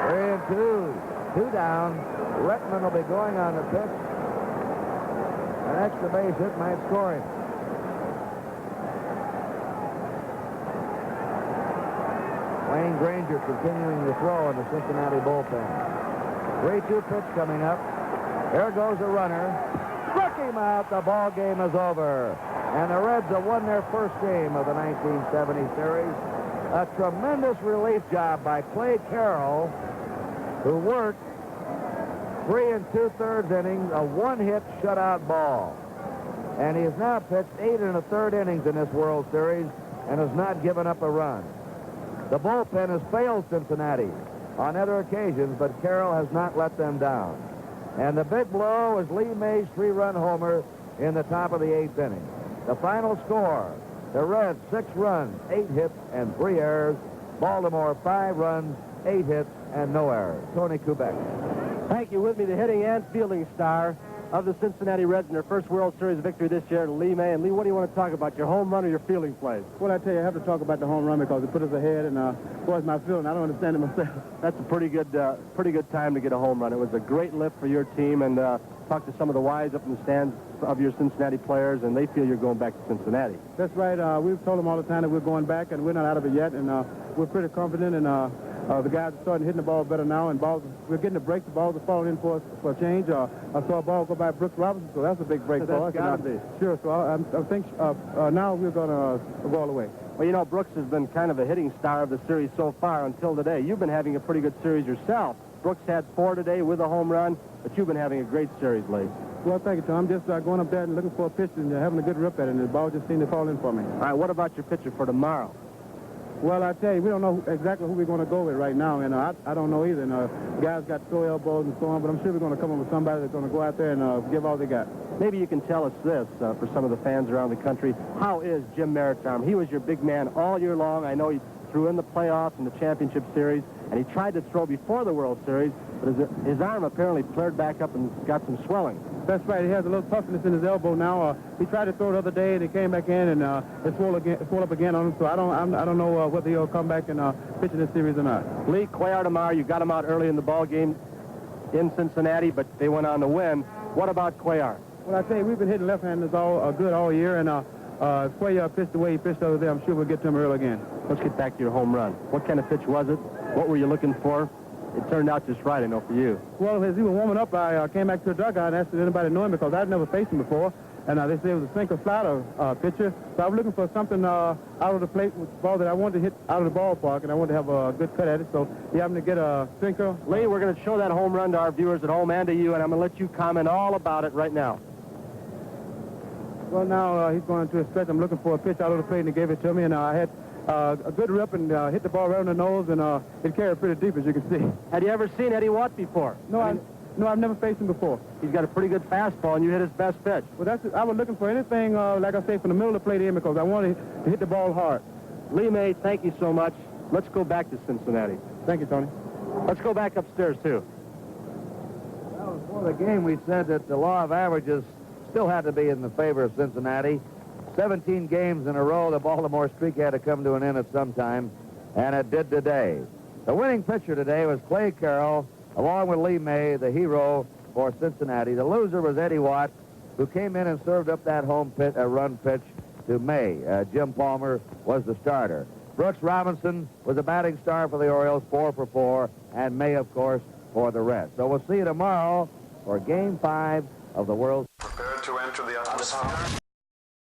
[SPEAKER 1] 3-2. 2 down. Retman will be going on the pitch. An extra base hit might score him. Wayne Granger continuing to throw in the Cincinnati bullpen. 3-2 pitch coming up. There goes a runner. Struck him out. The ball game is over. And the Reds have won their first game of the 1970 series. A tremendous relief job by Clay Carroll, who worked 3 2/3 innings, a 1-hit shutout ball. And he has now pitched 8 1/3 innings in this World Series and has not given up a run. The bullpen has failed Cincinnati on other occasions, but Carroll has not let them down. And the big blow is Lee May's 3-run homer in the top of the 8th inning. The final score, the Reds 6 runs, 8 hits, and 3 errors. Baltimore 5 runs, 8 hits, and no errors. Tony Kubek.
[SPEAKER 3] Thank you. With me, the hitting and fielding star of the Cincinnati Reds in their first World Series victory this year, Lee May. And Lee, what do you want to talk about, your home run or your fielding plays?
[SPEAKER 11] Well, I tell you, I have to talk about the home run because it put us ahead, and boy, my feeling, I don't understand it myself.
[SPEAKER 3] That's a pretty good time to get a home run. It was a great lift for your team, and talk to some of the wives up in the stands of your Cincinnati players, and they feel you're going back to Cincinnati.
[SPEAKER 11] That's right. We've told them all the time that we're going back, and we're not out of it yet, and we're pretty confident, and the guys are starting hitting the ball better now, and we're getting a break. The balls are falling in for a change. I saw a ball go by Brooks Robinson, so that's a big break for us.
[SPEAKER 3] That's got to be.
[SPEAKER 11] Sure, so I think now we're going to go all the way.
[SPEAKER 3] Well, you know, Brooks has been kind of a hitting star of the series so far until today. You've been having a pretty good series yourself. Brooks had 4 today with a home run, but you've been having a great series, Lee.
[SPEAKER 11] Well, thank you, Tom. I'm just going up there and looking for a pitch and having a good rip at it, and the ball just seemed to fall in for me.
[SPEAKER 3] All right, what about your pitcher for tomorrow?
[SPEAKER 4] Well, I tell you, we don't know exactly who we're going to go with right now, and I don't know either. And, guys got throw elbows and so on, but I'm sure we're going to come up with somebody that's going to go out there and give all they got.
[SPEAKER 3] Maybe you can tell us this, for some of the fans around the country. How is Jim Merritt's arm? He was your big man all year long. I know he threw in the playoffs and the championship series, and he tried to throw before the World Series, but his arm apparently flared back up and got some swelling.
[SPEAKER 4] That's right. He has a little puffiness in his elbow now. He tried to throw the other day, and he came back in, and it swelled up again on him. So I don't know whether he'll come back and pitch in this series or not.
[SPEAKER 3] Lee, Cuellar tomorrow, you got him out early in the ball game in Cincinnati, but they went on to win. What about Cuellar?
[SPEAKER 4] Well, I tell you, we've been hitting left-handers good all year, and if Cuellar pitched the way he pitched the other day, I'm sure we'll get to him early again.
[SPEAKER 3] Let's get back to your home run. What kind of pitch was it? What were you looking for? It turned out just right, I know, for you.
[SPEAKER 4] Well, as he was warming up, I came back to the dugout and asked if anybody knew him because I'd never faced him before. And they said it was a sinker slider pitcher. So I was looking for something out of the plate with the ball that I wanted to hit out of the ballpark, and I wanted to have a good cut at it. So he happened to get a sinker.
[SPEAKER 3] Lee, we're going to show that home run to our viewers at home and to you, and I'm going to let you comment all about it right now.
[SPEAKER 4] Well, now he's going to a stretch. I'm looking for a pitch out of the plate, and he gave it to me, and I had a good rip and hit the ball right on the nose, and it carried pretty deep, as you can see.
[SPEAKER 3] Had you ever seen Eddie Watt before?
[SPEAKER 4] No, I've never faced him before.
[SPEAKER 3] He's got a pretty good fastball, and you hit his best pitch.
[SPEAKER 4] Well, I was looking for anything, like I say, from the middle of the plate in because I wanted to hit the ball hard.
[SPEAKER 3] Lee May, thank you so much. Let's go back to Cincinnati.
[SPEAKER 4] Thank you, Tony.
[SPEAKER 3] Let's go back upstairs, too.
[SPEAKER 1] Well, before the game, we said that the law of averages still had to be in the favor of Cincinnati. 17 games in a row, the Baltimore streak had to come to an end at some time, and it did today. The winning pitcher today was Clay Carroll, along with Lee May, the hero for Cincinnati. The loser was Eddie Watt, who came in and served up that run pitch to May. Jim Palmer was the starter. Brooks Robinson was a batting star for the Orioles, 4 for 4, and May, of course, for the Reds. So we'll see you tomorrow for Game 5 of the World.
[SPEAKER 5] Prepared to enter the atmosphere.